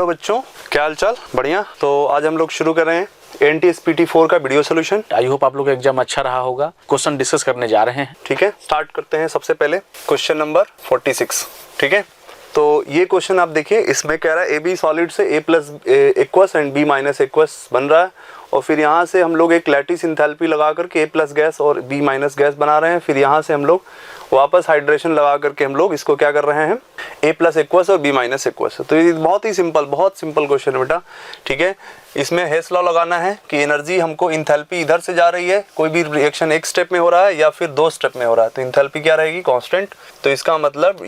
बच्चों, क्या हाल चाल? बढ़िया। तो आज हम लोग शुरू कर रहे हैं NTSPT4 का वीडियो सोल्यूशन। आई होप आप लोग का एग्जाम अच्छा रहा होगा। क्वेश्चन डिस्कस करने जा रहे हैं। ठीक है, स्टार्ट करते हैं। सबसे पहले क्वेश्चन नंबर 46। ठीक है, तो ये क्वेश्चन आप देखिए, इसमें कह रहा है ए बी सॉलिड से A plus aqueous and B minus aqueous बन रहा है, और फिर यहाँ से हम लोग एक लैटिस इंथैल्पी लगा करके A प्लस गैस और B माइनस गैस बना रहे हैं। फिर यहाँ से हम लोग वापस हाइड्रेशन लगा करके हम लोग इसको क्या कर रहे हैं, A प्लस एक्वस और B माइनस एक्वस। तो ये बहुत ही सिंपल, बहुत सिंपल क्वेश्चन है बेटा। ठीक है, इसमें हेस लॉ लगाना है कि एनर्जी हमको इंथैल्पी इधर से जा रही है, कोई भी रिएक्शन एक स्टेप में हो रहा है या फिर 2 स्टेप में हो रहा है, तो इंथैल्पी क्या रहेगी, कांस्टेंट। तो इसका मतलब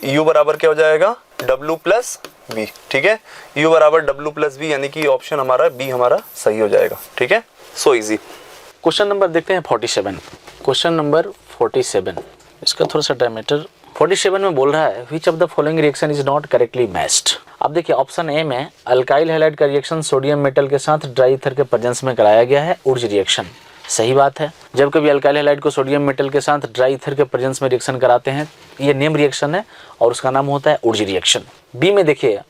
U बराबर क्या हो जाएगा, W प्लस B। ठीक है, U बराबर W प्लस B, यानी कि ऑप्शन हमारा B हमारा सही हो जाएगा। ठीक है, सो इजी। क्वेश्चन नंबर देखते हैं 47। क्वेश्चन नंबर 47, इसका थोड़ा सा डायमीटर 47 में बोल रहा है which of the following reaction is not correctly matched. अब देखिए ऑप्शन ए में अल्काइल हैलाइड का रिएक्शन सोडियम मेटल के साथ ड्राई ईथर के प्रेजेंस में कराया गया है, ऊर्ज रिएक्शन। सही बात है, जब कभी अल्काइल हैलाइड को सोडियम मेटल के साथ ड्राई ईथर के प्रेजेंस में रिएक्शन कराते हैं, ये नेम रिएक्शन है और उसका नाम होता है ऊर्ज रिएक्शन। बी में देखिए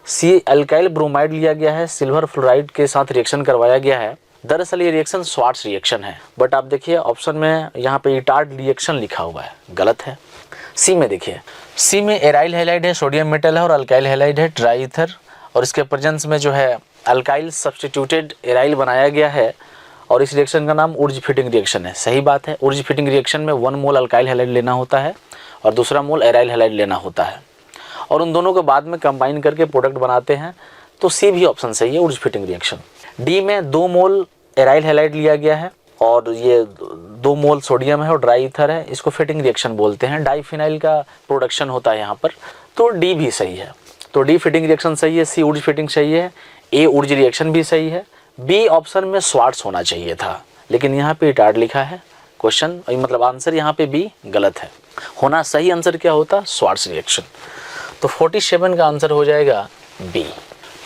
सी अल्काइल ब्रोमाइड लिया गया है, सिल्वर फ्लोराइड के साथ रिएक्शन करवाया गया है। दरअसल ये रिएक्शन स्वार्ट्स रिएक्शन है, बट आप देखिए ऑप्शन में यहाँ पे इटार्ड रिएक्शन लिखा हुआ है, गलत है। सी में देखिए, सी में एराइल हैलाइड है, सोडियम मेटल है और अल्काइल हैलाइड है, ड्राई ईथर, और इसके प्रेजेंस में जो है अल्काइल सब्स्टिट्यूटेड एराइल बनाया गया है और इस रिएक्शन का नाम ऊर्ज फिटिंग रिएक्शन है। सही बात है, ऊर्ज फिटिंग रिएक्शन में 1 मोल अल्काइल हैलाइड लेना होता है और दूसरा मोल एराइल हैलाइड लेना होता है, और उन दोनों को बाद में कंबाइन करके प्रोडक्ट बनाते हैं। तो सी भी ऑप्शन सही है, ऊर्ज फिटिंग रिएक्शन। डी में 2 मोल एराइल हैलाइड लिया गया है और ये 2 मोल सोडियम है और ड्राई ईथर है, इसको फिटिंग रिएक्शन बोलते हैं, डाइफिनाइल का प्रोडक्शन होता है यहाँ पर। तो डी भी सही है, तो डी फिटिंग रिएक्शन सही है, सी ऊर्ज फिटिंग सही है, ए ऊर्ज रिएक्शन भी सही है। बी ऑप्शन में स्वार्ट्स होना चाहिए था, लेकिन यहाँ पे इटार्ड लिखा है। क्वेश्चन मतलब आंसर यहाँ पे बी गलत है, होना सही आंसर क्या होता, स्वार्ट्स रिएक्शन। तो 47 का आंसर हो जाएगा बी।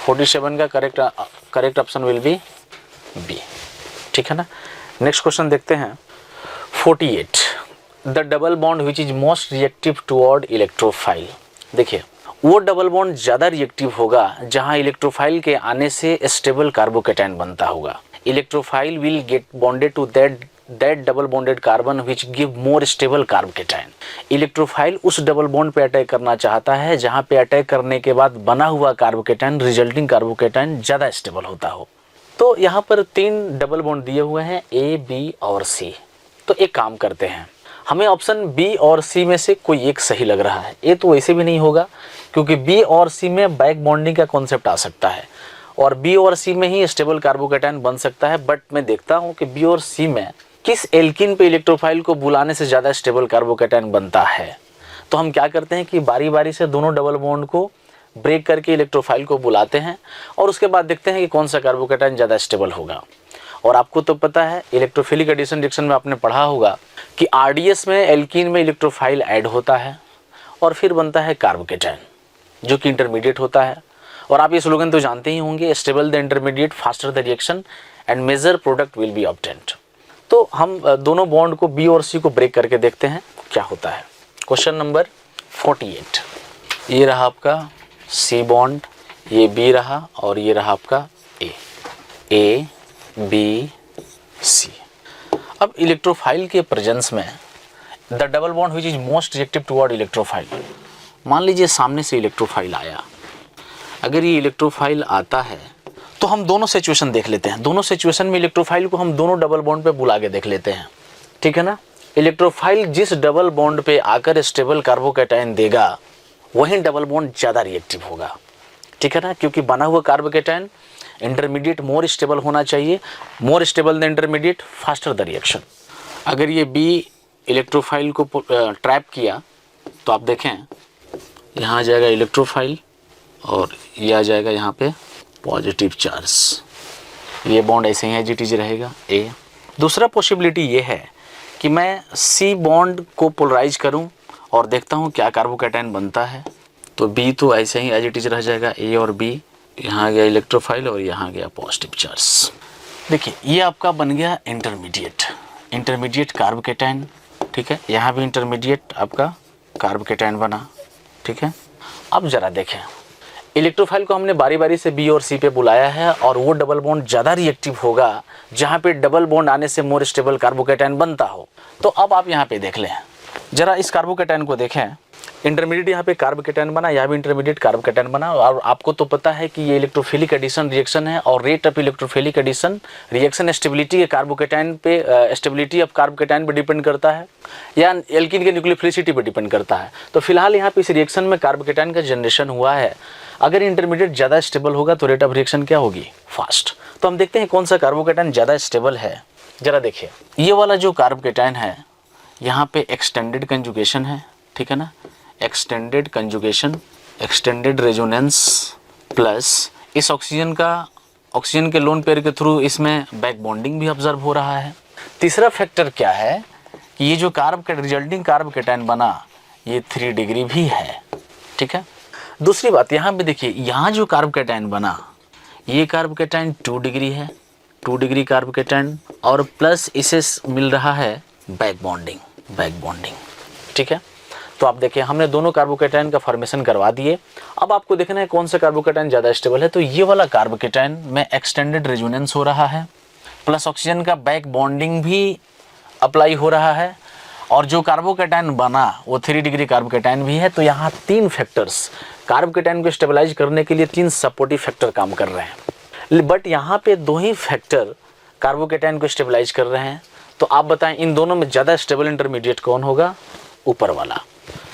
47 का correct option will be B. ठीक है ना। नेक्स्ट क्वेश्चन देखते हैं 48। The double bond which is most reactive toward electrophile. देखिए वो डबल बॉन्ड ज़्यादा रिएक्टिव होगा जहां इलेक्ट्रोफाइल के आने से स्टेबल कार्बोकेटायन बनता होगा। Electrophile will get bonded to that double bonded carbon which give more stable carbocation. Electrophile उस डबल बॉन्ड पे अटैक करना चाहता है जहां पे अटैक करने के बाद बना हुआ कार्बोकेटायन, रिजल्टिंग कार्बोकेटायन ज़्यादा स्टेबल होता हो। तो यहाँ पर 3 डबल बॉन्ड दिए हुए हैं, ए, बी और सी। तो एक काम करते हैं, हमें ऑप्शन बी और सी में से कोई एक सही लग रहा है। ए तो वैसे भी नहीं होगा क्योंकि बी और सी में बैक बॉन्डिंग का कॉन्सेप्ट आ सकता है और बी और सी में ही स्टेबल कार्बोकेटायन बन सकता है। बट मैं देखता हूँ कि बी और सी में किस एल्किन पे इलेक्ट्रोफाइल को बुलाने से ज़्यादा स्टेबल कार्बोकेटायन बनता है। तो हम क्या करते हैं कि बारी बारी से दोनों डबल बॉन्ड को ब्रेक करके इलेक्ट्रोफाइल को बुलाते हैं और उसके बाद देखते हैं कि कौन सा कार्बोकेटायन ज़्यादा स्टेबल होगा। और आपको तो पता है इलेक्ट्रोफिलिक एडिशन रिएक्शन में आपने पढ़ा होगा कि आरडीएस में एल्कीन में इलेक्ट्रोफाइल ऐड होता है और फिर बनता है कार्बोकेटायन जो कि इंटरमीडिएट होता है। और आप ये स्लोगन तो जानते ही होंगे, stable the intermediate faster the reaction and major product will be obtained. तो हम दोनों बॉन्ड को बी और सी को ब्रेक करके देखते हैं क्या होता है। क्वेश्चन नंबर 48, ये रहा आपका सी बॉन्ड, ये बी रहा और ये रहा आपका ए बी सी। अब इलेक्ट्रोफाइल के प्रेजेंस में the double bond which is most reactive toward electrophile. मान लीजिए सामने से इलेक्ट्रोफाइल आया, अगर ये इलेक्ट्रोफाइल आता है तो हम दोनों सिचुएशन देख लेते हैं। दोनों सिचुएशन में इलेक्ट्रोफाइल को हम दोनों डबल बॉन्ड पे बुला के देख लेते हैं। ठीक है ना। इलेक्ट्रोफाइल जिस डबल बॉन्ड पे आकर स्टेबल कार्बोकेटायन देगा वहीं डबल बॉन्ड ज़्यादा रिएक्टिव होगा। ठीक है ना, क्योंकि बना हुआ कार्बोकेटायन इंटरमीडिएट मोर स्टेबल होना चाहिए, more stable the intermediate faster the reaction. अगर ये बी इलेक्ट्रोफाइल को ट्रैप किया तो आप देखें यहाँ आ जाएगा इलेक्ट्रोफाइल और ये आ जाएगा यहाँ पे पॉजिटिव चार्ज। ये बॉन्ड ऐसे ही एज इट इज रहेगा ए। दूसरा पॉसिबिलिटी ये है कि मैं सी बॉन्ड को पोलराइज करूं और देखता हूं क्या कार्बोकेटायन बनता है। तो बी तो ऐसे ही एज इट इज रह जाएगा, ए और बी, यहाँ गया इलेक्ट्रोफाइल और यहाँ गया पॉजिटिव चार्ज। देखिए ये आपका बन गया इंटरमीडिएट कार्बोकेटायन। ठीक है, यहाँ भी इंटरमीडिएट आपका कार्बोकेटायन बना। ठीक है, अब ज़रा देखें इलेक्ट्रोफाइल को हमने बारी बारी से बी और सी पे बुलाया है और वो डबल बॉन्ड ज़्यादा रिएक्टिव होगा जहाँ पे डबल बॉन्ड आने से मोर स्टेबल कार्बोकेटाइन बनता हो। तो अब आप यहाँ पे देख लें, जरा इस कार्बोकेटाइन को देखें, इंटरमीडिएट यहाँ पे कार्बोकेटाइन बना, यहाँ भी इंटरमीडिएट कार्बोकेटाइन बना। और आपको तो पता है कि ये इलेक्ट्रोफिलिक एडिशन रिएक्शन है और rate of electrophilic addition reaction stability के कार्बोकेटाइन पे स्टेबिलिटी ऑफ कार्बोकेटाइन पे डिपेंड करता है या एल्कीन के न्यूक्लियोफिलिसिटी पे डिपेंड करता है। तो फिलहाल यहाँ पे इस रिएक्शन में कार्बोकेटाइन का जनरेशन हुआ है। अगर इंटरमीडिएट ज़्यादा स्टेबल होगा तो रेट ऑफ रिएक्शन क्या होगी? फास्ट। तो हम देखते हैं कौन सा कार्बोकेटाइन ज़्यादा स्टेबल है। जरा देखिए, ये वाला जो कार्बोकेटाइन है यहाँ पे एक्सटेंडेड कंजुगेशन है, ठीक है ना, extended conjugation, extended resonance plus इस ऑक्सीजन के लोन पेयर के थ्रू इसमें बैक बॉन्डिंग भी ऑब्जर्व हो रहा है। तीसरा फैक्टर क्या है कि ये जो रिजल्टिंग कार्बोकेटाइन बना ये 3 डिग्री भी है, ठीक है। दूसरी बात यहाँ पे देखिए, यहाँ जो कार्बोकेटाइन बना ये कार्बोकेटाइन 2 डिग्री है, 2 डिग्री कार्बोकेटाइन और प्लस इसे मिल रहा है बैक बॉन्डिंग, ठीक है। तो आप देखिए हमने दोनों कार्बोकेटाइन का फॉर्मेशन करवा दिए। अब आपको देखना है कौन सा कार्बोकेटाइन ज़्यादा स्टेबल है। तो ये वाला कार्बोकेटाइन में एक्सटेंडेड रेजोनेंस हो रहा है प्लस ऑक्सीजन का बैक बॉन्डिंग भी अप्लाई हो रहा है और जो कार्बोकेटाइन बना वो 3 डिग्री कार्बोकेटाइन भी है। तो यहाँ 3 फैक्टर्स कार्बोकेटाइन को स्टेबलाइज करने के लिए 3 सपोर्टिव फैक्टर काम कर रहे हैं, बट यहाँ पे 2 ही फैक्टर कार्बोकेटाइन को स्टेबलाइज कर रहे हैं। तो आप बताएं इन दोनों में ज़्यादा स्टेबल इंटरमीडिएट कौन होगा? ऊपर वाला।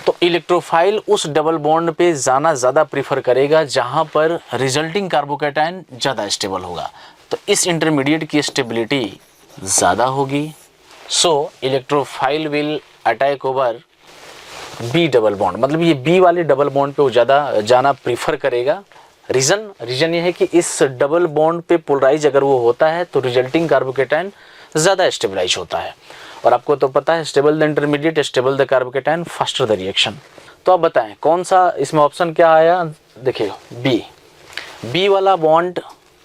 तो इलेक्ट्रोफाइल उस डबल बॉन्ड पे जाना ज़्यादा प्रीफर करेगा जहाँ पर रिजल्टिंग कार्बोकेटाइन ज़्यादा स्टेबल होगा। तो इस इंटरमीडिएट की स्टेबिलिटी ज़्यादा होगी। So electrophile will attack over B double bond, मतलब ये बी वाले डबल बॉन्ड पे वो ज़्यादा जाना प्रीफर करेगा। रीज़न ये है कि इस डबल बॉन्ड पे पोलराइज अगर वो होता है तो रिजल्टिंग कार्बोकेटाइन ज़्यादा स्टेबलाइज होता है। और आपको तो पता है stable the intermediate stable the carbocation faster the reaction. तो आप बताएं कौन सा इसमें ऑप्शन क्या आया? देखिए बी वाला बॉन्ड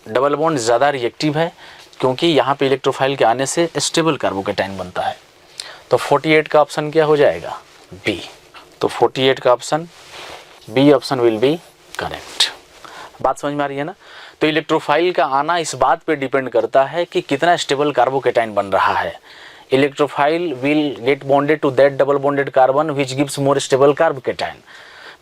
डबल बॉन्ड ज़्यादा रिएक्टिव है क्योंकि यहाँ पे इलेक्ट्रोफाइल के आने से स्टेबल कार्बोकेटाइन बनता है। तो 48 का ऑप्शन क्या हो जाएगा? बी। तो 48 का option B option will be correct. बात समझ में आ रही है ना? तो इलेक्ट्रोफाइल का आना इस बात पे डिपेंड करता है कि कितना स्टेबल कार्बोकेटाइन बन रहा है। Electrophile will get bonded to that double bonded carbon which gives more stable carbocation.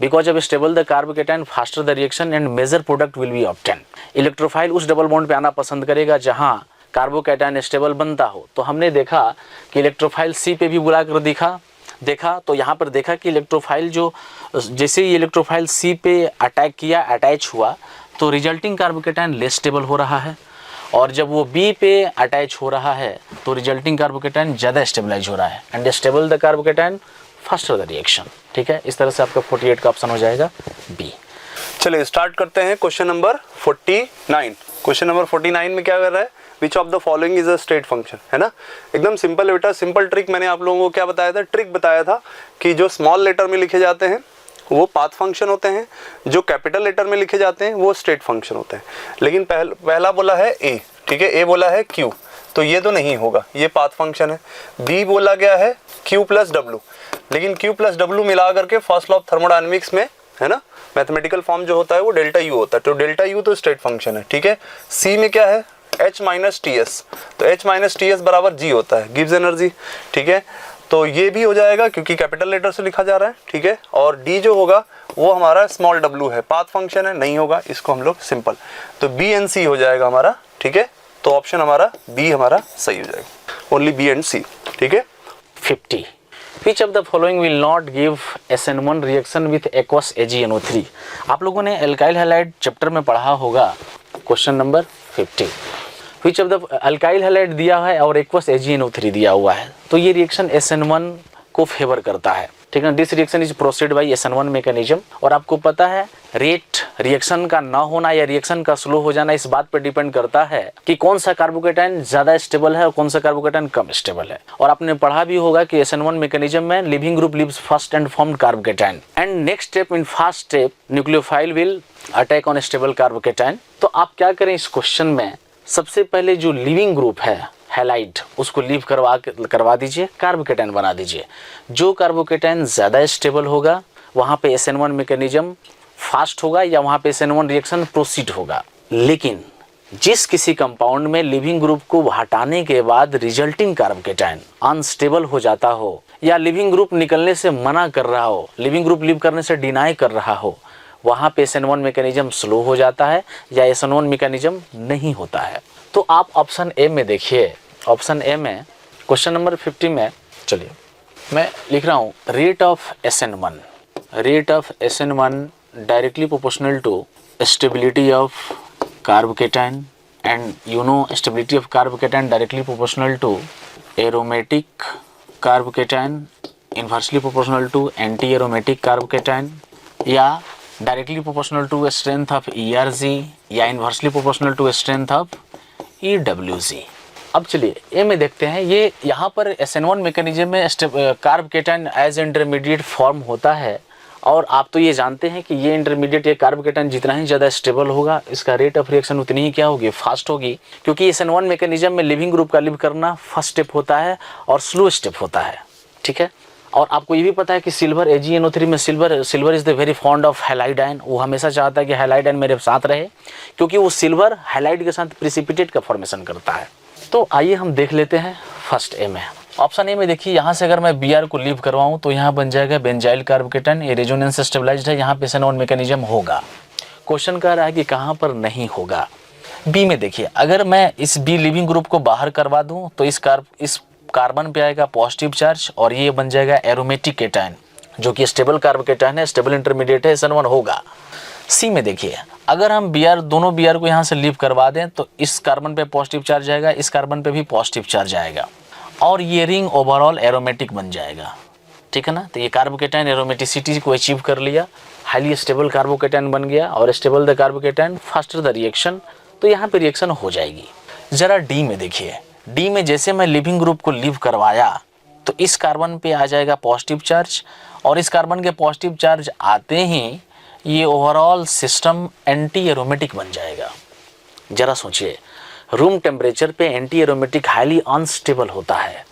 Because of stable the carbocation faster the reaction and major product will be obtain. Electrophile उस double bond पे आना पसंद करेगा जहाँ carbocation stable बनता हो। तो हमने देखा कि इलेक्ट्रोफाइल सी पे भी बुला कर देखा तो यहाँ पर देखा कि इलेक्ट्रोफाइल जैसे ही इलेक्ट्रोफाइल सी पे अटैक किया, अटैच हुआ, तो रिजल्टिंग कार्बोकेटाइन लेस स्टेबल हो रहा है और जब वो बी पे अटैच हो रहा है तो रिजल्टिंग कार्बोकेटाइन ज़्यादा स्टेबलाइज हो रहा है and stable the carbocation faster the reaction, ठीक है। इस तरह से आपका 48 का ऑप्शन हो जाएगा बी। चलिए स्टार्ट करते हैं क्वेश्चन नंबर 49। क्वेश्चन नंबर 49 में क्या कर रहा है? विच of the following is a state function, है ना। एकदम सिंपल है बेटा, सिंपल ट्रिक। मैंने आप लोगों को क्या बताया था? ट्रिक बताया था कि जो स्मॉल लेटर में लिखे जाते हैं वो पाथ फंक्शन होते हैं, जो कैपिटल लेटर में लिखे जाते हैं वो स्टेट फंक्शन होते हैं। लेकिन पहला बोला है ए, ठीक है, ए बोला है क्यू, तो ये तो नहीं होगा, ये पाथ फंक्शन है। बी बोला गया है क्यू प्लस डब्ल्यू, लेकिन क्यू प्लस डब्ल्यू मिला करके फर्स्ट लॉ ऑफ थर्मोडायनेमिक्स में, है ना, मैथमेटिकल फॉर्म जो होता है वो डेल्टा यू होता है, तो डेल्टा यू तो स्टेट फंक्शन है, ठीक है। सी में क्या है? H माइनस टी एस, तो H माइनस टी एस बराबर जी होता है, गिव्स एनर्जी, ठीक है। तो ये भी हो जाएगा क्योंकि कैपिटल लेटर से लिखा जा रहा है, ठीक है। और डी जो होगा वो हमारा स्मॉल डब्ल्यू है, पाथ फंक्शन है, नहीं होगा, इसको हम लोग सिंपल, तो बी एंड सी हो जाएगा हमारा, ठीक है। तो ऑप्शन हमारा बी हमारा सही हो जाएगा, ओनली बी एंड सी, ठीक है। 50 Which of the following will not give SN1 reaction with aqueous AgNO3? आप लोगों ने एल्काइल हैलाइड चैप्टर में पढ़ा होगा। Question number 50, Which of the alkyl halide दिया है और aqueous AgNO3 दिया हुआ है, तो ये रिएक्शन SN1 को फेवर करता है, ठीक है। This reaction is proceed bye SN1 mechanism. और आपको पता है रेट रिएक्शन का ना होना या रिएक्शन का स्लो हो जाना इस बात पर डिपेंड करता है कि कौन सा कार्बोकेटाइन ज्यादा स्टेबल है और कौन सा कार्बोकेटाइन कम स्टेबल है। और आपने पढ़ा भी होगा कि SN1 मैकेनिज्म में leaving group leaves first and formed carbocation and next step in first step nucleophile will attack on stable carbocation. तो आप क्या करें इस क्वेश्चन में, सबसे पहले जो लिविंग ग्रुप है हैलाइड उसको लीव करवा दीजिए, कार्बोकेटाइन बना दीजिए। जो कार्बोकेटाइन ज़्यादा स्टेबल होगा वहाँ पे SN1 मैकेनिज्म फास्ट होगा या वहाँ पे SN1 रिएक्शन प्रोसीड होगा। लेकिन जिस किसी कंपाउंड में लिविंग ग्रुप को हटाने के बाद रिजल्टिंग कार्बोकेटाइन अनस्टेबल हो जाता हो या लिविंग ग्रुप निकलने से मना कर रहा हो, लिविंग ग्रुप लीव करने से डिनाई कर रहा हो, वहाँ पे SN1 मैकेनिज्म स्लो हो जाता है या SN1 मैकेनिज्म नहीं होता है। तो आप ऑप्शन ए में देखिए, ऑप्शन ए में क्वेश्चन नंबर 50 में, चलिए मैं लिख रहा हूँ, rate of SN1, rate of SN1 directly proportional to stability of carbocation, and you know stability of carbocation directly proportional to aromatic carbocation, inversely proportional to anti-aromatic carbocation, या directly proportional to strength of ERG या inversely proportional to strength of EWG। अब चलिए ए में देखते हैं, ये यहाँ पर SN1 मैकेनिज्म में कार्बोकेटाइन एज इंटरमीडिएट फॉर्म होता है और आप तो ये जानते हैं कि ये इंटरमीडिएट ये कार्बोकेटाइन जितना ही ज़्यादा स्टेबल होगा इसका रेट ऑफ रिएक्शन उतनी ही क्या होगी, फास्ट होगी, क्योंकि SN1 मैकेनिज्म में लिविंग ग्रुप का लीव करना फर्स्ट स्टेप होता है और स्लो स्टेप होता है। ठीक है, और आपको ये भी पता है कि सिल्वर AgNO3 में silver is the very fond of halide ion, वो हमेशा चाहता है कि हैलाइड आयन मेरे साथ रहे क्योंकि वो सिल्वर हैलाइड के साथ प्रिसिपिटेट का फॉर्मेशन करता है। तो आइए हम देख लेते हैं फर्स्ट ए में। ऑप्शन ए में देखिए, यहाँ से अगर मैं Br को लीव करवाऊँ तो यहाँ बन जाएगा बेंजाइल कार्बोकेटाइन, ये रेजोनेंस स्टेबलाइज्ड है, यहाँ पे SN1 मैकेनिज्म होगा। क्वेश्चन कह रहा है कि कहाँ पर नहीं होगा। बी में देखिए, अगर मैं इस बी लिविंग ग्रुप को बाहर करवा दूँ तो इस कार्बन पे आएगा पॉजिटिव चार्ज और ये बन जाएगा एरोमेटिक केटाइन जो कि स्टेबल कार्बोकेटाइन है, स्टेबल इंटरमीडिएट है, SN1 होगा। सी में देखिए, अगर हम दोनों Br को यहाँ से लीव करवा दें तो इस कार्बन पे पॉजिटिव चार्ज आएगा, इस कार्बन पे भी पॉजिटिव चार्ज आएगा और ये रिंग ओवरऑल एरोमेटिक बन जाएगा। ठीक है ना, तो ये कार्बोकेटाइन एरोमेटिसिटी को अचीव कर लिया, हाईली स्टेबल कार्बोकेटाइन बन गया और stable the carbocation faster the reaction, तो यहाँ पे रिएक्शन हो जाएगी। ज़रा डी में देखिए, डी में जैसे मैं लिविंग ग्रुप को लीव करवाया तो इस कार्बन पे आ जाएगा पॉजिटिव चार्ज और इस कार्बन के पॉजिटिव चार्ज आते ही ये ओवरऑल सिस्टम एंटी एरोमेटिक बन जाएगा। ज़रा सोचिए, रूम टेम्परेचर पे एंटी एरोमेटिक हाईली अनस्टेबल होता है।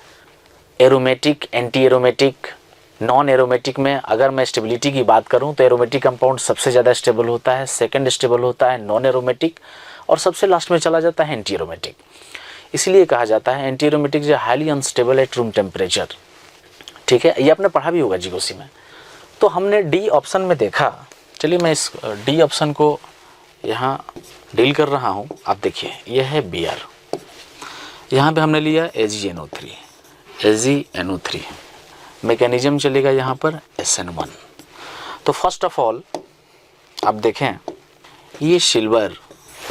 Aromatic, anti aromatic, non aromatic में अगर मैं स्टेबिलिटी की बात करूं तो एरोमेटिक कंपाउंड सबसे ज़्यादा स्टेबल होता है, सेकंड स्टेबल होता है नॉन एरोमेटिक और सबसे लास्ट में चला जाता है एंटी एरोमेटिक। इसलिए कहा जाता है एंटी एरोमेटिक जो highly unstable at room temperature. ठीक है, ये आपने पढ़ा भी होगा जीओसी में। तो हमने डी ऑप्शन में देखा, चलिए मैं इस डी ऑप्शन को यहाँ डील कर रहा हूँ। आप देखिए, यह है Br, यहाँ पे हमने लिया AgNO3, मैकेनिज्म चलेगा यहाँ पर SN1। तो फर्स्ट ऑफ ऑल आप देखें, ये सिल्वर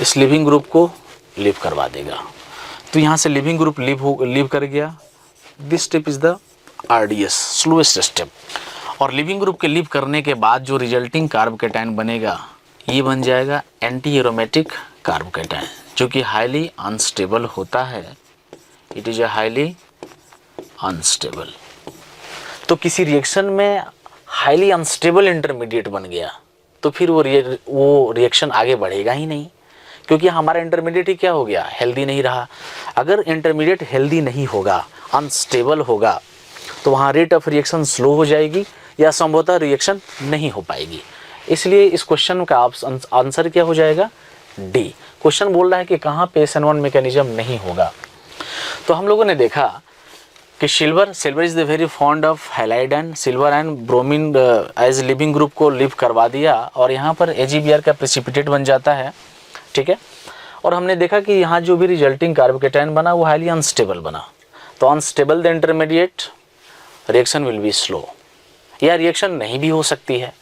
इस लिविंग ग्रुप को लीव करवा देगा, तो यहाँ से लिविंग ग्रुप लीव कर गया। This step is the RDS, slowest step. और लिविंग ग्रुप के लीव करने के बाद जो रिजल्टिंग कार्बोकेटाइन बनेगा ये बन जाएगा एंटी एरोमेटिक कार्बोकेटाइन जो कि हाईली अनस्टेबल होता है। It is a highly unstable. तो किसी रिएक्शन में हाईली अनस्टेबल इंटरमीडिएट बन गया तो फिर वो रिएक्शन आगे बढ़ेगा ही नहीं, क्योंकि हमारा इंटरमीडिएट ही क्या हो गया, हेल्दी नहीं रहा। अगर इंटरमीडिएट हेल्दी नहीं होगा, अनस्टेबल होगा, तो वहाँ रेट ऑफ रिएक्शन स्लो हो जाएगी या संभवतः रिएक्शन नहीं हो पाएगी। इसलिए इस क्वेश्चन का आंसर क्या हो जाएगा, डी। क्वेश्चन बोल रहा है कि कहाँ पे SN1 मैकेनिज्म नहीं होगा। तो हम लोगों ने देखा कि silver is the very fond of halide ion, silver ion bromine as leaving group को लीव करवा दिया और यहाँ पर AgBr का प्रेसिपिटेट बन जाता है। ठीक है, और हमने देखा कि यहाँ जो भी रिजल्टिंग कार्बोकेटाइन बना वो हाईली अनस्टेबल बना। तो unstable the intermediate, reaction will be slow, या रिएक्शन नहीं भी हो सकती है।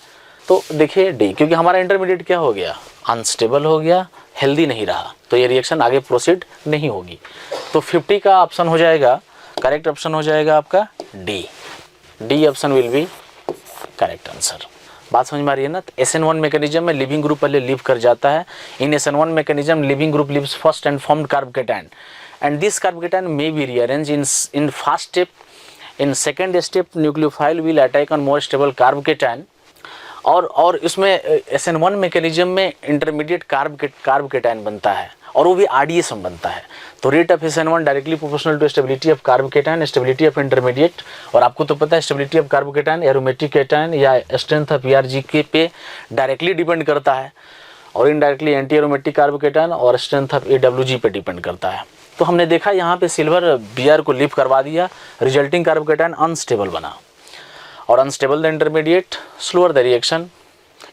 तो देखिए डी, क्योंकि हमारा इंटरमीडिएट क्या हो गया, अनस्टेबल हो गया, हेल्दी नहीं रहा, तो ये रिएक्शन आगे प्रोसीड नहीं होगी। तो 50 का ऑप्शन हो जाएगा, करेक्ट ऑप्शन हो जाएगा आपका D option will be correct answer. बात समझ में आ रही है ना। तो SN1 मैकेनिज्म में लिविंग ग्रुप पहले लीव कर जाता है। इन SN1 mechanism leaving group leaves first and formed carbocation and this carbocation may be rearrange in first step. In second step, nucleophile will attack on more stable carbocation और इसमें SN1 mechanism में intermediate carb cation बनता है और वो भी RDS में बनता है। तो rate of SN1 directly proportional to stability of carbocation, stability of intermediate. और आपको तो पता है stability of carbocation aromatic cation या स्ट्रेंथ ऑफ ERG के पे डायरेक्टली डिपेंड करता है और indirectly anti aromatic carbocation और स्ट्रेंथ ऑफ AWG पे डिपेंड करता है। तो हमने देखा यहाँ पे सिल्वर Br को लीव करवा दिया, रिजल्टिंग कार्ब केटायन अनस्टेबल बना और unstable the intermediate, slower the reaction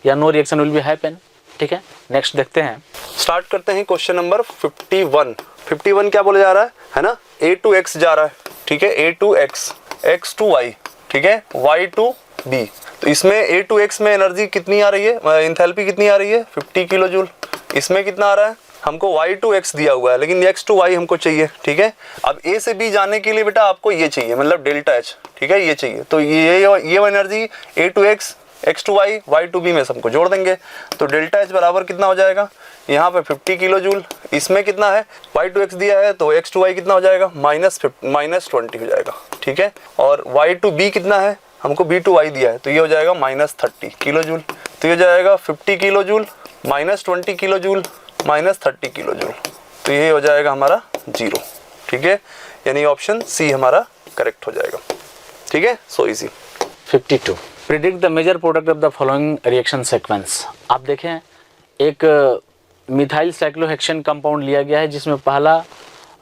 या no reaction will be happen. ठीक है, नेक्स्ट देखते हैं। स्टार्ट करते हैं क्वेश्चन नंबर 51 क्या बोला जा रहा है ना, A to X जा रहा है, ठीक है, A to X, X to Y, ठीक है, Y to B। तो इसमें A to X में एनर्जी कितनी आ रही है, इंथैल्पी कितनी आ रही है 50 किलो जूल। इसमें कितना आ रहा है, हमको Y to X दिया हुआ है लेकिन X to Y हमको चाहिए, ठीक है। अब A से B जाने के लिए बेटा आपको ये चाहिए, मतलब डेल्टा H, ठीक है, ये चाहिए। तो ये energy A to X, X to Y, Y to B में सबको जोड़ देंगे तो डेल्टा H बराबर कितना हो जाएगा, यहाँ पे 50 किलो जूल। इसमें कितना है, Y to X दिया है तो X to Y कितना हो जाएगा, -20 हो जाएगा, ठीक है। और Y to B कितना है, हमको B to Y दिया है तो ये हो जाएगा -30 किलो जूल। तो ये हो जाएगा 50 kilo joule -20 kilo joule -30 kilo joule, तो ये हो जाएगा हमारा 0, ठीक है। यानी ऑप्शन सी हमारा करेक्ट हो जाएगा, ठीक है। So easy. 52 predict the major product of the following reaction sequence. आप देखें एक मिथाइल साइक्लोहेक्सेन कंपाउंड लिया गया है जिसमें पहला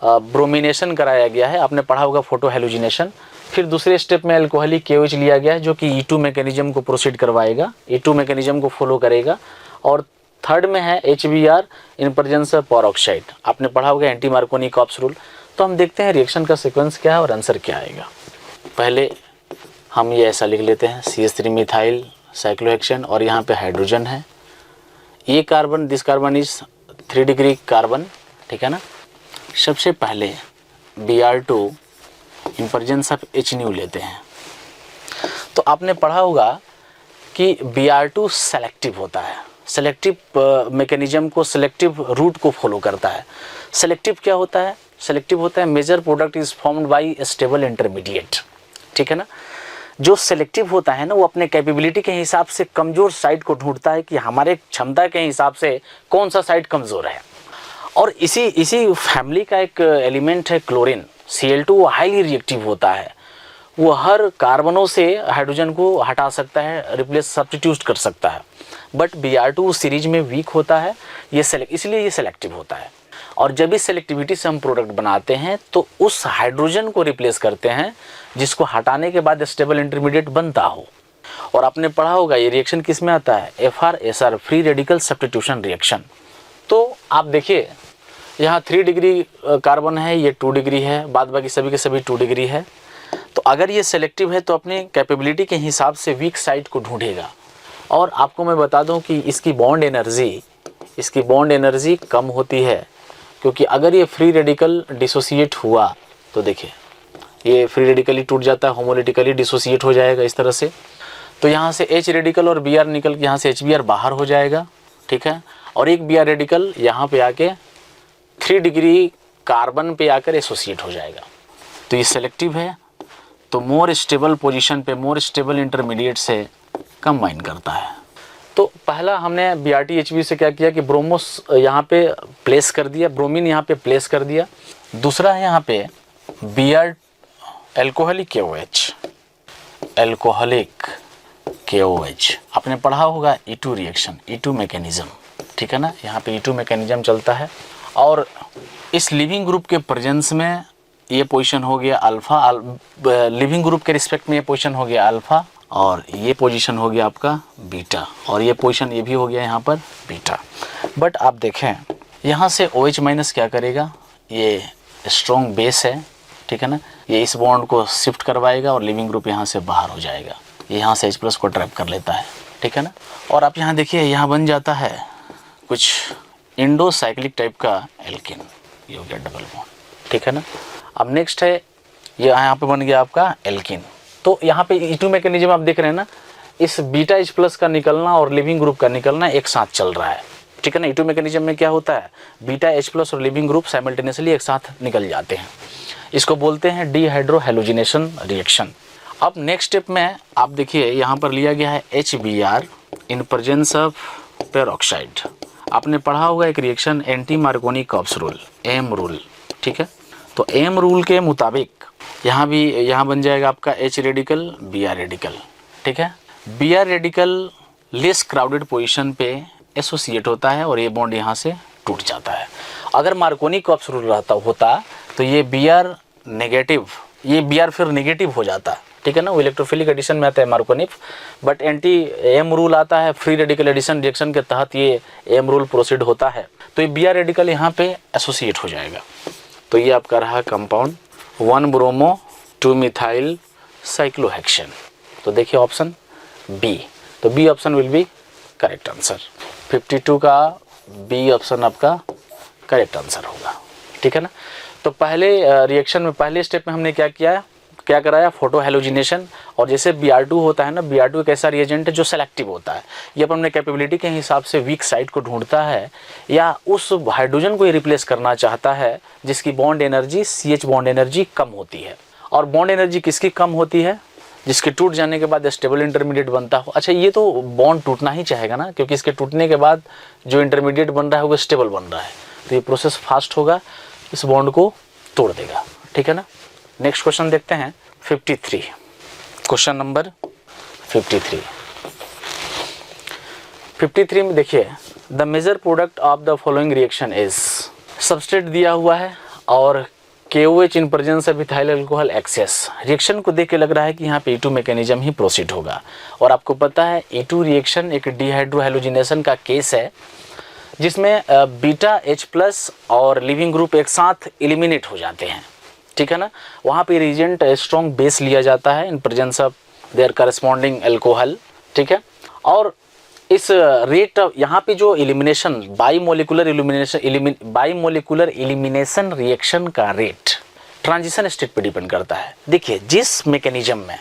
ब्रोमिनेशन कराया गया है, आपने पढ़ा होगा फोटो हेलोजिनेशन। फिर दूसरे स्टेप में अल्कोहलिक KOH लिया गया है जो कि E2 मैकेनिज्म को प्रोसीड करवाएगा, E2 मैकेनिज्म को फॉलो करेगा। और थर्ड में है HBr in presence of peroxide, आपने पढ़ा होगा एंटी मार्कोनी कॉप्स रूल। तो हम देखते हैं रिएक्शन का सीक्वेंस क्या है और आंसर क्या आएगा। पहले हम ये ऐसा लिख लेते हैं CH3 मिथाइल साइक्लोहेक्सेन और यहाँ पे हाइड्रोजन है, ये carbon, this carbon is 3 degree carbon, ठीक है ना। सबसे पहले Br2 in presence of HNu लेते हैं। तो आपने पढ़ा होगा कि Br2 सेलेक्टिव होता है, सेलेक्टिव मैकेनिज्म को, सेलेक्टिव रूट को फॉलो करता है। सेलेक्टिव क्या होता है, सेलेक्टिव होता है major product is formed by stable intermediate, ठीक है ना। जो सेलेक्टिव होता है ना वो अपने कैपेबिलिटी के हिसाब से कमज़ोर साइड को ढूंढता है कि हमारे क्षमता के हिसाब से कौन सा साइड कमज़ोर है। और इसी फैमिली का एक एलिमेंट है क्लोरीन, Cl2, वो हाईली रिएक्टिव होता है, वो हर कार्बनों से हाइड्रोजन को हटा सकता है, रिप्लेस सब्स्टिट्यूट कर सकता है। बट Br2 सीरीज में वीक होता है, इसलिए ये सेलेक्टिव होता है। और जब इस सेलेक्टिविटी से हम प्रोडक्ट बनाते हैं तो उस हाइड्रोजन को रिप्लेस करते हैं जिसको हटाने के बाद स्टेबल इंटरमीडिएट बनता हो। और आपने पढ़ा होगा ये रिएक्शन किस में आता है, FR-SR free radical substitution reaction. तो आप देखिए यहाँ 3 डिग्री कार्बन है, ये 2 डिग्री है, बाद बाकी सभी के सभी 2 डिग्री है। तो अगर ये सेलेक्टिव है तो अपने कैपेबिलिटी के हिसाब से वीक साइड को ढूंढेगा। और आपको मैं बता दूं कि इसकी बॉन्ड एनर्जी कम होती है, क्योंकि अगर ये फ्री रेडिकल डिसोसिएट हुआ तो देखिए ये फ्री रेडिकली टूट जाता है, होमोलिटिकली डिसोसिएट हो जाएगा इस तरह से। तो यहाँ से H रेडिकल और Br निकल के यहाँ से HBr बाहर हो जाएगा, ठीक है। और एक Br रेडिकल यहाँ पे आके 3 डिग्री कार्बन पे आकर एसोसिएट हो जाएगा। तो ये सेलेक्टिव है, तो मोर स्टेबल पोजीशन पे, मोर स्टेबल इंटरमीडिएट से कंबाइन करता है। तो पहला हमने Br2HB से क्या किया कि ब्रोमोस यहाँ पे प्लेस कर दिया, ब्रोमीन यहाँ पे प्लेस कर दिया। दूसरा है यहाँ पे Br एल्कोहलिक KOH, आपने पढ़ा होगा E2 रिएक्शन, E2 मैकेनिज्म, ठीक है ना। यहाँ पे E2 मैकेनिज्म चलता है और इस लिविंग ग्रुप के प्रेजेंस में ये पोजीशन हो गया अल्फा, लिविंग ग्रुप के रिस्पेक्ट में ये पोजीशन हो गया अल्फा और ये पोजीशन हो गया आपका बीटा, और ये पोजीशन ये भी हो गया यहाँ पर बीटा। बट आप देखें यहाँ से OH माइनस क्या करेगा, ये स्ट्रॉन्ग बेस है, ठीक है ना, ये इस बॉन्ड को शिफ्ट करवाएगा और लिविंग ग्रुप यहाँ से बाहर हो जाएगा, ये यहाँ से H+ को ट्रैप कर लेता है, ठीक है ना। और आप यहाँ देखिए यहाँ बन जाता है कुछ इंडोसाइक्लिक टाइप का एल्किन, ये हो गया डबल बॉन्ड, ठीक है ना। अब नेक्स्ट है ये यहाँ पे बन गया आपका एल्किन। तो यहाँ पे E2 मैकेनिज्म आप देख रहे हैं ना, इस बीटा H+ का निकलना और लिविंग ग्रुप का निकलना एक साथ चल रहा है, ठीक है ना। E2 मैकेनिज्म में क्या होता है, बीटा H+ और लिविंग ग्रुप साइमल्टेनियसली एक साथ निकल जाते हैं, इसको बोलते हैं डिहाइड्रोहेलोजिनेशन रिएक्शन। अब नेक्स्ट स्टेप में आप देखिए यहाँ पर लिया गया है HBr in presence of peroxide. आपने पढ़ा होगा एक reaction anti Markovnikov's rule, M rule, ठीक है। तो एम रूल के मुताबिक यहाँ बन जाएगा आपका H radical, B R radical, ठीक है। B R radical less crowded position पे एसोसिएट होता है और ये बॉन्ड यहाँ से टूट जाता है। अगर मार्कोनी-कॉप्स रूल होता तो ये बी आर नेगेटिव, ये बी आर फिर नेगेटिव हो जाता, ठीक है ना। वो इलेक्ट्रोफिलिक एडिशन में आता है Markovnikov, but anti M rule आता है, फ्री रेडिकल एडिशन रिएक्शन के तहत ये एम रूल प्रोसीड होता है, तो ये बी आर रेडिकल यहाँ पे एसोसिएट हो जाएगा। तो ये आपका रहा कंपाउंड 1 ब्रोमो 2 मिथाइल साइक्लोहेक्सेन। तो देखिए ऑप्शन बी, तो B option will be correct answer. 52 का बी ऑप्शन आपका करेक्ट आंसर होगा, ठीक है ना। तो पहले रिएक्शन में पहले स्टेप में हमने क्या कराया, फोटो हेलोजिनेशन। और जैसे Br2 होता है ना, Br2 एक ऐसा रिएजेंट है जो सेलेक्टिव होता है, ये अपने कैपेबिलिटी के हिसाब से वीक साइड को ढूंढता है या उस हाइड्रोजन को रिप्लेस करना चाहता है जिसकी bond energy CH bond energy कम होती है। और बॉन्ड एनर्जी किसकी कम होती है, जिसके टूट जाने के बाद स्टेबल इंटरमीडिएट बनता हो। अच्छा, ये तो बॉन्ड टूटना ही चाहेगा ना, क्योंकि इसके टूटने के बाद जो इंटरमीडिएट बन रहा है वो स्टेबल बन रहा है, तो ये प्रोसेस फास्ट होगा, इस बॉन्ड को तोड़ देगा, ठीक है ना। नेक्स्ट क्वेश्चन देखते हैं 53, क्वेश्चन नंबर 53 में देखिए, the major product of the following reaction is, substrate दिया हुआ है और KOH in presence of ethyl alcohol excess. Reaction को देख के लग रहा है कि यहाँ पे E2 मैकेनिज्म ही प्रोसीड होगा। और आपको पता है E2 रिएक्शन एक डिहाइड्रोहेलोजिनेशन का केस है जिसमें बीटा H+ और लिविंग ग्रुप एक साथ एलिमिनेट हो जाते हैं, ठीक है ना। वहाँ पे रिएजेंट स्ट्रॉन्ग बेस लिया जाता है इन presence of their corresponding alcohol, ठीक है। और इस रेट यहाँ पे जो एलिमिनेशन बाईमोलिकुलर एलिमिनेशन रिएक्शन का रेट ट्रांजिशन स्टेट पे डिपेंड करता है। देखिए, जिस मैकेनिज्म में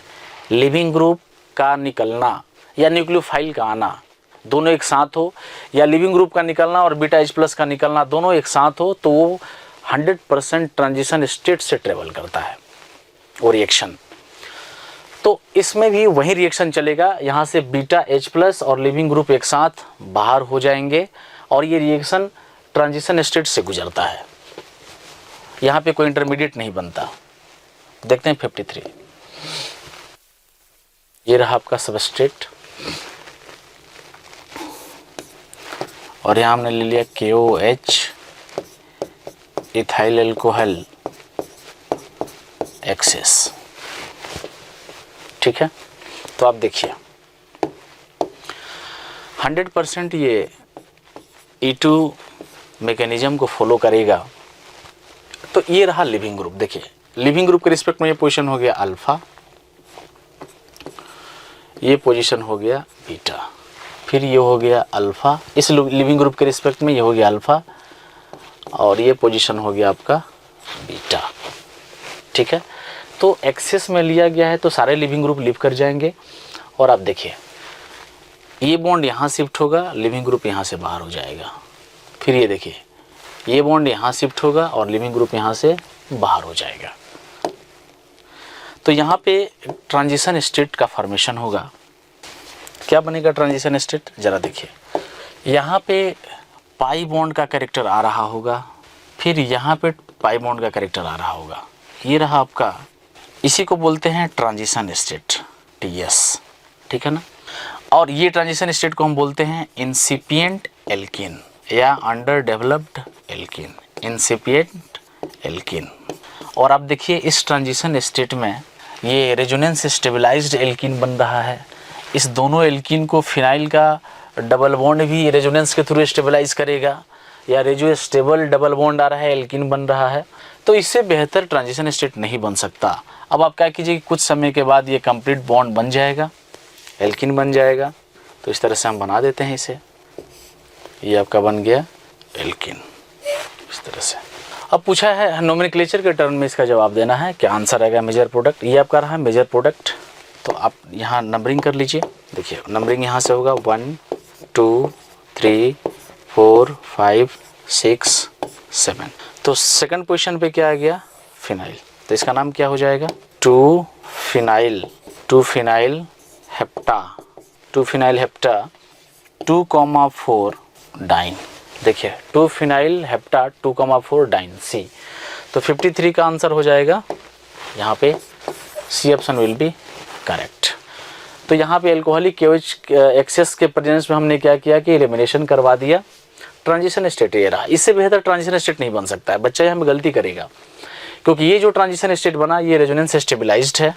लिविंग ग्रुप का निकलना या न्यूक्लियोफाइल का आना दोनों एक साथ हो, या लिविंग ग्रुप का निकलना और बीटा H+ का निकलना दोनों एक साथ हो, तो वो 100% ट्रांजिशन स्टेट से ट्रेवल करता है वो रिएक्शन। तो इसमें भी वही रिएक्शन चलेगा, यहाँ से बीटा H+ और लिविंग ग्रुप एक साथ बाहर हो जाएंगे और ये रिएक्शन ट्रांजिशन स्टेट से गुजरता है, यहाँ पे कोई इंटरमीडिएट नहीं बनता। देखते हैं 53, ये रहा आपका सबस्ट्रेट और यहाँ हमने ले लिया KOH इथाइल अल्कोहल एक्सेस, ठीक है। तो आप देखिए 100% ये E2 मैकेनिज्म को फॉलो करेगा। तो ये रहा लिविंग ग्रुप। देखिए, लिविंग ग्रुप के रिस्पेक्ट में ये पोजीशन हो गया अल्फा, ये पोजीशन हो गया बीटा, फिर ये हो गया अल्फा, इस लिविंग ग्रुप के रिस्पेक्ट में ये हो गया अल्फा और ये पोजीशन हो गया आपका बीटा, ठीक है। तो एक्सेस में लिया गया है तो सारे लिविंग ग्रुप लिव कर जाएंगे। और आप देखिए, ये बॉन्ड यहाँ शिफ्ट होगा, लिविंग ग्रुप यहाँ से बाहर हो जाएगा। फिर ये देखिए, ये बॉन्ड यहाँ शिफ्ट होगा और लिविंग ग्रुप यहाँ से बाहर हो जाएगा। तो यहाँ पे ट्रांजिशन स्टेट का फॉर्मेशन होगा। क्या बनेगा ट्रांजिशन स्टेट, ज़रा देखिए, यहाँ पे पाई बॉन्ड का कैरेक्टर आ रहा होगा, फिर यहाँ पे पाई बॉन्ड का कैरेक्टर आ रहा होगा। ये रहा आपका, इसी को बोलते हैं ट्रांजिशन स्टेट, TS, ठीक है ना। और ये ट्रांजिशन स्टेट को हम बोलते हैं इंसिपिएंट एल्कीन या अंडर डेवलप्ड एल्कीन, इंसिपिएंट एल्कीन। और आप देखिए, इस ट्रांजिशन स्टेट में ये रेजोनेंस स्टेबलाइज्ड एल्कीन बन रहा है। इस दोनों एल्कीन को फिनाइल का डबल बॉन्ड भी रेजोनेंस के थ्रू स्टेबलाइज करेगा, या रेजो स्टेबल डबल बॉन्ड आ रहा है, एल्कीन बन रहा है। तो इससे बेहतर ट्रांजिशन स्टेट नहीं बन सकता। अब आप क्या कीजिए कि कुछ समय के बाद ये कंप्लीट बॉन्ड बन जाएगा, एल्कीन बन जाएगा। तो इस तरह से हम बना देते हैं इसे, ये आपका बन गया एल्कीन, इस तरह से। अब पूछा है नोमेनक्लेचर के टर्म में इसका जवाब देना है, क्या आंसर आएगा मेजर प्रोडक्ट। ये आपका रहा मेजर प्रोडक्ट। तो आप यहाँ नंबरिंग कर लीजिए। देखिए, नंबरिंग यहाँ से होगा 1 2 3 4 5 6 7। तो सेकंड पोजीशन पे क्या आ गया, फिनाइल। तो इसका नाम क्या हो जाएगा, 2 फिनाइल हेप्टा। 2,4 डाइन। देखिए 2 फिनाइल हेप्टा 2,4 डाइन सी। तो 53 का आंसर हो जाएगा यहाँ पे C option will be correct. तो यहाँ पे एल्कोहलिक केओएच एक्सेस के प्रेजेंस में हमने क्या किया कि एलिमिनेशन करवा दिया। ट्रांजिशन स्टेट ये रहा, इससे बेहतर ट्रांजिशन स्टेट नहीं बन सकता है। बच्चा यहाँ में गलती करेगा क्योंकि ये जो ट्रांजिशन स्टेट बना ये रेजोनेंस स्टेबलाइज्ड है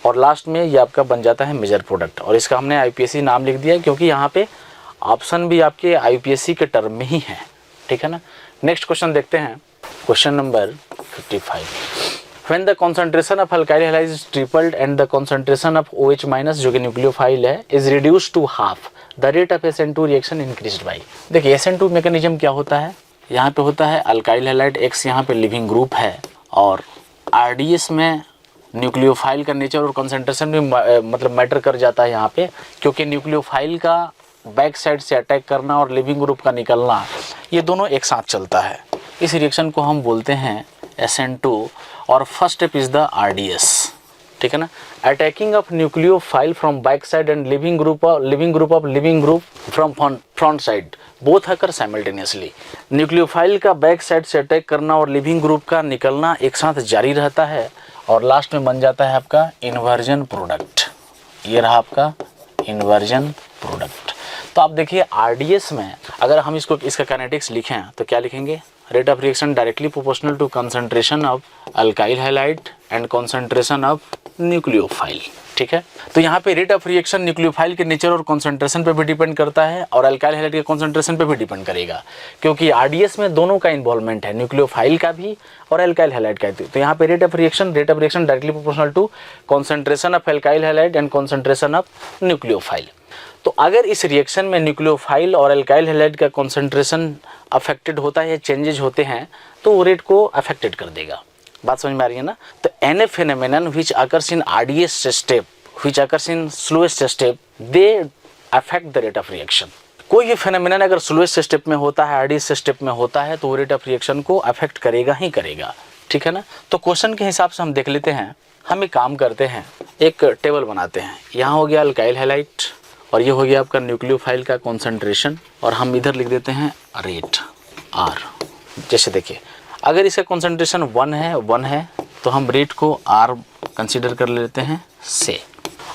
और लास्ट में ये आपका बन जाता है मेजर प्रोडक्ट। और इसका हमने आईपीएससी नाम लिख दिया क्योंकि यहाँ पे ऑप्शन भी आपके आईपीएससी के टर्म में ही है, ठीक है ना। नेक्स्ट क्वेश्चन देखते हैं, question number 55। When the concentration of alkyl halide is tripled and the concentration of OH minus जो कि न्यूक्लियोफाइल है is reduced to half, the rate of SN2 reaction increased by। देखिए SN2 मैकेनिज्म क्या होता है, यहाँ पे होता है अल्काइल हैलाइड X यहाँ पे लिविंग ग्रुप है और RDS में न्यूक्लियोफाइल का नेचर और कंसंट्रेशन भी मतलब मैटर कर जाता है यहाँ पे, क्योंकि न्यूक्लियोफाइल का बैक साइड से अटैक करना और लिविंग ग्रुप का निकलना ये दोनों एक साथ चलता है। इस रिएक्शन को हम बोलते हैं SN2 और first step is the RDS, ठीक है ना। Attacking of nucleophile from back side and leaving group from front side both occur simultaneously. Nucleophile का बैक साइड से अटैक करना और लिविंग ग्रुप का निकलना एक साथ जारी रहता है और लास्ट में बन जाता है आपका इन्वर्जन प्रोडक्ट। ये रहा आपका इन्वर्जन प्रोडक्ट। तो आप देखिए RDS में अगर हम इसका काइनेटिक्स लिखें तो क्या लिखेंगे, rate of reaction directly proportional to concentration of alkyl halide and concentration of nucleophile, ठीक है। तो यहाँ पे रेट ऑफ रिएक्शन न्यूक्लियोफाइल के नेचर और कंसंट्रेशन पे भी डिपेंड करता है और अल्काइल हैलाइड के कंसंट्रेशन पे भी डिपेंड करेगा, क्योंकि RDS में दोनों का इन्वॉल्वमेंट है, न्यूक्लियोफाइल का भी और अल्काइल हैलाइड का भी। तो यहाँ पे rate of reaction directly proportional to concentration of alkyl halide and concentration of nucleophile. तो अगर इस रिएक्शन में न्यूक्लियोफाइल और अल्काइल हैलाइड का कंसंट्रेशन अफेक्टेड होता है या चेंजेज होते हैं तो वो रेट को अफेक्टेड कर देगा। बात समझ में आ रही है ना। तो any phenomenon which occurs in RDS step which occurs in slowest step they affect the rate of reaction. कोई भी फेनोमेनन अगर स्लोएस्ट स्टेप में होता है, RDS स्टेप में होता है, तो वो रेट ऑफ रिएक्शन को अफेक्ट करेगा ही करेगा, ठीक है ना। तो क्वेश्चन के हिसाब से हम देख लेते हैं। हम एक काम करते हैं, एक टेबल बनाते हैं। यहाँ हो गया अल्काइल हैलाइड और ये हो गया आपका न्यूक्लियोफाइल का कॉन्सेंट्रेशन और हम इधर लिख देते हैं रेट R। जैसे देखिए अगर इसका कॉन्सेंट्रेशन 1 है तो हम रेट को R कंसीडर कर लेते हैं से।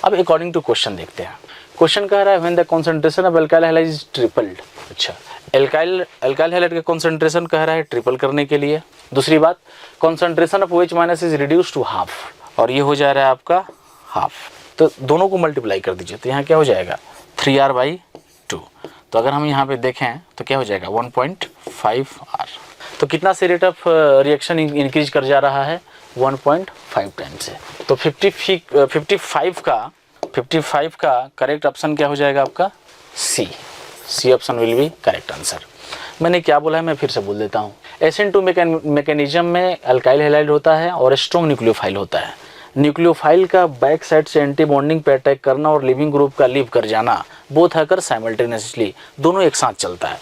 अब अकॉर्डिंग टू क्वेश्चन देखते हैं। क्वेश्चन कह रहा है when the concentration of alkyl halide is tripled. अच्छा, अल्काइल हैलाइड का कॉन्सेंट्रेशन कह रहा है ट्रिपल करने के लिए। दूसरी बात, concentration of OH minus is reduce to half और ये हो जा रहा है आपका हाफ। तो दोनों को मल्टीप्लाई कर दीजिए तो यहाँ क्या हो जाएगा 3R/2। तो अगर हम यहाँ पे देखें तो क्या हो जाएगा 1.5R। तो कितना से रेट ऑफ रिएक्शन इंक्रीज कर जा रहा है 1.5 टाइम से। तो 55 का करेक्ट ऑप्शन क्या हो जाएगा आपका C option will be correct answer. मैंने क्या बोला है मैं फिर से बोल देता हूँ। SN2 मैकेनिज्म में अल्काइल हैलाइड होता है और स्ट्रॉन्ग न्यूक्लियोफाइल होता है। न्यूक्लियोफाइल का बैक साइड से एंटी बॉन्डिंग पे अटैक करना और लिविंग ग्रुप का लीव कर जाना बोथ अकर साइमल्टेनियसली, दोनों एक साथ चलता है।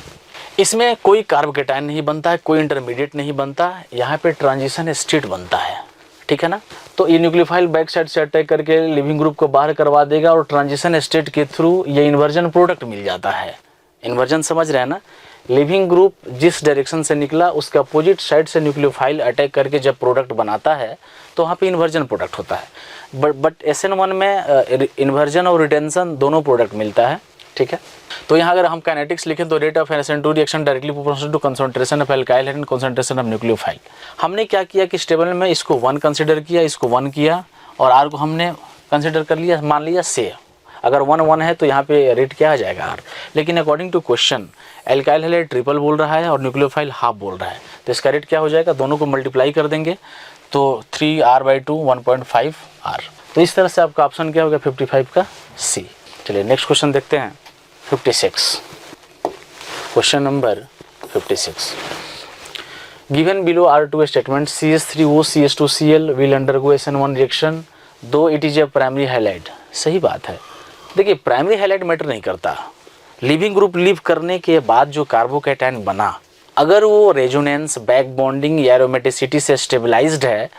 इसमें कोई कार्बोकेटायन नहीं बनता है, कोई इंटरमीडिएट नहीं बनता, यहाँ पे ट्रांजिशन स्टेट बनता है, ठीक है ना। तो ये न्यूक्लियोफाइल बैक साइड से अटैक करके लिविंग ग्रुप को बाहर करवा देगा और ट्रांजिशन स्टेट के थ्रू ये इन्वर्जन प्रोडक्ट मिल जाता है। इन्वर्जन समझ रहे हैं ना। लिविंग ग्रुप जिस डायरेक्शन से निकला उसके अपोजिट साइड से न्यूक्लियोफाइल अटैक करके जब प्रोडक्ट बनाता है तो वहाँ पे इन्वर्जन प्रोडक्ट होता है। बट SN1 में इन्वर्जन और रिटेंशन दोनों प्रोडक्ट मिलता है, ठीक है। तो यहाँ अगर हम काइनेटिक्स लिखें तो rate of SN2 reaction directly proportional to concentration of alkyl and concentration of nucleophile. हमने क्या किया कि इस टेबल में इसको 1 कंसिडर किया, इसको 1 किया और R को हमने कंसिडर कर लिया, मान लिया से। अगर 1 है तो यहाँ पे रेट क्या आ जाएगा R। लेकिन according to question alkyl halide triple बोल रहा है और न्यूक्लियोफाइल हाफ बोल रहा है, तो इसका रेट क्या हो जाएगा, दोनों को मल्टीप्लाई कर देंगे तो 3R/2 1.5R। तो इस तरह से आपका ऑप्शन क्या होगा 55 का सी। चलिए नेक्स्ट क्वेश्चन देखते हैं 56। Question number 56। Given below are two statement CH3O CH2Cl will undergo SN1 reaction though it is a primary halide. सही बात है। देखिए प्राइमरी हाइलाइट मैटर नहीं करता, लिविंग ग्रुप लीव करने के बाद जो कार्बोकैटायन बना अगर वो रेजोनेंस बैक बॉन्डिंग या एरोमेटिसिटी से स्टेबलाइज्ड है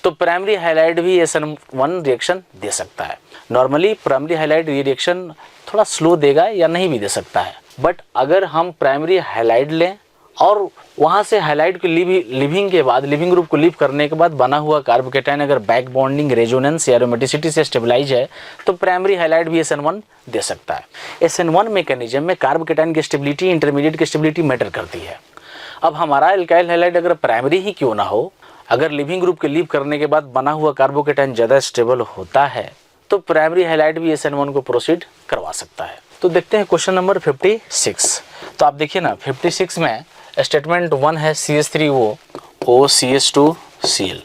तो प्राइमरी हाइलाइट भी SN1 रिएक्शन दे सकता है। नॉर्मली प्राइमरी हाइलाइट रिएक्शन थोड़ा स्लो देगा या नहीं भी दे सकता है, बट अगर हम प्राइमरी हैलाइड लें और वहाँ से हैलाइड को लिविंग के बाद, लिविंग ग्रुप को लीव करने के बाद बना हुआ कार्बोकेटाइन अगर बैक बॉन्डिंग, रेजोनेंस या एरोमेटिसिटी से स्टेबलाइज है तो प्राइमरी हैलाइड भी SN1 दे सकता है। SN1 मैकेनिज्म में कार्बोकेटाइन की स्टेबिलिटी, इंटरमीडिएट की स्टेबिलिटी मैटर करती है। अब हमारा एल्काइल हैलाइड अगर प्राइमरी ही क्यों ना हो, अगर लिविंग ग्रुप के लीव करने के बाद बना हुआ कार्बोकेटाइन ज़्यादा स्टेबल होता है तो प्राइमरी हैलाइड भी SN1 को प्रोसीड करवा सकता है। तो देखते हैं क्वेश्चन नंबर 56। तो आप देखिए ना 56 में स्टेटमेंट 1 है CH3O OCH2Cl।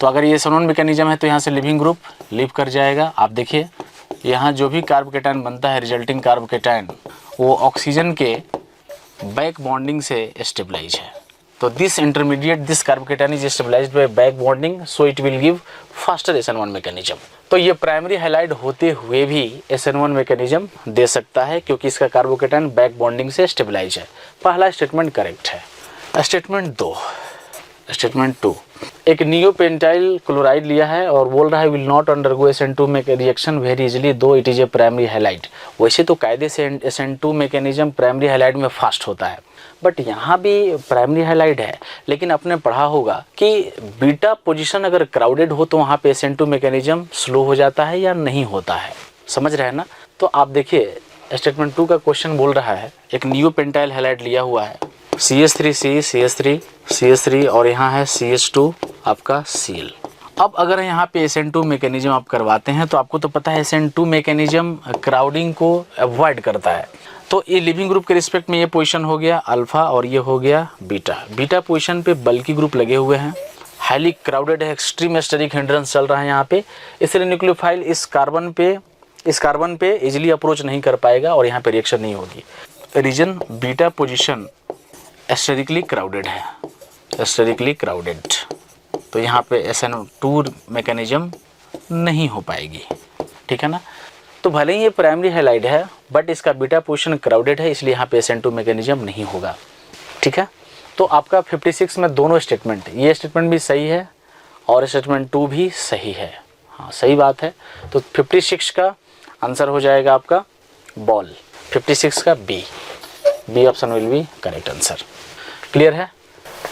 तो अगर ये SN1 मैकेनिज्म है तो यहाँ से लिविंग ग्रुप लीव कर जाएगा। आप देखिए यहाँ जो भी कार्बोकेटाइन बनता है, रिजल्टिंग कार्बोकेटाइन, वो ऑक्सीजन के बैक बॉन्डिंग से स्टेबलाइज है। तो this intermediate, this carbocation is stabilized by back bonding, so it will give faster SN1 mechanism. तो ये प्राइमरी हैलाइड होते हुए भी SN1 मैकेनिज्म दे सकता है क्योंकि इसका कार्बोकेटाइन बैक बॉन्डिंग से स्टेबलाइज है। पहला स्टेटमेंट करेक्ट है। स्टेटमेंट 2, एक नियोपेंटाइल क्लोराइड लिया है और बोल रहा है विल नॉट अंडरगो SN2 में रिएक्शन वेरी इजीली दो it is a primary halide. वैसे तो कायदे से SN2 मैकेनिज्म प्राइमरी हैलाइड में फास्ट होता है, बट यहाँ भी प्राइमरी हैलाइड है, लेकिन आपने पढ़ा होगा कि बीटा पोजीशन अगर क्राउडेड हो तो वहाँ पे SN2 मैकेनिज्म स्लो हो जाता है या नहीं होता है। समझ रहे हैं ना? तो आप देखिए स्टेटमेंट 2 का क्वेश्चन बोल रहा है एक नियोपेंटाइल हैलाइड लिया हुआ है CH3 और यहाँ है CH2 आपका Cl। अब अगर यहाँ पे SN2 मैकेनिज्म आप करवाते हैं तो आपको तो पता है SN2 मैकेनिज्म क्राउडिंग को अवॉइड करता है। तो ये लिविंग ग्रुप के रिस्पेक्ट में ये पोजीशन हो गया अल्फा और ये हो गया बीटा। बीटा पोजीशन पे बल्कि ग्रुप लगे हुए हैं, हाईली क्राउडेड है, एक्सट्रीम स्टेरिक हिंड्रेंस चल रहा है यहाँ पे, इसलिए न्यूक्लियोफाइल इस कार्बन पे इजीली अप्रोच नहीं कर पाएगा और यहाँ पे रिएक्शन नहीं होगी। Reason beta position sterically crowded है, स्टेरिकली क्राउडेड, तो यहाँ पे SN2 मैकेनिज्म नहीं हो पाएगी। ठीक है ना? तो भले ही ये प्राइमरी हैलाइड है बट इसका बीटा पोजीशन क्राउडेड है, इसलिए यहाँ पे SN2 मैकेनिज्म नहीं होगा। ठीक है? तो आपका 56 में दोनों स्टेटमेंट, ये स्टेटमेंट भी सही है और स्टेटमेंट 2 भी सही है। हाँ, सही बात है। तो 56 का आंसर हो जाएगा आपका बॉल, 56 का B option will be correct answer. Clear है?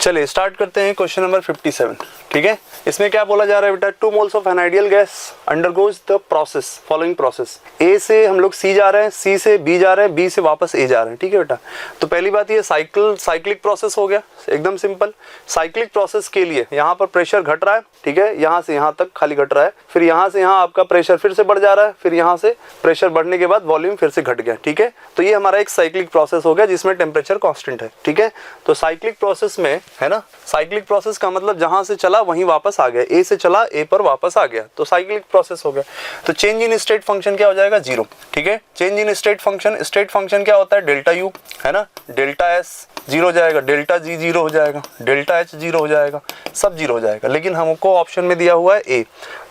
चलिए स्टार्ट करते हैं क्वेश्चन नंबर 57। ठीक है, इसमें क्या बोला जा रहा है बेटा, 2 moles of an ideal gas undergoes the process, following process. A से हम लोग सी जा रहे हैं, सी से बी जा रहे हैं, बी से वापस ए जा रहे हैं। ठीक है बेटा, तो पहली बात ये साइक्लिक प्रोसेस हो गया, एकदम सिंपल। साइक्लिक प्रोसेस के लिए यहाँ पर प्रेशर घट रहा है, ठीक है, यहाँ से यहाँ तक खाली घट रहा है, फिर यहाँ से यहाँ आपका प्रेशर फिर से बढ़ जा रहा है, फिर यहाँ से प्रेशर बढ़ने के बाद वॉल्यूम फिर से घट गया। ठीक है, तो ये हमारा एक साइक्लिक प्रोसेस हो गया जिसमें टेम्परेचर कांस्टेंट है। ठीक है, तो साइक्लिक प्रोसेस में है ना, साइक्लिक प्रोसेस का मतलब जहां से चला वहीं वापस आ गया, ए से चला ए पर वापस आ गया, तो साइक्लिक प्रोसेस हो गया। तो चेंज इन स्टेट फंक्शन क्या हो जाएगा, 0। ठीक है, चेंज इन स्टेट फंक्शन क्या होता है, डेल्टा यू है ना, डेल्टा एस 0 हो जाएगा, डेल्टा जी 0 हो जाएगा, डेल्टा एच 0 हो जाएगा, सब 0 हो जाएगा। लेकिन हमको ऑप्शन में दिया हुआ है ए,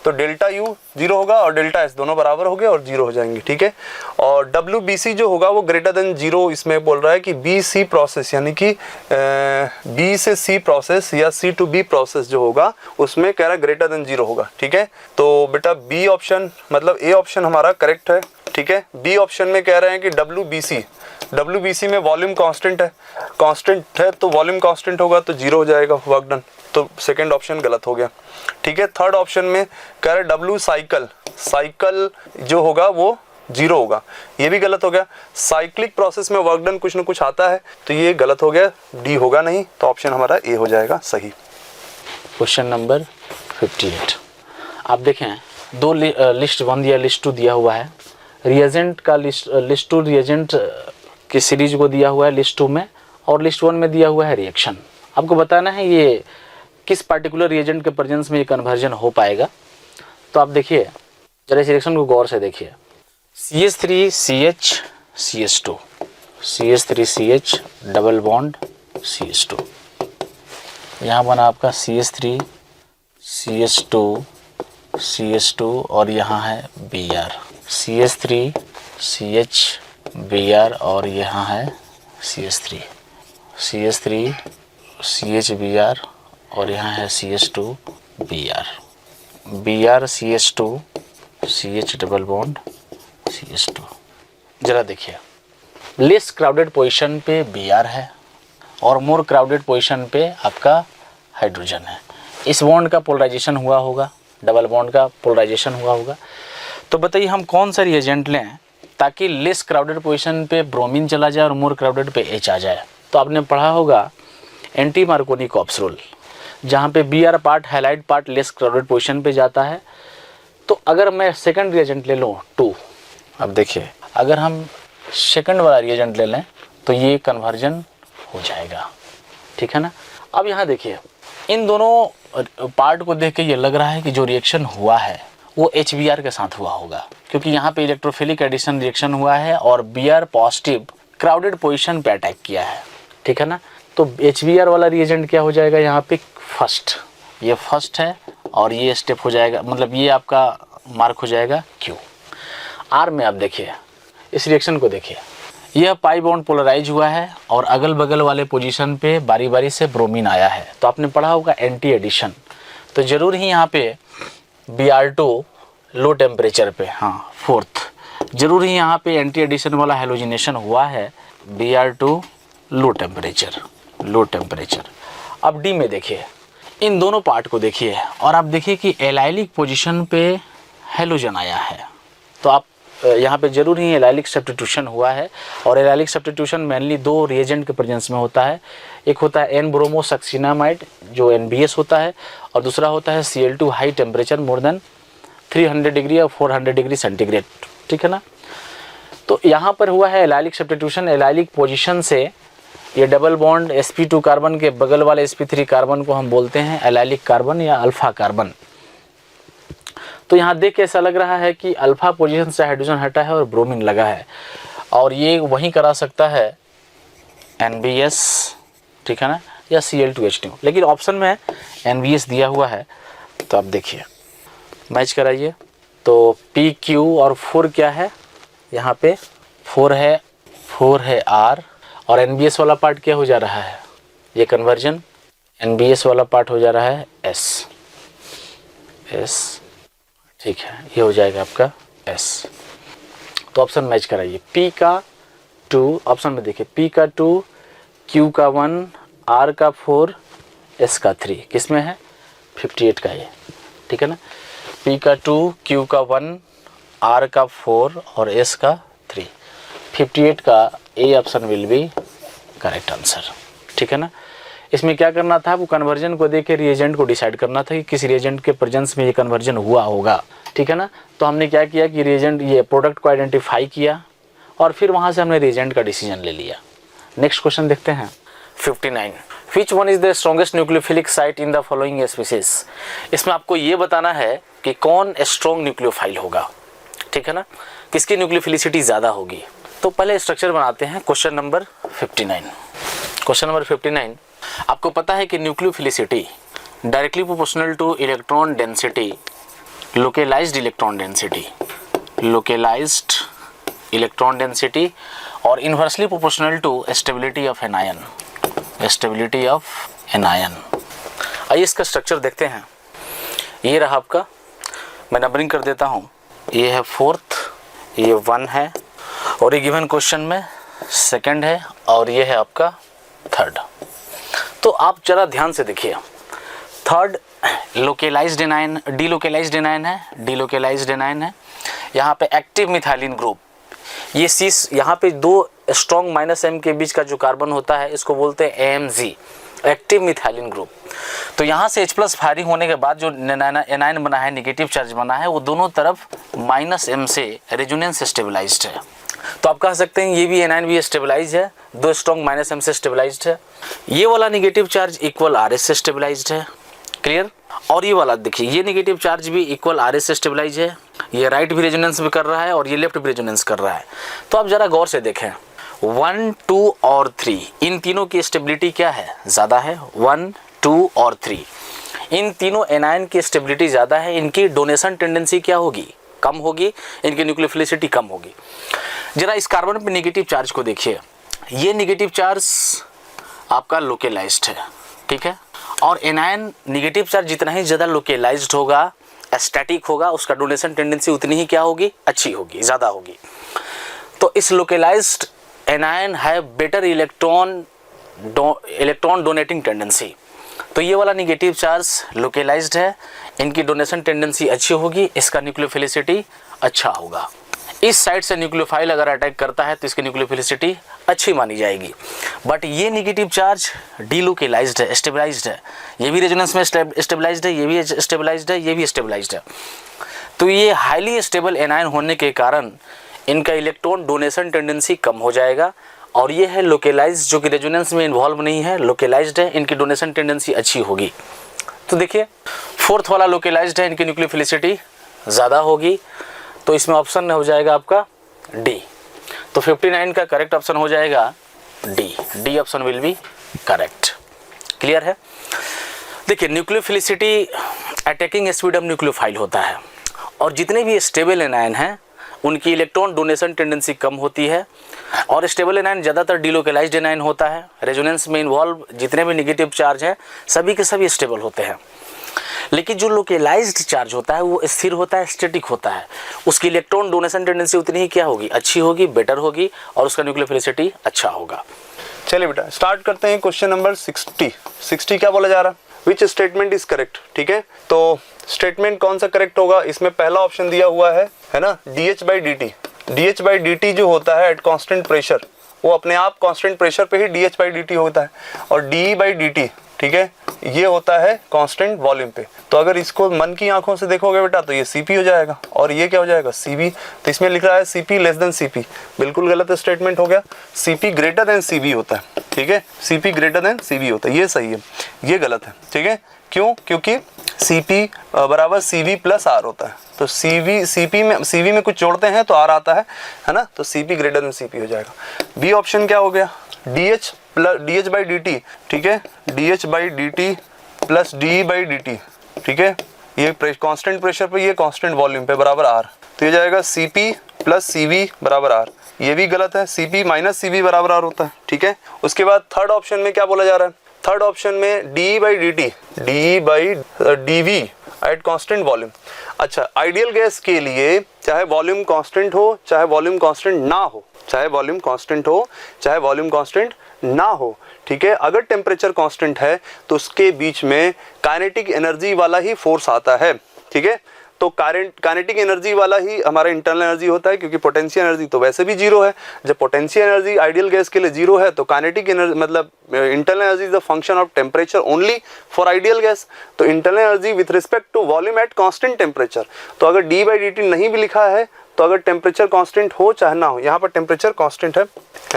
तो डेल्टा यू 0 होगा और डेल्टा एस दोनों बराबर हो गए और 0 हो जाएंगे। ठीक है, और डब्ल्यू बी सी जो होगा वो ग्रेटर देन 0, इसमें बोल रहा है कि बी सी प्रोसेस यानी कि बी से सी प्रोसेस या सी टू बी प्रोसेस जो होगा उसमें कह रहा है ग्रेटर देन 0 होगा। ठीक है, तो बेटा बी ऑप्शन मतलब ए ऑप्शन हमारा करेक्ट है। ठीक है, बी ऑप्शन में कह रहे हैं कि डब्ल्यू बी सी में वॉल्यूम कांस्टेंट है तो वॉल्यूम कांस्टेंट होगा तो 0 हो जाएगा, वर्क डन। तो सेकंड ऑप्शन गलत हो गया। ठीक है, थर्ड ऑप्शन में कह रहे डब्ल्यू साइकिल जो होगा वो 0 होगा, ये भी गलत हो गया। साइक्लिक प्रोसेस में वर्क डन कुछ ना कुछ आता है तो ये गलत हो गया, डी होगा नहीं, तो ऑप्शन हमारा ए हो जाएगा सही। क्वेश्चन नंबर 58 आप देखें, दो लिस्ट 1 दिया, लिस्ट 2 दिया हुआ है। रिएजेंट का लिस्ट 2 रिएजेंट की सीरीज को दिया हुआ है लिस्ट 2 में, और लिस्ट 1 में दिया हुआ है रिएक्शन। आपको बताना है ये किस पार्टिकुलर रिएजेंट के प्रेजेंस में ये कन्वर्जन हो पाएगा। तो आप देखिए जरा इस रिएक्शन को गौर से देखिए, CH3CH CH2 CH3CH double bond CH2, यहाँ बना आपका CH3 CH2 CH2 और यहाँ है Br, CH3 CH Br और यहाँ है CH3 CH Br और यहाँ है CH2 Br CH2 CH double bond CH2। जरा देखिए लेस क्राउडेड पोजीशन पे Br है और मोर क्राउडेड पोजीशन पे आपका हाइड्रोजन है। इस बॉन्ड का पोलराइजेशन हुआ होगा, डबल बॉन्ड का पोलराइजेशन हुआ होगा। तो बताइए हम कौन सा रिएजेंट लें ताकि लेस क्राउडेड पोजीशन पे ब्रोमीन चला जाए और मोर क्राउडेड पे H आ जाए। तो आपने पढ़ा होगा एंटी मार्कोनी-कॉप्स रूल, जहाँ पे Br part halide part less crowded position पे जाता है। तो अगर मैं सेकंड रिएजेंट ले लूँ 2, अब देखिए अगर हम सेकंड वाला रिएजेंट ले लें तो ये कन्वर्जन हो जाएगा, ठीक है ना। अब यहाँ देखिए इन दोनों पार्ट को देख के ये लग रहा है कि जो रिएक्शन हुआ है वो HBr के साथ हुआ होगा, क्योंकि यहाँ पे इलेक्ट्रोफिलिक एडिशन रिएक्शन हुआ है और Br पॉजिटिव क्राउडेड पोजीशन पे अटैक किया है, ठीक है ना। तो HBr वाला रिएजेंट क्या हो जाएगा यहाँ पे फर्स्ट, ये फर्स्ट है और ये स्टेप हो जाएगा, मतलब ये आपका मार्क हो जाएगा Q। R में आप देखिए इस रिएक्शन को देखिए, यह पाई बॉन्ड पोलराइज हुआ है और अगल बगल वाले पोजीशन पे बारी बारी से ब्रोमीन आया है। तो आपने पढ़ा होगा एंटी एडिशन, तो ज़रूर ही यहाँ पे Br2 लो टेम्परेचर पे, हाँ फोर्थ, जरूर ही यहाँ पे एंटी एडिशन वाला हेलोजिनेशन हुआ है, Br2 लो टेम्परेचर। अब D में देखिए इन दोनों पार्ट को देखिए और आप देखिए कि एलाइलिक पोजीशन पे हेलोजन आया है। तो आप यहाँ पे जरूर ही एलाइलिक सब्स्टिट्यूशन हुआ है और एलाइलिक सब्स्टिट्यूशन मेनली 2 रिएजेंट के प्रेजेंस में होता है। एक होता है एन ब्रोमोसक्सिनामाइड जो NBS होता है और दूसरा होता है Cl2 high temperature more than 300 degree और 400 डिग्री सेंटीग्रेड, ठीक है ना। तो यहाँ पर हुआ है एलाइलिक सब्स्टिट्यूशन, एलाइलिक पोजीशन से ये डबल बॉन्ड sp2 कार्बन के बगल वाले sp3 कार्बन को हम बोलते हैं एलाइलिक कार्बन या अल्फा कार्बन। तो यहाँ देख के ऐसा लग रहा है कि अल्फा पोजीशन से हाइड्रोजन हटा है और ब्रोमीन लगा है और ये वहीं करा सकता है NBS, ठीक है ना, या Cl2H2, लेकिन ऑप्शन में NBS दिया हुआ है। तो आप देखिए मैच कराइए, तो PQ और 4 क्या है, यहाँ पे 4 है R और NBS वाला पार्ट क्या हो जा रहा है, ये कन्वर्जन, NBS वाला पार्ट हो जा रहा है S, ठीक है, ये हो जाएगा आपका S। तो ऑप्शन मैच कराइए, P का 2, ऑप्शन में देखिए P का 2, Q का 1, R का 4, S का 3, किस में है 58 का ये, ठीक है ना। P का 2, Q का 1, R का 4 और S का 3, 58 का A option will be correct answer, ठीक है ना। इसमें क्या करना था, वो कन्वर्जन को देख के रिएजेंट को डिसाइड करना था कि किस रिएजेंट के प्रेजेंस में ये कन्वर्जन हुआ होगा, ठीक है ना। तो हमने क्या किया कि रिएजेंट ये प्रोडक्ट को आइडेंटिफाई किया और फिर वहाँ से हमने रिएजेंट का डिसीजन ले लिया। नेक्स्ट क्वेश्चन देखते हैं 59, which one is the strongest nucleophilic site in the following species. इसमें आपको ये बताना है कि कौन स्ट्रॉन्ग न्यूक्लियोफाइल होगा, ठीक है ना, किसकी न्यूक्लियोफिलिसिटी ज़्यादा होगी। तो पहले स्ट्रक्चर बनाते हैं क्वेश्चन नंबर 59। क्वेश्चन नंबर 59, आपको पता है कि nucleophilicity directly proportional to electron density, localised electron density और inversely proportional to stability of anion. आइए इसका स्ट्रक्चर देखते हैं। ये रहा आपका, मैं नंबरिंग कर देता हूँ, ये है 4th, ये 1 है और ये गिवन क्वेश्चन में 2nd है और ये है आपका 3rd। तो आप जरा ध्यान से देखिए, 3rd लोकेलाइज्ड एनायन, डीलोकेलाइज्ड एनायन है। यहाँ पे एक्टिव मिथाइलिन ग्रुप, ये सीस, यहाँ पे 2 स्ट्रॉन्ग -M के बीच का जो कार्बन होता है इसको बोलते हैं AMG, एक्टिव मिथाइलिन ग्रुप। तो यहाँ से H+ फायरिंग होने के बाद जो एनायन बना है, नेगेटिव चार्ज बना है, वो दोनों तरफ -M से रेजोनेंस स्टेबलाइज्ड है। तो आप कह सकते हैं ये भी एनायन भी स्टेबलाइज है, 2 स्ट्रॉन्ग -M से स्टेबलाइज्ड है। ये वाला नेगेटिव चार्ज इक्वल RS से स्टेबलाइज्ड है, क्लियर। और ये वाला देखिए, ये नेगेटिव चार्ज भी इक्वल RS से स्टेबलाइज है, ये राइट भी रेजोनेंस भी कर रहा है और ये लेफ्ट भी रेजोनेंस कर रहा है। तो आप जरा गौर से देखें, 1, 2 और 3 इन तीनों की स्टेबिलिटी क्या है, ज़्यादा है। 1, 2 और 3 इन तीनों एनायन की स्टेबिलिटी ज़्यादा है, इनकी डोनेशन टेंडेंसी क्या होगी, कम होगी, इनकी न्यूक्लियोफिलिसिटी कम होगी। जरा इस कार्बन पे नेगेटिव चार्ज को देखिए, ये नेगेटिव चार्ज आपका लोकेलाइज्ड है, ठीक है, और एनायन नेगेटिव चार्ज जितना ही ज़्यादा लोकेलाइज्ड होगा, स्टैटिक होगा, उसका डोनेशन टेंडेंसी उतनी ही क्या होगी, अच्छी होगी, ज़्यादा होगी। तो इस localised anion have better electron donating tendency. तो ये वाला निगेटिव चार्ज लोकेलाइज्ड है, इनकी डोनेशन टेंडेंसी अच्छी होगी, इसका न्यूक्लियोफिलिसिटी अच्छा होगा। इस साइड से न्यूक्लियोफाइल अगर अटैक करता है तो इसकी न्यूक्लियोफिलिसिटी अच्छी मानी जाएगी। बट ये निगेटिव चार्ज डीलोकेलाइज्ड है, स्टेबलाइज्ड है, ये भी रेजोनेंस में स्टेबलाइज्ड है, ये भी स्टेबलाइज्ड है, ये भी स्टेबलाइज्ड है। तो ये हाईली स्टेबल एनायन होने के कारण इनका इलेक्ट्रॉन डोनेशन टेंडेंसी कम हो जाएगा। और ये है लोकेलाइज्ड, जो कि रेजोनेंस में इन्वॉल्व नहीं है, लोकेलाइज्ड है, इनकी डोनेशन टेंडेंसी अच्छी होगी। तो देखिए फोर्थ वाला लोकेलाइज्ड है, इनकी न्यूक्लियोफिलिसिटी ज़्यादा होगी, तो इसमें ऑप्शन हो जाएगा आपका डी। तो 59 का करेक्ट ऑप्शन हो जाएगा D option will be correct. Clear है? देखिए nucleophilicity attacking speed of nucleophile होता है, और जितने भी स्टेबल एनायन हैं उनकी इलेक्ट्रॉन डोनेशन टेंडेंसी कम होती है, और स्टेबल एनायन ज़्यादातर डिलोकेलाइज्ड एनायन होता है। रेजोनेंस में इन्वॉल्व जितने भी नेगेटिव चार्ज हैं सभी के सभी स्टेबल होते हैं। लेकिन जो लोकेलाइज्ड चार्ज होता है वो स्थिर होता है, स्टैटिक होता है, उसकी इलेक्ट्रॉन डोनेशन टेंडेंसी उतनी ही क्या होगी, अच्छी होगी, बेटर होगी, और उसका न्यूक्लियोफिलिसिटी अच्छा होगा। चलिए बेटा स्टार्ट करते हैं क्वेश्चन नंबर 60 क्या बोला जा रहा है, विच स्टेटमेंट इज करेक्ट। ठीक है, तो स्टेटमेंट कौन सा करेक्ट होगा, इसमें पहला ऑप्शन दिया हुआ है ना, DH/dt जो होता है एट कांस्टेंट प्रेशर, वो अपने आप कांस्टेंट प्रेशर पे ही DH/dt होता है, और DE/dt ठीक है ये होता है कांस्टेंट वॉल्यूम पे। तो अगर इसको मन की आंखों से देखोगे बेटा तो ये CP हो जाएगा, और ये क्या हो जाएगा CV। तो इसमें लिख रहा है CP लेस देन CP, बिल्कुल गलत स्टेटमेंट हो गया, CP ग्रेटर देन CV होता है। ठीक है, CP ग्रेटर देन CV होता है, ये सही है, ये गलत है। ठीक है, क्यों? क्योंकि CP बराबर CV प्लस R होता है, तो CV में कुछ जोड़ते हैं तो R आता है ना, तो CP ग्रेटर देन CP हो जाएगा। बी ऑप्शन क्या हो गया, DH/dt ठीक है, DH/dt प्लस DE/dt ठीक है, ये कांस्टेंट प्रेशर पे, ये कांस्टेंट वॉल्यूम पे बराबर R, तो ये जाएगा CP प्लस CV बराबर R। ये भी गलत है, CP माइनस CV बराबर R होता है। ठीक है, उसके बाद थर्ड ऑप्शन में क्या बोला जा रहा है, थर्ड ऑप्शन में DE/dV एट कांस्टेंट वॉल्यूम। अच्छा, आइडियल गैस के लिए चाहे वॉल्यूम कांस्टेंट हो चाहे वॉल्यूम कांस्टेंट ना हो, चाहे वॉल्यूम कांस्टेंट हो चाहे वॉल्यूम कांस्टेंट ना हो, ठीक है, अगर टेम्परेचर कांस्टेंट है तो उसके बीच में काइनेटिक एनर्जी वाला ही फोर्स आता है। ठीक है, तो काइनेटिक एनर्जी वाला ही हमारा इंटरनल एनर्जी होता है, क्योंकि पोटेंशियल एनर्जी तो वैसे भी जीरो है। जब पोटेंशियल एनर्जी आइडियल गैस के लिए जीरो है तो काइनेटिक एनर्जी मतलब internal energy is the function of temperature only for ideal gas. तो internal energy with respect to volume at constant temperature, तो अगर D/dt नहीं भी लिखा है तो अगर टेम्परेचर कांस्टेंट हो चाहे ना हो, यहाँ पर टेम्परेचर कांस्टेंट है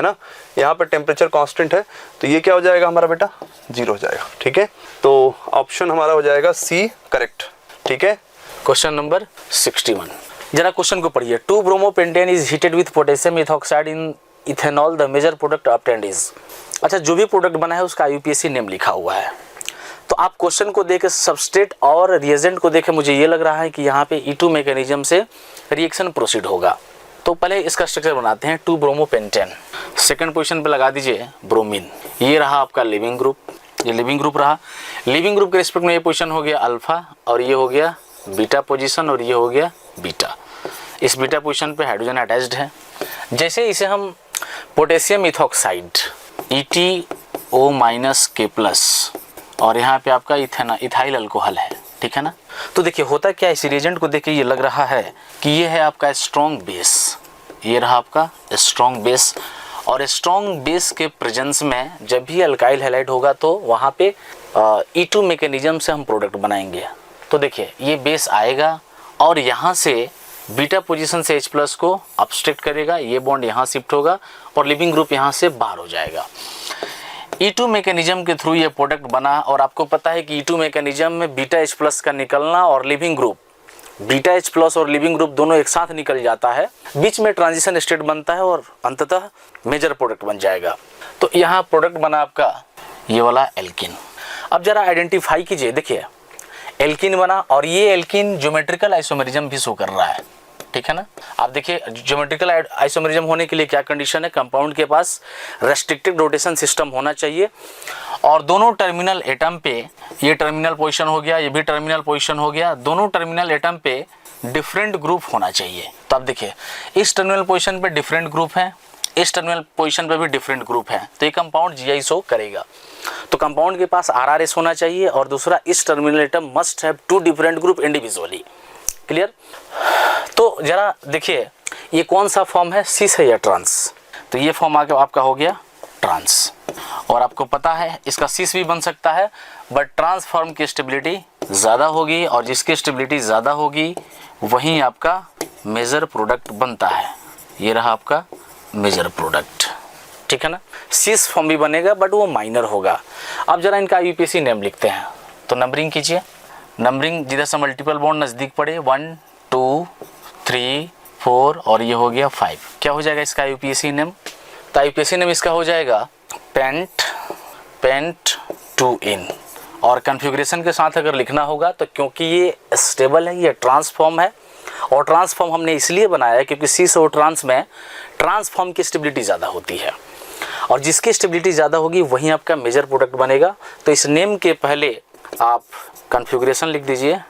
ना, यहाँ पर टेम्परेचर कांस्टेंट है, तो ये क्या हो जाएगा हमारा बेटा, जीरो हो जाएगा। ठीक है, तो ऑप्शन हमारा हो जाएगा C करेक्ट। ठीक है, क्वेश्चन नंबर 61, जरा क्वेश्चन को पढ़िए। Two bromopentane is heated with potassium ethoxide in ethanol, the major product obtained is. अच्छा, जो भी प्रोडक्ट बना है उसका IUPAC नेम लिखा हुआ है। तो आप क्वेश्चन को देखे, सबस्ट्रेट और रिएजेंट को देखे, मुझे ये लग रहा है कि यहाँ पे E2 मैकेनिज्म से रिएक्शन प्रोसीड होगा। तो पहले इसका स्ट्रक्चर बनाते हैं। 2-bromoपेंटेन, सेकंड पोजीशन पे लगा दीजिए ब्रोमीन, ये रहा आपका लिविंग ग्रुप, ये लिविंग ग्रुप रहा। लिविंग ग्रुप के रिस्पेक्ट में ये पोजीशन हो गया अल्फा, और ये हो गया बीटा पोजीशन, और ये हो गया बीटा। इस बीटा पोजीशन पे हाइड्रोजन अटैच्ड है। जैसे इसे हम पोटेशियम इथॉक्साइड ETO-K+, और यहाँ पे आपका इथाइल अल्कोहल है। ठीक है ना, तो देखिए होता क्या है, इस रिएजेंट को देखिए ये लग रहा है कि ये है आपका स्ट्रॉन्ग बेस, ये रहा आपका स्ट्रॉन्ग बेस, और स्ट्रॉन्ग बेस के प्रेजेंस में जब भी अल्काइल हैलाइड होगा तो वहाँ पे E2 मैकेनिज्म से हम प्रोडक्ट बनाएंगे। तो देखिए ये बेस आएगा और यहाँ से बीटा पोजीशन से H+ को अब्स्ट्रैक्ट करेगा, ये बॉन्ड यहाँ शिफ्ट होगा और लिविंग ग्रुप यहाँ से बाहर हो जाएगा। E2 मैकेनिज्म के थ्रू ये प्रोडक्ट बना, और आपको पता है कि E2 मैकेनिज्म में बीटा H+ का निकलना और लिविंग ग्रुप, बीटा H+ और लिविंग ग्रुप दोनों एक साथ निकल जाता है, बीच में ट्रांजिशन स्टेट बनता है और अंततः मेजर प्रोडक्ट बन जाएगा। तो यहाँ प्रोडक्ट बना आपका ये वाला एल्किन। अब जरा आइडेंटिफाई कीजिए, देखिए एल्किन बना और ये एल्किन ज्योमेट्रिकल आइसोमेरिज्म भी शो कर रहा है। ठीक है ना, आप देखिए ज्योमेट्रिकल आइसोमेरिज्म होने के लिए क्या कंडीशन है, कंपाउंड के पास रेस्ट्रिक्टेड रोटेशन सिस्टम होना चाहिए, और दोनों टर्मिनल एटम पे, ये टर्मिनल पोजीशन हो गया, ये भी टर्मिनल पोजीशन हो गया, दोनों टर्मिनल एटम पे डिफरेंट ग्रुप होना चाहिए। तो आप देखिए इस टर्मिनल पोजीशन पे डिफरेंट ग्रुप है, इस टर्मिनल पोजीशन पे भी डिफरेंट ग्रुप है, तो ये कंपाउंड GI शो करेगा। तो कंपाउंड के पास RRS होना चाहिए और दूसरा इस terminal atom must have 2 different group individually. Clear? तो जरा देखिए ये कौन सा फॉर्म है, सिस है या ट्रांस? तो ये फॉर्म आके आपका हो गया ट्रांस। और आपको पता है इसका सिस भी बन सकता है, बट ट्रांस फॉर्म की स्टेबिलिटी ज़्यादा होगी और जिसकी स्टेबिलिटी ज़्यादा होगी वहीं आपका मेजर प्रोडक्ट बनता है। ये रहा आपका मेजर प्रोडक्ट, ठीक है ना। सिस फॉर्म भी बनेगा बट वो माइनर होगा। अब जरा इनका IUPAC नेम लिखते हैं, तो नंबरिंग कीजिए। नंबरिंग जिधर से मल्टीपल बॉन्ड नज़दीक पड़े 1 2 3 4 और ये हो गया 5, क्या हो जाएगा इसका IUPAC नेम? तो IUPAC नेम इसका हो जाएगा पेंट 2 इन। और कन्फिग्रेशन के साथ अगर लिखना होगा तो क्योंकि ये स्टेबल है, ये ट्रांसफॉर्म है और ट्रांसफॉर्म हमने इसलिए बनाया है क्योंकि सिस और ट्रांस में ट्रांसफॉर्म की स्टेबिलिटी ज़्यादा होती है और जिसकी स्टेबिलिटी ज़्यादा होगी वहीं आपका मेजर प्रोडक्ट बनेगा। तो इस नेम के पहले आप कन्फिग्रेशन लिख दीजिए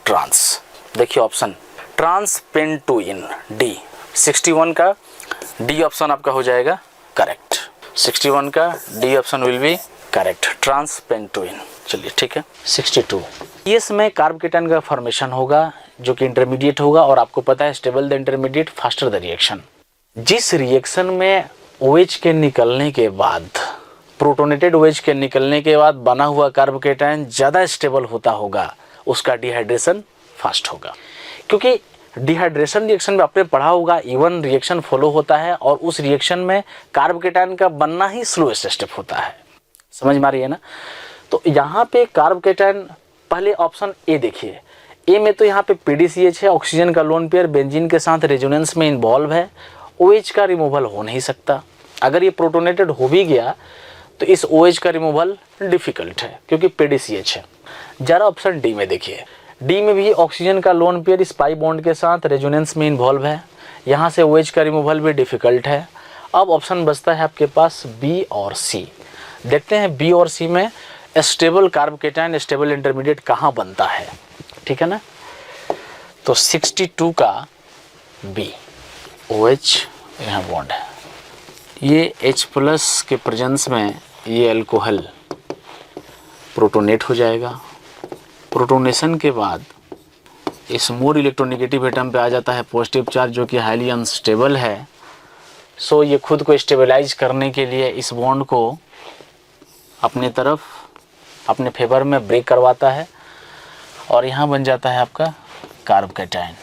ट्रांस। देखिए ऑप्शन ट्रांस पेन 2 इन डी, 61 का डी ऑप्शन आपका हो जाएगा करेक्ट। 61 का D option will be correct, trans pent 2 ene. चलिए ठीक है। 62 ये समय कार्बोकेटाइन का फॉर्मेशन होगा जो कि इंटरमीडिएट होगा और आपको पता है stable the intermediate faster the reaction. जिस रिएक्शन में OH के निकलने के बाद, प्रोटोनेटेड OH के निकलने के बाद बना हुआ कार्बोकेटाइन ज़्यादा स्टेबल होता होगा उसका डिहाइड्रेशन फास्ट होगा। क्योंकि डिहाइड्रेशन रिएक्शन में आपने पढ़ा होगा इवन रिएक्शन फॉलो होता है और उस रिएक्शन में कार्बोकेटाइन का बनना ही स्लोएस्ट स्टेप होता है। समझ में आ रही है ना। तो यहाँ पे कार्बोकेटाइन पहले ऑप्शन ए देखिए, ए में तो यहाँ पे PDCH है, ऑक्सीजन का लोन पेयर बेंजीन के साथ रेजोनेंस में इन्वॉल्व है, OH का रिमूवल हो नहीं सकता। अगर ये प्रोटोनेटेड हो भी गया तो इस OH का रिमूवल डिफिकल्ट है क्योंकि PDCH है। जरा ऑप्शन डी में देखिए, डी में भी ऑक्सीजन का लोन पेयर इस पाई बॉन्ड के साथ रेजोनेंस में इन्वॉल्व है, यहाँ से OH का रिमूवल भी डिफिकल्ट है। अब ऑप्शन बचता है आपके पास बी और सी। देखते हैं बी और सी में स्टेबल कार्बोकेटाइन स्टेबल इंटरमीडिएट कहाँ बनता है, ठीक है ना। तो 62 का बी, OH यहाँ बॉन्ड है, ये H+ के प्रेजेंस में ये अल्कोहल प्रोटोनेट हो जाएगा। प्रोटोनेशन के बाद इस मोर इलेक्ट्रोनेगेटिव एटम पे आ जाता है पॉजिटिव चार्ज जो कि हाईली अनस्टेबल है। सो ये खुद को स्टेबलाइज करने के लिए इस बॉन्ड को अपने तरफ अपने फेवर में ब्रेक करवाता है और यहाँ बन जाता है आपका carbocation.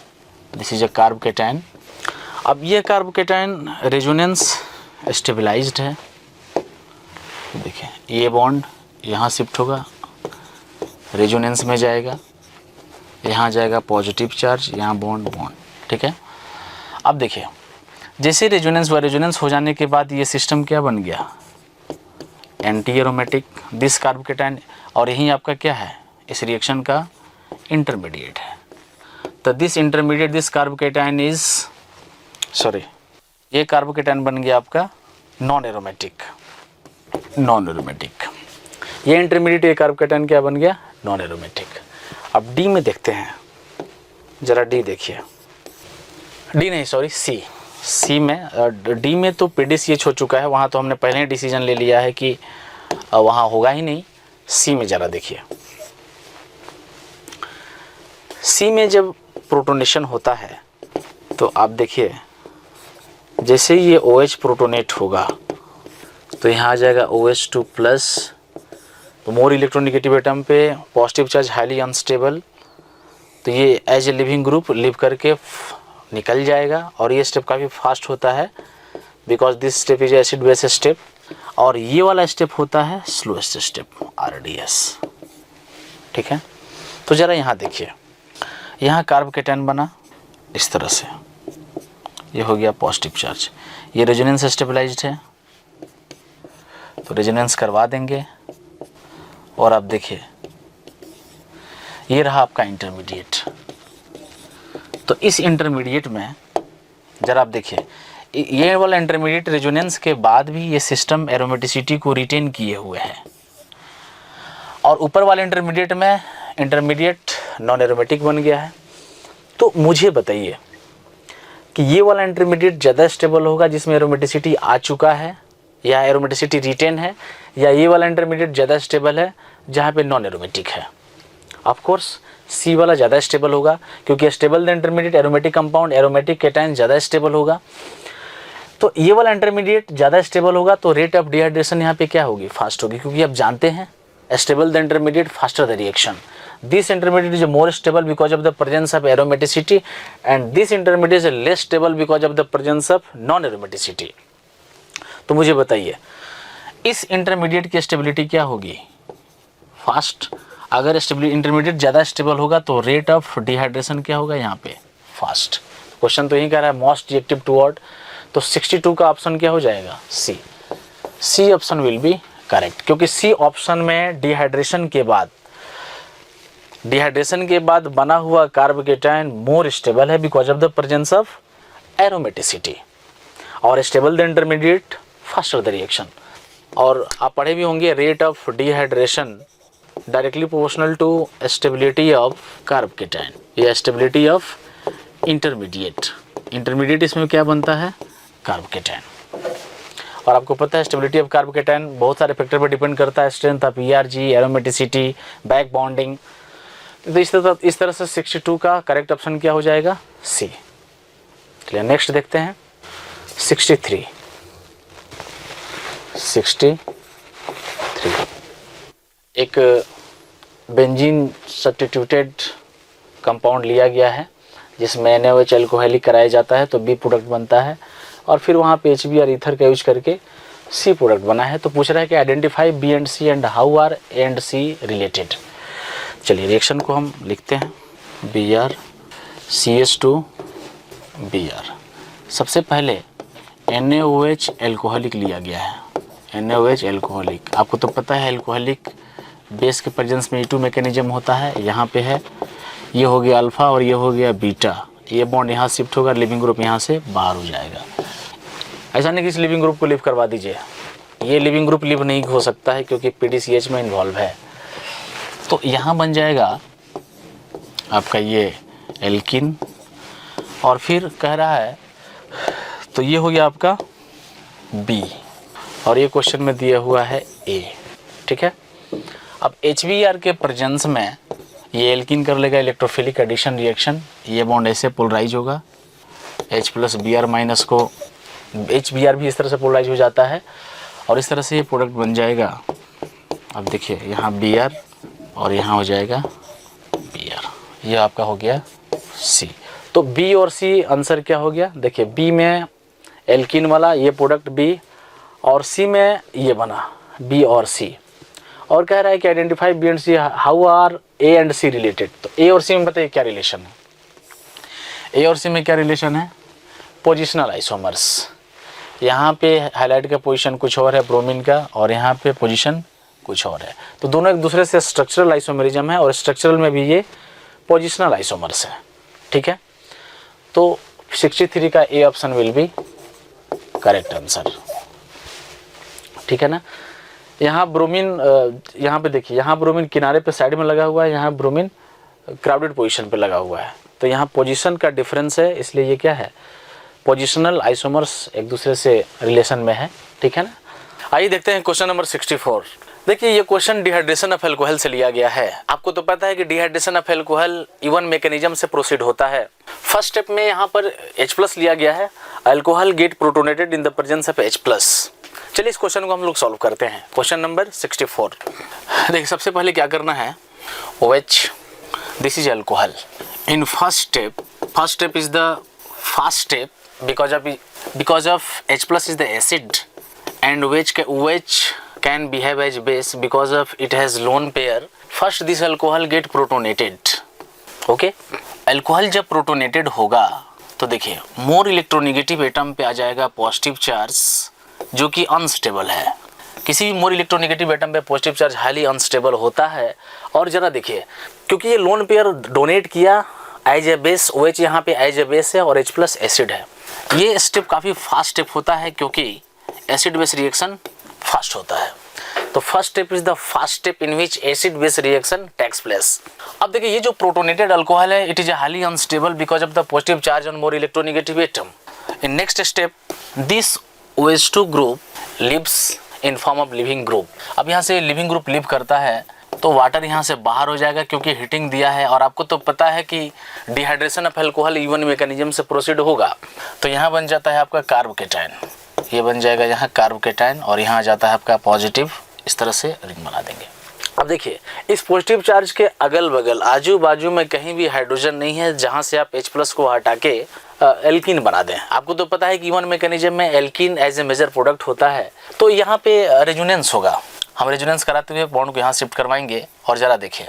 This is a carbocation. अब ये कार्बोकेटाइन रेजोनेंस स्टेबलाइज्ड है। देखिए ये बॉन्ड यहाँ शिफ्ट होगा, रेजोनेंस में जाएगा, यहाँ जाएगा पॉजिटिव चार्ज, यहाँ बॉन्ड, ठीक है। अब देखिए जैसे रेजोनेंस हो जाने के बाद ये सिस्टम क्या बन गया, एंटी एरोमेटिक दिस कार्बोकेटाइन, और यही आपका क्या है इस रिएक्शन का इंटरमीडिएट है। तो this intermediate this carbocation is ये कार्बोकेटाइन बन गया आपका नॉन एरोमेटिक। ये इंटरमीडिएट ये कार्बोकेटाइन क्या बन गया, नॉन एरोमेटिक। अब डी में देखते हैं, जरा डी देखिए, डी नहीं सॉरी सी में, डी में तो PDCH हो चुका है, वहाँ तो हमने पहले ही डिसीजन ले लिया है कि वहाँ होगा ही नहीं। सी में जरा देखिए, सी में जब प्रोटोनेशन होता है तो आप देखिए जैसे ये OH प्रोटोनेट होगा तो यहाँ आ जाएगा OH2+, तो मोर इलेक्ट्रोनेगेटिव एटम पे पॉजिटिव चार्ज हाईली अनस्टेबल, तो ये as a leaving group leave करके निकल जाएगा और ये स्टेप काफ़ी फास्ट होता है because this step is acid base step, और ये वाला स्टेप होता है स्लोएस्ट स्टेप RDS, ठीक है। तो ज़रा यहाँ देखिए, यहाँ कार्बोकेटाइन बना इस तरह से, ये हो गया पॉजिटिव चार्ज, ये रेजोनेंस स्टेबलाइज्ड है तो रेजोनेंस करवा देंगे और आप देखिए ये रहा आपका इंटरमीडिएट। तो इस इंटरमीडिएट में जरा आप देखिए ये वाला इंटरमीडिएट रेजोनेंस के बाद भी ये सिस्टम एरोमेटिसिटी को रिटेन किए हुए है, और ऊपर वाले इंटरमीडिएट में इंटरमीडिएट नॉन एरोमेटिक बन गया है। तो मुझे बताइए कि ये वाला इंटरमीडिएट ज़्यादा स्टेबल होगा जिसमें एरोमेटिसिटी आ चुका है या एरोमेटिसिटी रिटेन है, या ये वाला इंटरमीडिएट ज़्यादा स्टेबल है जहाँ पे नॉन एरोमेटिक है। ऑफ कोर्स सी वाला ज़्यादा स्टेबल होगा क्योंकि stable the intermediate aromatic compound, aromatic cation ज़्यादा स्टेबल होगा। तो ये वाला इंटरमीडिएट ज़्यादा स्टेबल होगा तो रेट ऑफ डिहाइड्रेशन यहाँ पे क्या होगी, फास्ट होगी, क्योंकि आप जानते हैं stable the intermediate faster the reaction. This intermediate is more stable because of the presence of aromaticity and this intermediate is less stable because of the presence of non aromaticity. तो मुझे बताइए इस intermediate की stability क्या होगी, fast. अगर intermediate ज़्यादा stable होगा तो रेट ऑफ डिहाइड्रेशन क्या होगा यहाँ पे, फास्ट। क्वेश्चन तो यही कह रहा है मोस्ट रिएक्टिव टुवर्ड, तो 62 का ऑप्शन क्या हो जाएगा, C option will be correct, क्योंकि सी ऑप्शन में डिहाइड्रेशन के बाद बना हुआ कार्बोकेटाइन मोर स्टेबल है because of the presence of aromaticity, और stable the intermediate faster the reaction. और आप पढ़े भी होंगे rate of dehydration directly proportional to stability of carbocation या स्टेबिलिटी ऑफ इंटरमीडिएट इसमें क्या बनता है, कार्बोकेटाइन। और आपको पता है स्टेबिलिटी ऑफ कार्बोकेटाइन बहुत सारे फैक्टर पर डिपेंड करता है, strength of ERG, aromaticity, back bonding. तो इस तरह से 62 का करेक्ट ऑप्शन क्या हो जाएगा, सी। चलिए नेक्स्ट देखते हैं 63। एक बेंजीन सब्स्टिट्यूटेड कंपाउंड लिया गया है जिसमें NaOH अल्कोहलिक कराया जाता है तो बी प्रोडक्ट बनता है, और फिर वहाँ पे HBr ईथर का यूज करके सी प्रोडक्ट बना है। तो पूछ रहा है कि identify B and C and how are A and C related. चलिए रिएक्शन को हम लिखते हैं, Br CH2 Br। सबसे पहले NaOH अल्कोहलिक लिया गया है, NaOH अल्कोहलिक। आपको तो पता है अल्कोहलिक बेस के प्रेजेंस में E2 मैकेनिज्म होता है, यहाँ पे है, ये हो गया अल्फ़ा और ये हो गया बीटा, ये बॉन्ड यहाँ शिफ्ट होगा, लिविंग ग्रुप यहाँ से बाहर हो जाएगा। ऐसा नहीं कि इस लिविंग ग्रुप को लीव करवा दीजिए, ये लिविंग ग्रुप लीव नहीं हो सकता है क्योंकि PDCH में इन्वॉल्व है। तो यहाँ बन जाएगा आपका ये एल्किन, और फिर कह रहा है तो ये हो गया आपका बी, और ये क्वेश्चन में दिया हुआ है ए, ठीक है। अब HBr के प्रेजेंस में ये एल्किन कर लेगा इलेक्ट्रोफिलिक एडिशन रिएक्शन, ये बॉन्ड ऐसे पोलराइज होगा, H प्लस Br माइनस को HBr भी इस तरह से पोलराइज हो जाता है, और इस तरह से ये प्रोडक्ट बन जाएगा। अब देखिए यहाँ Br और यहाँ हो जाएगा Br, ये आपका हो गया C। तो B और C आंसर क्या हो गया, देखिए B में एल्किन वाला ये प्रोडक्ट B, और C में ये बना B और C। और कह रहा है कि identify B and C how are A and C related. तो ए और सी में बताइए क्या रिलेशन है, ए और सी में क्या रिलेशन है, पोजिशनल आइसोमर्स। यहाँ पे हाईलाइट का पोजीशन कुछ और है ब्रोमीन का, और यहाँ पे पोजीशन कुछ और है, तो दोनों एक दूसरे से स्ट्रक्चरल आइसोमेरिज्म है, और स्ट्रक्चरल में भी ये पोजिशनल आइसोमर्स है, ठीक है। तो 63 का A option will be correct answer, ठीक है ना। यहाँ ब्रोमीन, यहाँ पे देखिए, यहाँ ब्रोमीन किनारे पे साइड में लगा हुआ है, यहाँ ब्रोमीन क्राउडेड पोजीशन पे लगा हुआ है, तो यहाँ पोजीशन का डिफरेंस है, इसलिए ये क्या है, पोजिशनल आइसोमर्स एक दूसरे से रिलेशन में है, ठीक है ना। आइए देखते हैं क्वेश्चन नंबर 64। देखिए ये क्वेश्चन डिहाइड्रेशन ऑफ अल्कोहल से लिया गया है। आपको तो पता है कि dehydration of alcohol even mechanism से प्रोसीड होता है। फर्स्ट स्टेप में यहाँ पर H+ लिया गया है, alcohol get protonated in the presence of H+। चलिए इस क्वेश्चन को हम लोग सॉल्व करते हैं। Question number 64। देखिए सबसे पहले क्या करना है, OH this is alcohol. In first step is the first step because of H+ is the acid and OH can behave as base because of it has lone pair. First this alcohol get protonated. Okay? Alcohol जब protonated होगा तो देखिए मोर electronegative atom पे आ जाएगा positive charge जो कि unstable है। किसी भी मोर इलेक्ट्रोनेगेटिव एटम पे पॉजिटिव चार्ज हाईली अनस्टेबल होता है। और जरा देखिए क्योंकि ये लोन पेयर डोनेट किया एज ए बेस, OH यहाँ पे एज ए बेस है और H+ एसिड है। ये स्टेप काफ़ी फास्ट स्टेप होता है क्योंकि एसिड बेस रिएक्शन फास्ट होता है। तो तो first step is the first step in which acid base reaction takes place. अब देखिए ये जो प्रोटोनेटेड अल्कोहल है it is highly unstable because of the positive charge on more electronegative atom. In next step this OH2 group leaves in form of leaving group. अब यहाँ से living group live करता है तो वाटर यहाँ से बाहर हो जाएगा क्योंकि हीटिंग दिया है और आपको तो पता है कि dehydration of alcohol even mechanism से प्रोसीड होगा। तो यहाँ बन जाता है आपका कार्बोकेटाइन, ये बन जाएगा यहाँ कार्बोकेटाइन और यहाँ आ जाता है आपका पॉजिटिव, इस तरह से रिंग बना देंगे। अब देखिए इस पॉजिटिव चार्ज के अगल बगल आजू बाजू में कहीं भी हाइड्रोजन नहीं है जहाँ से आप H+ को हटा के एल्कीन बना दें। आपको तो पता है कि इवन मैकेनिज्म में alkene as a major product होता है। तो यहाँ पे रेजोनेंस होगा, हम रेजोनेंस कराते हुए बॉन्ड को यहाँ शिफ्ट करवाएंगे और ज़रा देखिए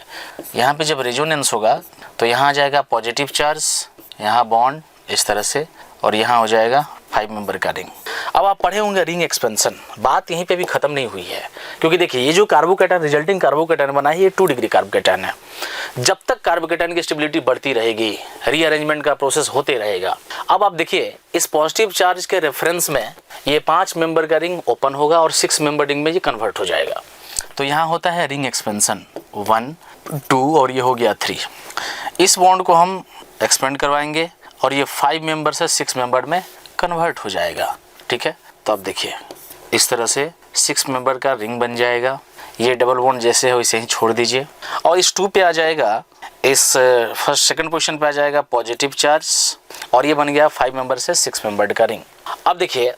यहाँ पे जब रेजोनेंस होगा तो यहाँ आ जाएगा पॉजिटिव चार्ज, यहाँ बॉन्ड इस तरह से और यहाँ हो जाएगा 5 मेंबर का रिंग। अब आप पढ़े होंगे रिंग एक्सपेंशन, बात यहीं पे भी खत्म नहीं हुई है क्योंकि देखिए ये जो कार्बोकेटाइन रिजल्टिंग कार्बोकेटाइन बना है ये 2 डिग्री कार्बोकेटाइन है। जब तक कार्बोकेटाइन की स्टेबिलिटी बढ़ती रहेगी रीअरेंजमेंट का प्रोसेस होते रहेगा। अब आप देखिए इस पॉजिटिव चार्ज के रेफरेंस में ये 5 मेंबर का रिंग ओपन होगा और 6 मेंबर रिंग में ये कन्वर्ट हो जाएगा। तो यहाँ होता है रिंग एक्सपेंशन 1 2 और ये हो गया 3। इस बॉन्ड को हम एक्सपेंड करवाएंगे और ये 5 मेंबर से 6 मेंबर में कन्वर्ट हो जाएगा। ठीक है, तो अब देखिए इस तरह से 6 मेंबर का रिंग बन जाएगा। ये डबल बॉन्ड जैसे हो इसे ही छोड़ दीजिए और इस 2 पे आ जाएगा, इस फर्स्ट सेकंड पोजीशन पे आ जाएगा पॉजिटिव चार्ज और ये बन गया 5 मेंबर से 6 मेंबर का रिंग। अब देखिए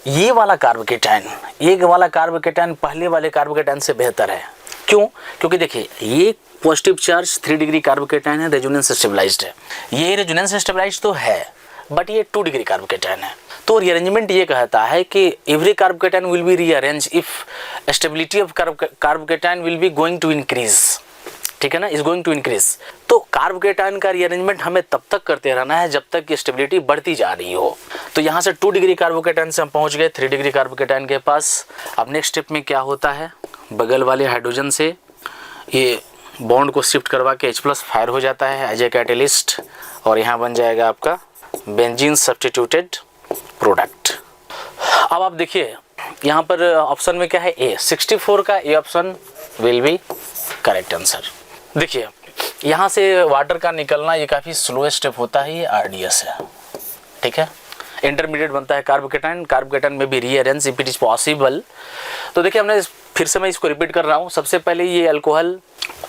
ये वाला कार्बोकेटाइन पहले वाले कार्बोकेटाइन से बेहतर है। क्यों? क्योंकि देखिए ये पॉजिटिव चार्ज 3 डिग्री कार्बोकेटाइन है, रेजोनेंस स्टेबलाइज्ड है। ये रेजोनेंस स्टेबलाइज्ड तो है बट ये 2 डिग्री कार्बोकेटाइन है। तो रीअरेंजमेंट ये कहता है कि every carbocation will be rearrange if stability of carbocation will be going to increase. ठीक है ना, इज गोइंग टू इंक्रीज। तो कार्बोकेटाइन का रीअरेंजमेंट हमें तब तक करते रहना है जब तक कि स्टेबिलिटी बढ़ती जा रही हो। तो यहाँ से 2 डिग्री कार्बोकेटाइन से हम पहुँच गए 3 डिग्री कार्बोकेटाइन के पास। अब नेक्स्ट स्टेप में क्या होता है, बगल वाले हाइड्रोजन से ये बॉन्ड को शिफ्ट करवा के H+ फायर हो जाता है एज ए कैटेलिस्ट और यहाँ बन जाएगा आपका बेंजीन सब्स्टिट्यूटेड प्रोडक्ट। अब आप देखिए यहाँ पर ऑप्शन में क्या है, ए 64 का A option will be correct answer. देखिए यहाँ से वाटर का निकलना ये काफ़ी स्लो स्टेप होता है, ये RDS है। ठीक है, इंटरमीडिएट बनता है कार्बोकेटाइन में भी rearrange if it is possible. तो देखिए हमने फिर से मैं इसको रिपीट कर रहा हूँ। सबसे पहले ये अल्कोहल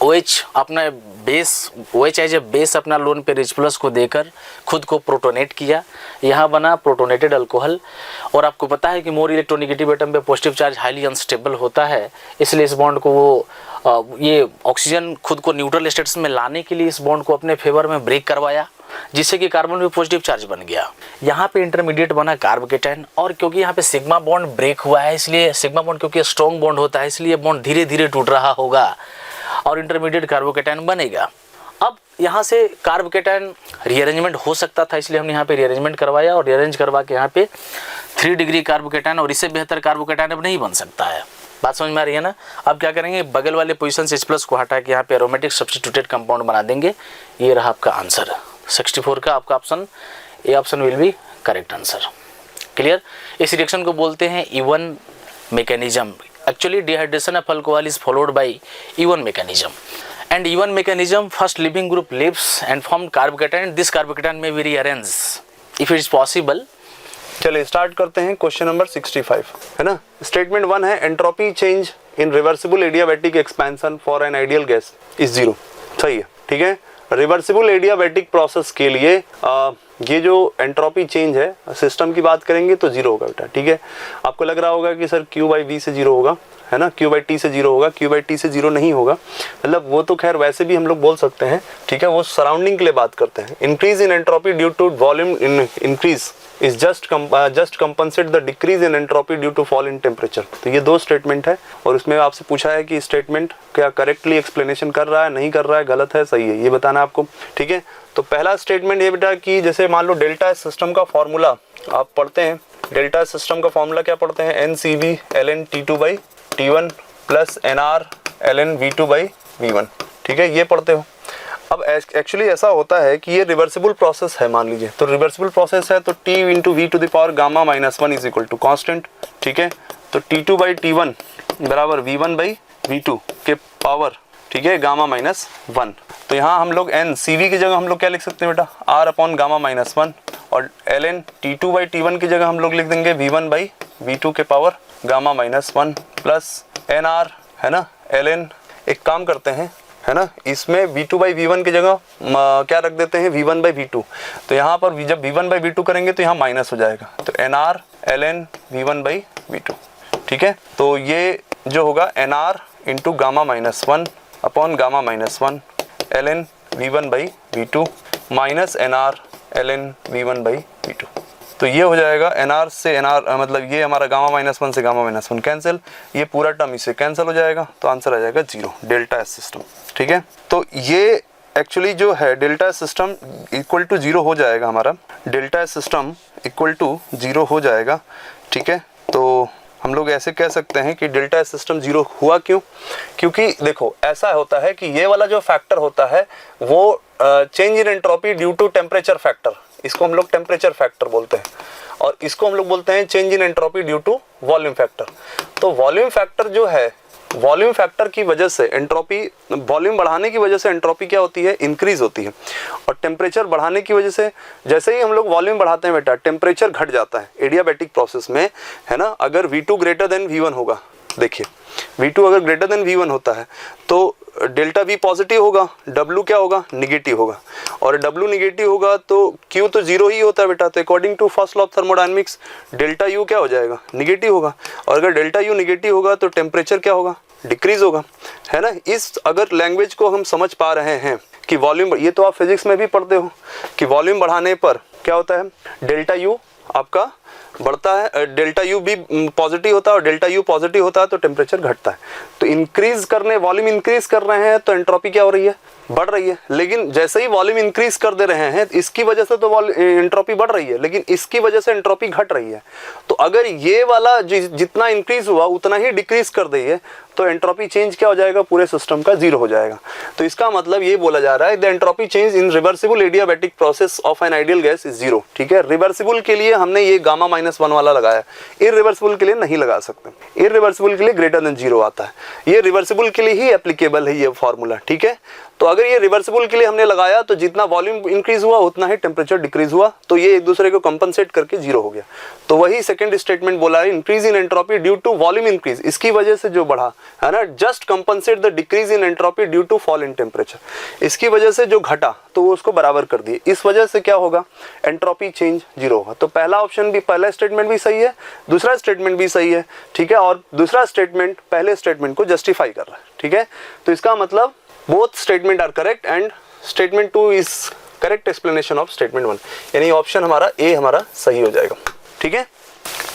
OH अपना base OH as a base अपना लोन पे H+ को देकर खुद को प्रोटोनेट किया, यहाँ बना प्रोटोनेटेड अल्कोहल। और आपको पता है कि मोर इलेक्ट्रोनेगेटिव एटम पे पॉजिटिव चार्ज हाईली अनस्टेबल होता है, इसलिए इस बॉन्ड को वो ये ऑक्सीजन खुद को न्यूट्रल स्टेट्स में लाने के लिए इस बॉन्ड को अपने फेवर में ब्रेक करवाया, जिससे कि कार्बन में पॉजिटिव चार्ज बन गया। यहाँ पे इंटरमीडिएट बना कार्बोकेटाइन और क्योंकि यहाँ पे सिग्मा बॉन्ड ब्रेक हुआ है, इसलिए सिग्मा बॉन्ड क्योंकि स्ट्रॉन्ग बॉन्ड होता है इसलिए बॉन्ड धीरे धीरे टूट रहा होगा और इंटरमीडिएट कार्बोकेटाइन बनेगा। अब यहाँ से कार्बोकेटाइन रीअरेंजमेंट हो सकता था, इसलिए हमने यहाँ पे रीअरेंजमेंट करवाया और रीअरेंज करवा के यहाँ पे 3 डिग्री कार्बोकेटाइन और इससे बेहतर कार्बोकेटाइन अब नहीं बन सकता है। बात समझ में आ रही है ना। अब क्या करेंगे, बगल वाले पोजीशन से H+ को हटा के यहाँ पे एरोमेटिक सब्स्टिट्यूटेड कंपाउंड बना देंगे। ये रहा आपका आंसर 64 का आपका option A option will be correct answer. Clear. इस रिएक्शन को बोलते हैं even mechanism. Actually dehydration of alcohol is followed by even mechanism and even mechanism first living group lives and form carbocation. This carbocation may be rearranged if it is possible. चलिए start करते हैं question number 65 है ना। Statement 1 है entropy change in reversible adiabatic expansion for an ideal gas is 0। सही है, ठीक है। रिवर्सिबल एडियाबैटिक प्रोसेस के लिए ये जो एंट्रोपी चेंज है सिस्टम की बात करेंगे तो 0 होगा बेटा, ठीक है। आपको लग रहा होगा कि सर Q/V से 0 होगा, है ना, Q/T से 0 होगा। Q/T से 0 नहीं होगा, मतलब वो तो खैर वैसे भी हम लोग बोल सकते हैं, ठीक है। वो सराउंडिंग के लिए बात करते हैं। Increase in entropy due to volume increase is just compensate the decrease in entropy due to fall in temperature. तो ये 2 स्टेटमेंट है और इसमें आपसे पूछा है कि स्टेटमेंट क्या करेक्टली एक्सप्लेनेशन कर रहा है, नहीं कर रहा है, गलत है, सही है, ये बताना आपको, ठीक है। तो पहला स्टेटमेंट ये बेटा कि जैसे मान लो डेल्टा सिस्टम का फॉर्मूला आप पढ़ते हैं, डेल्टा सिस्टम का फॉर्मूला क्या पढ़ते हैं, NCV ln T2/T1 plus NR ln V2/V1, ठीक है, ये पढ़ते हो। अब एक्चुअली ऐसा होता है कि ये रिवर्सिबल प्रोसेस है, मान लीजिए तो रिवर्सिबल प्रोसेस है तो T × V⁻⁻1 is equal to constant, ठीक है। तो T2/T1 बराबर V1/V2 के पावर, ठीक है, गामा माइनस 1। तो यहाँ हम लोग n CV की जगह हम लोग क्या लिख सकते हैं बेटा, R अपॉन गामा माइनस 1, और ln T2/T1 की जगह हम लोग लिख देंगे V1/V2 के power gamma minus 1 plus NR, है ना, ln, एक काम करते हैं, है ना, इसमें V2/V1 की जगह क्या रख देते हैं, V1/V2। तो यहाँ पर जब V1/V2 करेंगे तो यहाँ माइनस हो जाएगा, तो NR ln V1/V2, ठीक है। तो ये जो होगा NR into gamma minus 1 upon gamma minus 1 ln V1/V2 minus NR ln V1/V2। तो ये हो जाएगा NR से NR, मतलब ये हमारा गामा माइनस 1 से गामा माइनस 1 कैंसिल, ये पूरा टर्म इससे कैंसिल हो जाएगा, तो आंसर आ जाएगा 0, डेल्टा एस सिस्टम, ठीक है। तो ये एक्चुअली जो है delta S system equal to 0 हो जाएगा, हमारा delta S system equal to 0 हो जाएगा, ठीक है। तो हम लोग ऐसे कह सकते हैं कि डेल्टा एस सिस्टम 0 हुआ क्यों, क्योंकि देखो ऐसा होता है कि ये वाला जो फैक्टर होता है वो change in entropy due to temperature factor, इसको हम लोग टेम्परेचर फैक्टर बोलते हैं, और इसको हम लोग बोलते हैं change in entropy due to volume factor. तो वॉल्यूम फैक्टर जो है, वॉल्यूम फैक्टर की वजह से एंट्रोपी, वॉल्यूम बढ़ाने की वजह से एंट्रोपी क्या होती है, इंक्रीज होती है, और टेम्परेचर बढ़ाने की वजह से, जैसे ही हम लोग वॉल्यूम बढ़ाते हैं बेटा, टेम्परेचर घट जाता है एडियाबैटिक प्रोसेस में, है ना। अगर V2 ग्रेटर देन V1 होगा, देखिए V2 अगर ग्रेटर देन V1 होता है तो डेल्टा V पॉजिटिव होगा, W क्या होगा, निगेटिव होगा, और W निगेटिव होगा तो Q तो 0 ही होता है बेटा। तो according to first law of thermodynamics delta U क्या हो जाएगा, निगेटिव होगा, और अगर डेल्टा U निगेटिव होगा तो टेम्परेचर क्या होगा, डिक्रीज होगा, है ना। इस अगर लैंग्वेज को हम समझ पा रहे हैं कि वॉल्यूम, ये तो आप फिजिक्स में भी पढ़ते हो कि वॉल्यूम बढ़ाने पर क्या होता है, डेल्टा U आपका बढ़ता है, डेल्टा U भी पॉजिटिव होता है, और डेल्टा U पॉजिटिव होता है तो टेम्परेचर घटता है। तो इंक्रीज करने, वॉल्यूम इंक्रीज कर रहे हैं तो एंट्रोपी क्या हो रही है, बढ़ रही है। लेकिन जैसे ही वॉल्यूम इंक्रीज कर दे रहे हैं इसकी वजह से तो एंट्रोपी बढ़ रही है, लेकिन इसकी वजह से एंट्रोपी घट रही है। तो अगर ये वाला जितना इंक्रीज हुआ उतना ही डिक्रीज कर दे तो एंट्रोपी चेंज क्या हो जाएगा, पूरे सिस्टम का 0 हो जाएगा। तो इसका मतलब ये बोला जा रहा है the entropy change in reversible adiabatic process of an ideal gas is 0, ठीक है। रिवर्सिबल के लिए हमने ये गामा माइनस 1 वाला लगाया, इरिवर्सिबल के लिए नहीं लगा सकते, इरिवर्सिबल के लिए ग्रेटर देन 0 आता है, ये रिवर्सिबल के लिए ही एप्लीकेबल है ये फॉर्मूला, ठीक है। तो अगर ये रिवर्सिबल के लिए हमने लगाया तो जितना वॉल्यूम इंक्रीज हुआ उतना ही टेम्परेचर डिक्रीज हुआ, तो ये एक दूसरे को कंपनसेट करके 0 हो गया। तो वही सेकंड स्टेटमेंट बोला है, increase in entropy due to volume increase, इसकी वजह से जो बढ़ा है ना, just compensate the decrease in entropy due to fall in temperature, इसकी वजह से जो घटा तो वो उसको बराबर कर दिए, इस वजह से क्या होगा, एंट्रोपी चेंज 0 होगा। तो पहला ऑप्शन भी, पहला स्टेटमेंट भी सही है, दूसरा स्टेटमेंट भी सही है, ठीक है, और दूसरा स्टेटमेंट पहले स्टेटमेंट को जस्टिफाई कर रहा है, ठीक है। तो इसका मतलब both statement are correct and statement 2 is correct explanation of statement 1, यानी ऑप्शन हमारा A हमारा सही हो जाएगा, ठीक है।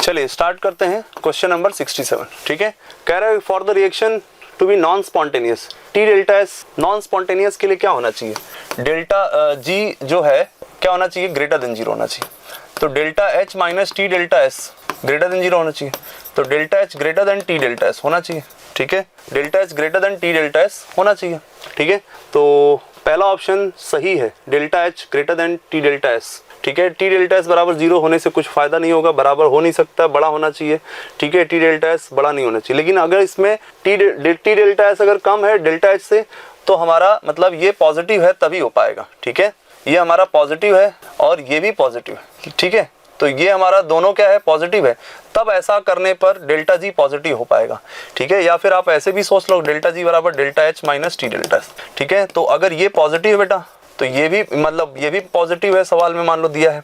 चलिए स्टार्ट करते हैं क्वेश्चन नंबर 67, ठीक है। कह रहा है for the reaction to be non spontaneous T delta S, non spontaneous के लिए क्या होना चाहिए, डेल्टा G जो है क्या होना चाहिए, ग्रेटर देन 0 होना चाहिए। तो delta H minus T delta S greater than 0 होना चाहिए, तो delta H greater than T delta S होना चाहिए, ठीक है। Delta H greater than T delta S होना चाहिए, ठीक है। तो पहला ऑप्शन सही है, delta H greater than T delta S, ठीक है। T डेल्टा S बराबर 0 होने से कुछ फायदा नहीं होगा, बराबर हो नहीं सकता, बड़ा होना चाहिए, ठीक है। T डेल्टा S बड़ा नहीं होना चाहिए, लेकिन अगर इसमें T डेल्टा S अगर कम है डेल्टा H से तो हमारा मतलब ये पॉजिटिव है तभी हो पाएगा, ठीक है। ये हमारा पॉजिटिव है और ये भी पॉजिटिव है, ठीक है। तो ये हमारा दोनों क्या है, पॉजिटिव है, तब ऐसा करने पर डेल्टा G पॉजिटिव हो पाएगा, ठीक है। या फिर आप ऐसे भी सोच लो डेल्टा G बराबर delta H minus T delta S, ठीक है। तो अगर ये पॉजिटिव है बेटा तो ये भी मतलब ये भी पॉजिटिव है, सवाल में मान लो दिया है,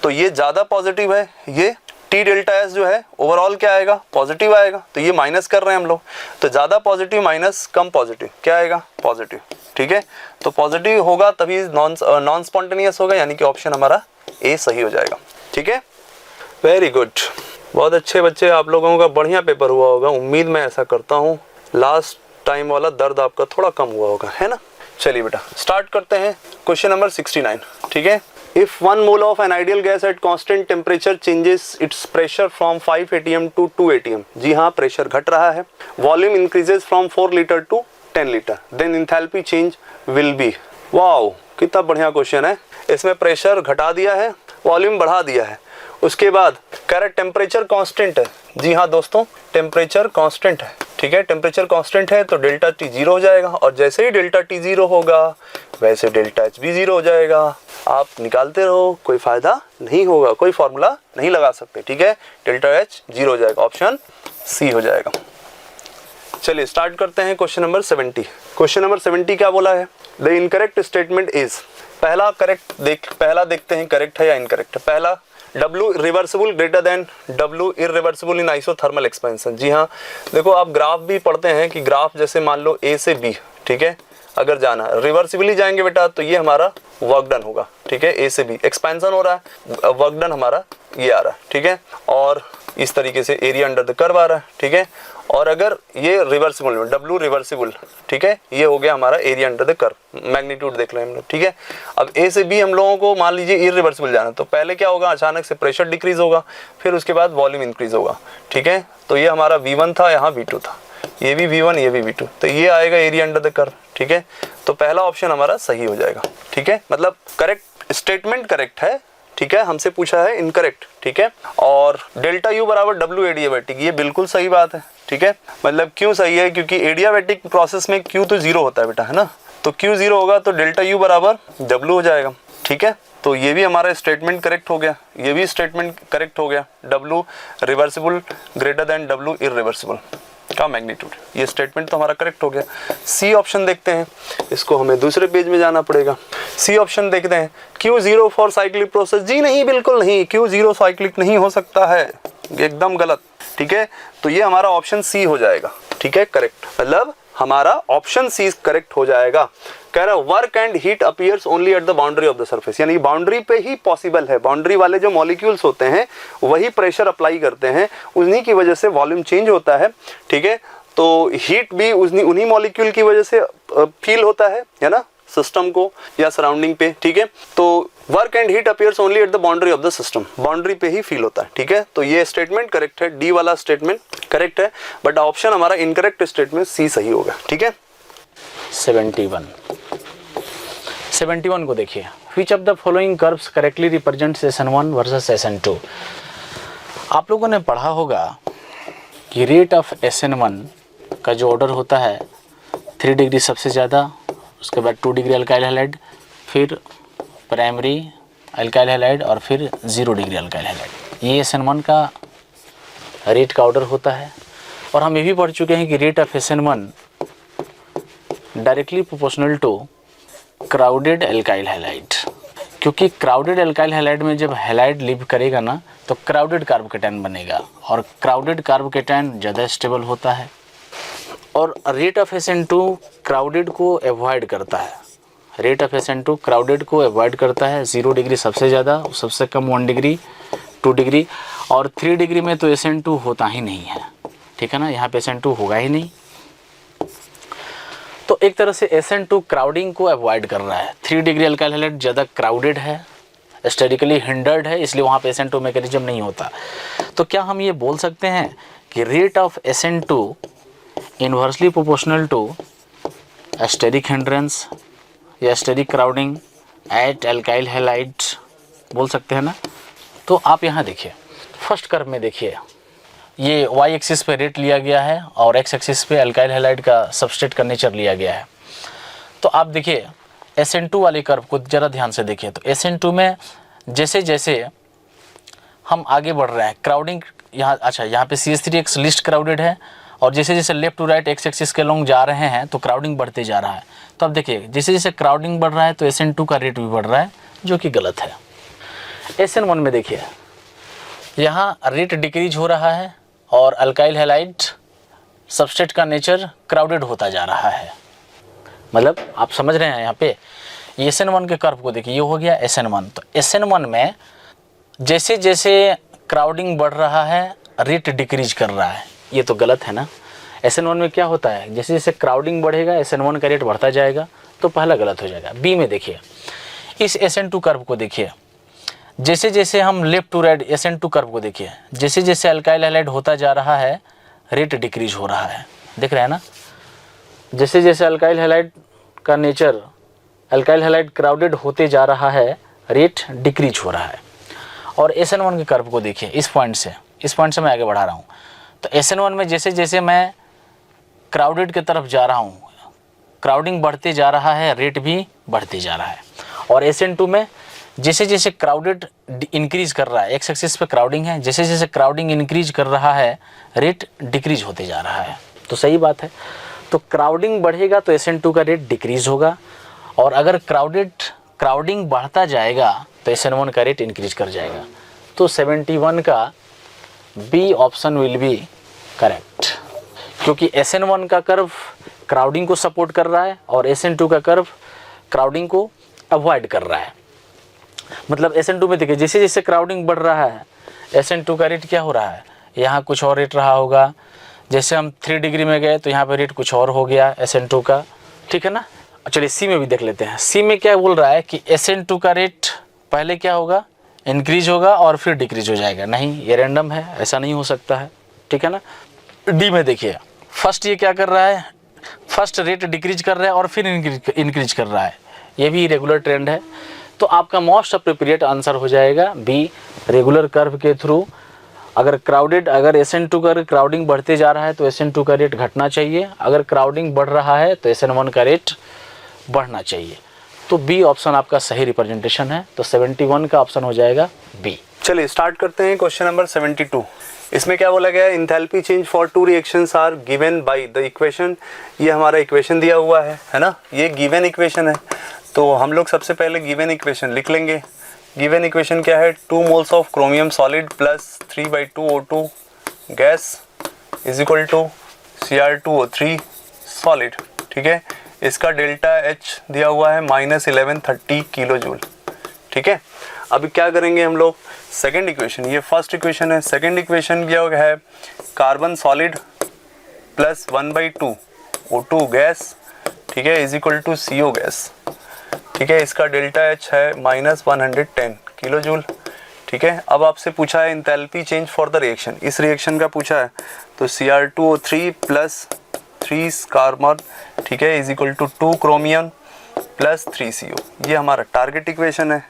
तो ये ज़्यादा पॉजिटिव है, ये T डेल्टा S जो है ओवरऑल क्या आएगा, पॉजिटिव आएगा। तो ये माइनस कर रहे हैं हम लोग, तो ज़्यादा पॉजिटिव माइनस कम पॉजिटिव क्या आएगा, पॉजिटिव, ठीक है। तो पॉजिटिव होगा तभी नॉन स्पॉन्टेनियस होगा, यानी कि ऑप्शन हमारा A सही हो जाएगा, ठीक है। वेरी गुड, बहुत अच्छे बच्चे, आप लोगों का बढ़िया पेपर हुआ होगा, उम्मीद मैं ऐसा करता हूँ। लास्ट टाइम वाला दर्द आपका थोड़ा कम हुआ होगा, है ना। चलिए बेटा स्टार्ट करते हैं क्वेश्चन नंबर 69, ठीक है। If 1 mole of an ideal gas at constant temperature changes its pressure from 5 atm to 2 atm, जी हाँ प्रेशर घट रहा है, volume increases from 4 litre to 10 litre, then enthalpy change will be. Wow, कितना बढ़िया question है। इसमें प्रेशर घटा दिया है, वॉल्यूम बढ़ा दिया है, उसके बाद कह रहा टेम्परेचर कांस्टेंट है। जी हाँ दोस्तों, टेम्परेचर कांस्टेंट है, ठीक है, टेम्परेचर कांस्टेंट है तो डेल्टा टी 0 हो जाएगा, और जैसे ही डेल्टा टी 0 होगा वैसे डेल्टा एच भी 0 हो जाएगा। आप निकालते रहो, कोई फ़ायदा नहीं होगा, कोई फार्मूला नहीं लगा सकते। ठीक है, डेल्टा एच 0 हो जाएगा, ऑप्शन सी हो जाएगा। चलिए स्टार्ट करते हैं क्वेश्चन नंबर 70। क्वेश्चन नंबर 70 क्या बोला है? द इनकरेक्ट स्टेटमेंट इज, पहला देखते हैं करेक्ट है या इनकरेक्ट है। पहला, W reversible greater than W irreversible in isothermal expansion. जी हाँ, देखो आप ग्राफ भी पढ़ते हैं कि ग्राफ जैसे मान लो A से B, ठीक है, अगर जाना रिवर्सिबली जाएंगे बेटा तो ये हमारा वर्क डन होगा। ठीक है, A से B एक्सपेंशन हो रहा है, वर्क डन हमारा ये आ रहा है। ठीक है, और इस तरीके से एरिया अंडर द कर्व आ रहा है। ठीक है, और अगर ये रिवर्सिबल में W रिवर्सिबल, ठीक है, ये हो गया हमारा area under the curve, magnitude देख लें हम लोग। ठीक है, अब A से B हम लोगों को मान लीजिए इररिवर्सिबल जाना, तो पहले क्या होगा, अचानक से प्रेशर डिक्रीज होगा, फिर उसके बाद वॉल्यूम इंक्रीज होगा। ठीक है, तो ये हमारा V1 था, यहाँ V2 था, ये भी V1 ये भी V2, तो ये आएगा एरिया अंडर द कर्व। ठीक है, तो पहला ऑप्शन हमारा सही हो जाएगा। ठीक है, मतलब करेक्ट स्टेटमेंट करेक्ट है। ठीक है, हमसे पूछा है इनकरेक्ट। ठीक है, और डेल्टा यू बराबर डब्ल्यू एडियाबैटिक, ये बिल्कुल सही बात है। ठीक है, मतलब क्यों सही है, क्योंकि एडियाबैटिक प्रोसेस में क्यू तो 0 होता है बेटा, है ना, तो क्यू 0 होगा तो डेल्टा यू बराबर डब्ल्यू हो जाएगा। ठीक है, तो ये भी हमारा स्टेटमेंट करेक्ट हो गया, ये भी स्टेटमेंट करेक्ट हो गया। W reversible greater then W irreversible का मैग्नीट्यूड, ये स्टेटमेंट तो हमारा करेक्ट हो गया। सी ऑप्शन देखते हैं, इसको हमें दूसरे पेज में जाना पड़ेगा। सी ऑप्शन देखते हैं, Q0 फॉर साइक्लिक प्रोसेस। जी नहीं, बिल्कुल नहीं, Q0 साइक्लिक नहीं हो सकता है, एकदम गलत। ठीक है, तो ये हमारा ऑप्शन सी हो जाएगा। ठीक है, करेक्ट, मतलब हमारा ऑप्शन सी करेक्ट हो जाएगा। कह रहा work and heat appears only at the boundary of the surface, यानी बाउंड्री पे ही पॉसिबल है। बाउंड्री वाले जो मॉलिक्यूल्स होते हैं वही प्रेशर अप्लाई करते हैं, उन्हीं की वजह से वॉल्यूम चेंज होता है। ठीक है, तो हीट भी उन्हीं मॉलिक्यूल की वजह से फील होता है ना, सिस्टम को या सराउंडिंग पे। ठीक है, तो work and heat appears only at the boundary of the system, boundary पे ही फील होता है। ठीक है, तो ये स्टेटमेंट करेक्ट है, डी वाला स्टेटमेंट करेक्ट है, बट ऑप्शन हमारा इनकरेक्ट स्टेटमेंट सी सही होगा। ठीक है, 71 को देखिए, विच of the following curves correctly represents SN1 versus SN2। आप लोगों ने पढ़ा होगा कि रेट ऑफ SN1 का जो ऑर्डर होता है 3 डिग्री सबसे ज़्यादा, उसके बाद 2 डिग्री अल्काइल हैलाइड, फिर प्राइमरी अल्काइल हैलाइड और फिर 0 डिग्री अल्काइल हैलाइड। ये SN1 का रेट का ऑर्डर होता है। और हम ये भी पढ़ चुके हैं कि rate of SN1 directly proportional to crowded alkyl halide, क्योंकि क्राउडेड एल्काइल हैलाइड में जब हैलाइड लीव करेगा ना तो क्राउडेड कार्बोकेटायन बनेगा, और क्राउडेड कार्बोकेटायन ज़्यादा स्टेबल होता है। और रेट ऑफ SN2 क्राउडेड को अवॉइड करता है, रेट ऑफ SN2 क्राउडेड को अवॉइड करता है। 0 डिग्री सबसे ज़्यादा, सबसे कम 1 डिग्री, 2 डिग्री, और 3 डिग्री में तो SN2 होता ही नहीं है। ठीक है ना, यहाँ पे SN2 होगा ही नहीं। तो एक तरह से SN2 क्राउडिंग को अवॉइड कर रहा है। 3 डिग्री अल्काइल हैलाइड ज़्यादा क्राउडेड है, स्टेटिकली हिंडर्ड है, इसलिए वहाँ पे SN2 मैकेनिज्म नहीं होता। तो क्या हम ये बोल सकते हैं कि rate of SN2 inversely proportional to steric hindrance या steric crowding at alkyl halide, बोल सकते हैं ना। तो आप यहाँ देखिए, फर्स्ट कर्व में देखिए, ये y एक्सिस पे रेट लिया गया है और x एक्सिस पे अल्काइल हैलाइड का सबस्ट्रेट का नेचर लिया गया है। तो आप देखिए SN2 वाले कर्व को ज़रा ध्यान से देखिए, तो SN2 में जैसे जैसे हम आगे बढ़ रहे हैं, क्राउडिंग यहाँ, अच्छा यहाँ पे CH3X लिस्ट क्राउडेड है, और जैसे जैसे left to right x axis के लॉन्ग जा रहे हैं तो क्राउडिंग बढ़ते जा रहा है। तो अब देखिए जैसे जैसे क्राउडिंग बढ़ रहा है तो SN2 का रेट भी बढ़ रहा है, जो कि गलत है। SN1 में देखिए, यहाँ रेट डिक्रीज हो रहा है और अल्काइल हैलाइड सबस्ट्रेट का नेचर क्राउडेड होता जा रहा है। मतलब आप समझ रहे हैं यहाँ पे, SN1 के कर्व को देखिए, ये हो गया SN1। तो SN1 में जैसे जैसे क्राउडिंग बढ़ रहा है रेट डिक्रीज कर रहा है, ये तो गलत है ना। SN1 में क्या होता है, जैसे जैसे क्राउडिंग बढ़ेगा SN1 का रेट बढ़ता जाएगा, तो पहला गलत हो जाएगा। बी में देखिए, इस SN2 कर्व को देखिए, जैसे जैसे हम left to right SN2 curve को देखिए, जैसे जैसे अल्काइल हैलाइड होता जा रहा है रेट डिक्रीज हो रहा है, देख रहे हैं ना। जैसे जैसे अल्काइल हैलाइड का नेचर, अल्काइल हैलाइड क्राउडेड होते जा रहा है, रेट डिक्रीज हो रहा है। और SN1 के कर्व को देखिए, इस पॉइंट से मैं आगे बढ़ा रहा हूँ। तो SN1 में जैसे जैसे मैं क्राउडेड की तरफ जा रहा हूँ, क्राउडिंग बढ़ते जा रहा है, रेट भी बढ़ते जा रहा है। और SN2 में जैसे जैसे क्राउडेड इंक्रीज कर रहा है, एक्स एक्सिस पे क्राउडिंग है, जैसे जैसे क्राउडिंग इंक्रीज कर रहा है रेट डिक्रीज होते जा रहा है। तो सही बात है, तो क्राउडिंग बढ़ेगा तो SN2 का रेट डिक्रीज होगा, और अगर क्राउडिंग बढ़ता जाएगा तो SN1 का रेट इंक्रीज कर जाएगा। तो 71 का B option will be correct, क्योंकि SN1 का कर्व क्राउडिंग को सपोर्ट कर रहा है और SN2 का कर्व क्राउडिंग को अवॉइड कर रहा है। मतलब SN2 में देखिए जैसे जैसे क्राउडिंग बढ़ रहा है SN2 का रेट क्या हो रहा है, यहाँ कुछ और रेट रहा होगा। जैसे हम 3 डिग्री में गए तो यहाँ पे रेट कुछ और हो गया SN2 का, ठीक है ना। चलिए सी में भी देख लेते हैं। सी में क्या बोल रहा है कि SN2 का रेट पहले क्या होगा, इंक्रीज होगा और फिर डिक्रीज हो जाएगा। नहीं, ये रैंडम है, ऐसा नहीं हो सकता है, ठीक है ना। डी में देखिए फर्स्ट ये क्या कर रहा है, फर्स्ट रेट डिक्रीज कर रहा है और फिर इंक्रीज कर रहा है, ये भी रेगुलर ट्रेंड है। तो आपका मोस्ट अप्रोप्रिएट आंसर हो जाएगा बी, रेगुलर कर्व के थ्रू। अगर SN2 का क्राउडिंग बढ़ते जा रहा है तो SN2 का रेट घटना चाहिए, अगर क्राउडिंग बढ़ रहा है तो SN1 का रेट बढ़ना चाहिए। तो बी ऑप्शन आपका सही रिप्रेजेंटेशन है, तो 71 का ऑप्शन हो जाएगा बी। चलिए स्टार्ट करते हैं क्वेश्चन नंबर 72। इसमें क्या बोला गया है, enthalpy change for 2 reactions are given by the equation. ये हमारा इक्वेशन दिया हुआ है ना, ये गिवन इक्वेशन है। तो हम लोग सबसे पहले गिवन इक्वेशन लिख लेंगे। गिवन इक्वेशन क्या है, 2 moles of chromium solid plus 3/2 O2 gas is equal to Cr2O3 solid, ठीक है। इसका डेल्टा H दिया हुआ है -1130 किलो जूल, ठीक है। अभी क्या करेंगे हम लोग, सेकेंड इक्वेशन, ये फर्स्ट इक्वेशन है, सेकेंड इक्वेशन क्या है, carbon solid plus 1/2 O2 gas, ठीक है, is equal to CO gas, ठीक है। इसका डेल्टा H है -110 किलो जूल, ठीक है। अब आपसे पूछा है enthalpy change for the reaction, इस रिएक्शन का पूछा है, तो Cr2O3 प्लस 3 कार्बन, ठीक है, is equal to 2 chromium plus 3 CO। ये हमारा टारगेट इक्वेशन है,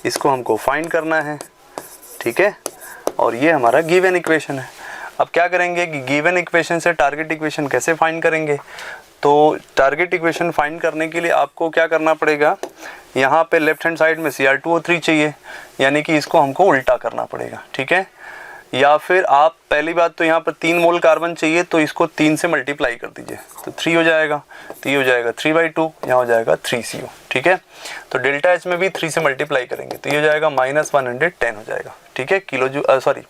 इसको हमको फाइंड करना है, ठीक है। और ये हमारा गिवन इक्वेशन है। अब क्या करेंगे कि गिवन इक्वेशन से टारगेट इक्वेशन कैसे फाइंड करेंगे, तो टारगेट इक्वेशन फाइंड करने के लिए आपको क्या करना पड़ेगा, यहाँ पे लेफ्ट हैंड साइड में Cr2O3 चाहिए, यानी कि इसको हमको उल्टा करना पड़ेगा, ठीक है। या फिर आप पहली बात तो यहाँ पर 3 मोल कार्बन चाहिए, तो इसको 3 से मल्टीप्लाई कर दीजिए, तो 3 हो जाएगा, तो ये हो जाएगा 3/2, यहाँ हो जाएगा 3 CO, ठीक है। तो डेल्टा H में भी 3 से मल्टीप्लाई करेंगे तो ये हो जाएगा -110 हो जाएगा, ठीक है, किलो जूल, सॉरी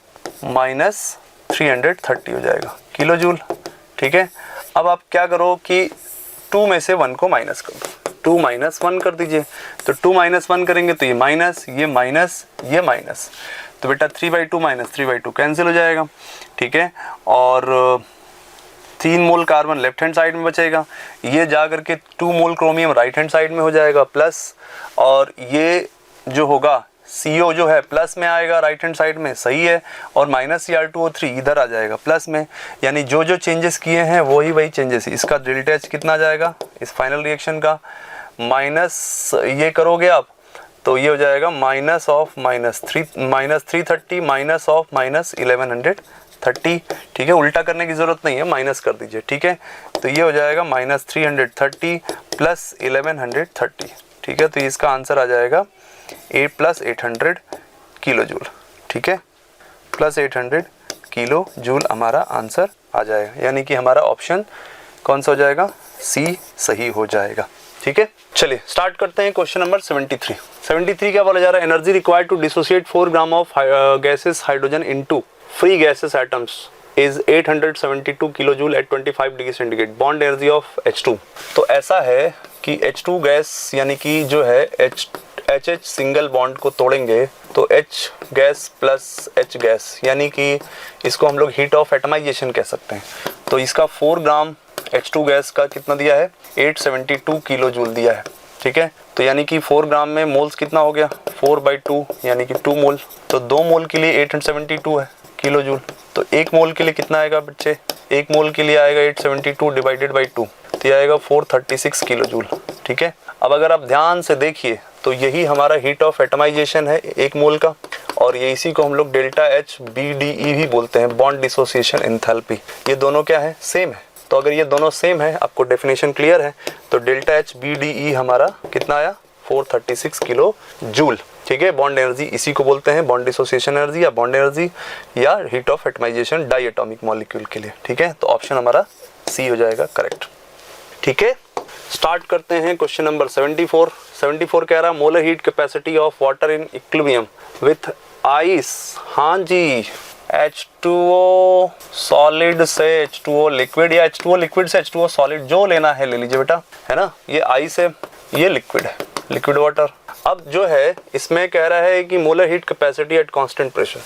-330 हो जाएगा किलो जूल, ठीक है। अब आप क्या करो कि 2 में से 1 को माइनस कर दो, 2 - 1 कर दीजिए, तो 2 - 1 करेंगे तो ये माइनस, ये माइनस, ये माइनस, तो बेटा 3/2 - 3/2 कैंसिल हो जाएगा, ठीक है। और 3 mole carbon left hand side में बचेगा, ये जा करके 2 मोल क्रोमियम राइट हैंड साइड में हो जाएगा प्लस, और ये जो होगा CO जो है प्लस में आएगा राइट हैंड साइड में, सही है, और -Cr2O3 इधर आ जाएगा प्लस में, यानी जो जो चेंजेस किए हैं वही चेंजेस। इसका डेल्टा H कितना जाएगा इस फाइनल रिएक्शन का, माइनस ये करोगे आप तो ये हो जाएगा -330 माइनस ऑफ -1130, ठीक है। उल्टा करने की ज़रूरत नहीं है, माइनस कर दीजिए, ठीक है। तो ये हो जाएगा -330 प्लस 1130, ठीक है। तो इसका आंसर आ जाएगा 8 + 800 किलो जूल, ठीक है, +800 किलो जूल हमारा आंसर आ जाएगा, यानी कि हमारा ऑप्शन कौन सा हो जाएगा, सी सही हो जाएगा, ठीक है। चलिए स्टार्ट करते हैं क्वेश्चन नंबर 73। 73 क्या बोला जा रहा है, energy required to dissociate 4 gram of gases hydrogen into free gases atoms is 872 kilo joule at 25 degree centigrade, bond energy of H2। तो ऐसा है कि H2 गैस यानी कि जो है HH सिंगल बॉन्ड को तोड़ेंगे तो H gas plus H gas, यानी कि इसको हम लोग हीट ऑफ एटमाइजेशन कह सकते हैं। तो इसका 4 ग्राम H2 गैस का कितना दिया है, 872 किलो जूल दिया है, ठीक है। तो यानी कि 4 ग्राम में मोल्स कितना हो गया, 4/2 यानी कि 2 मोल, तो 2 मोल के लिए 872 है किलो जूल, तो 1 मोल के लिए कितना आएगा बच्चे, 1 मोल के लिए आएगा 872 डिवाइडेड बाई 2, तो ये आएगा 436 किलो जूल, ठीक है। अब अगर आप ध्यान से देखिए तो यही हमारा हीट ऑफ एटमाइजेशन है 1 मोल का, और ये इसी को हम लोग डेल्टा H BDE भी बोलते हैं, बॉन्ड डिसोसिएशन एंथैल्पी। ये दोनों क्या है, सेम है, तो अगर ये दोनों सेम है, आपको डेफिनेशन क्लियर है, तो delta H B D E हमारा कितना आया 436 किलो जूल। ठीक है, बॉन्ड एनर्जी इसी को बोलते हैं बॉन्ड डिसोसिएशन एनर्जी या बॉन्ड एनर्जी या heat of atomization di atomic molecule के लिए। ठीक है, तो ऑप्शन हमारा सी हो जाएगा करेक्ट। ठीक है, स्टार्ट करते हैं क्वेश्चन नंबर 74 कह रहा है molar heat capacity of water in equilibrium with ice. हाँ जी, H2O सॉलिड से H2O लिक्विड या H2O लिक्विड से H2O सॉलिड, जो लेना है ले लीजिए बेटा, है ना। ये आइस है, ये लिक्विड है, लिक्विड वाटर। अब जो है इसमें कह रहा है कि molar heat capacity at constant pressure,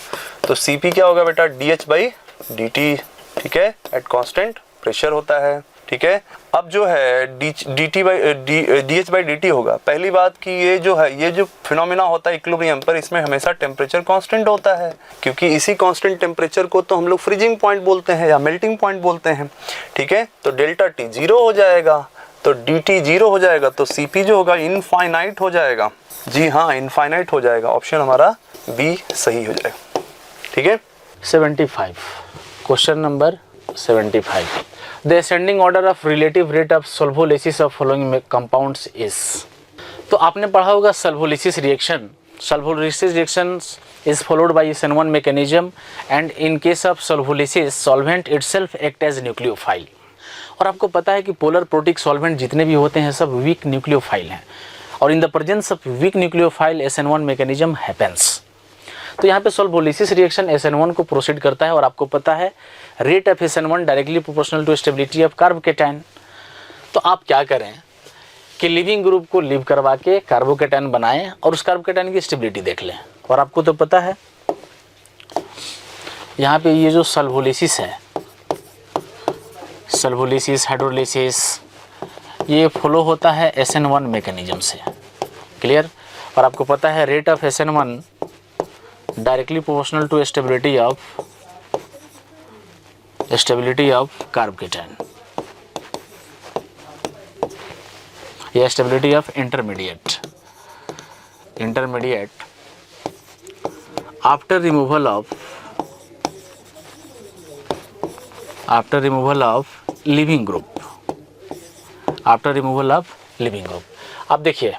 तो Cp क्या होगा बेटा DH/dt। ठीक है, एट कांस्टेंट प्रेशर होता है। ठीक है, अब जो है DH/dt होगा। पहली बात कि ये जो है, ये जो फिनोमेना होता है इक्विलिब्रियम पर, इसमें हमेशा टेम्परेचर कांस्टेंट होता है, क्योंकि इसी कांस्टेंट टेम्परेचर को तो हम लोग फ्रीजिंग पॉइंट बोलते हैं या मेल्टिंग पॉइंट बोलते हैं। ठीक है, तो डेल्टा T 0 हो जाएगा, तो dt 0 हो जाएगा, तो Cp जो होगा इनफाइनाइट हो जाएगा। जी हाँ, इनफाइनाइट हो जाएगा। ऑप्शन हमारा बी सही हो जाएगा। ठीक है, 75 question number 75 the ascending order of relative rate of solvolysis of following compounds is. तो आपने पढ़ा होगा solvolysis reaction is followed by SN1 mechanism and in case of sulfolysis solvent itself act as nucleophile। और आपको पता है कि polar protic solvent जितने भी होते हैं सब वीक न्यूक्लियोफाइल हैं, और इन the presence of weak nucleophile SN1 mechanism happens. तो यहाँ पे सल्फोलिसिस रिएक्शन SN1 को प्रोसीड करता है, और आपको पता है rate of SN1 directly proportional to stability of carbocation. तो आप क्या करें कि लिविंग ग्रुप को लीव करवा के कार्बोकेटाइन बनाएं और उस कार्बोकेटाइन की स्टेबिलिटी देख लें। और आपको तो पता है यहाँ पे ये जो सल्फोलिसिस है, सल्फोलिसिस हाइड्रोलिसिस, ये फॉलो होता है SN1 मैकेनिज्म से। क्लियर। और आपको पता है rate of SN1 directly proportional to stability of carbocation या stability of intermediate after removal of leaving group. अब देखिए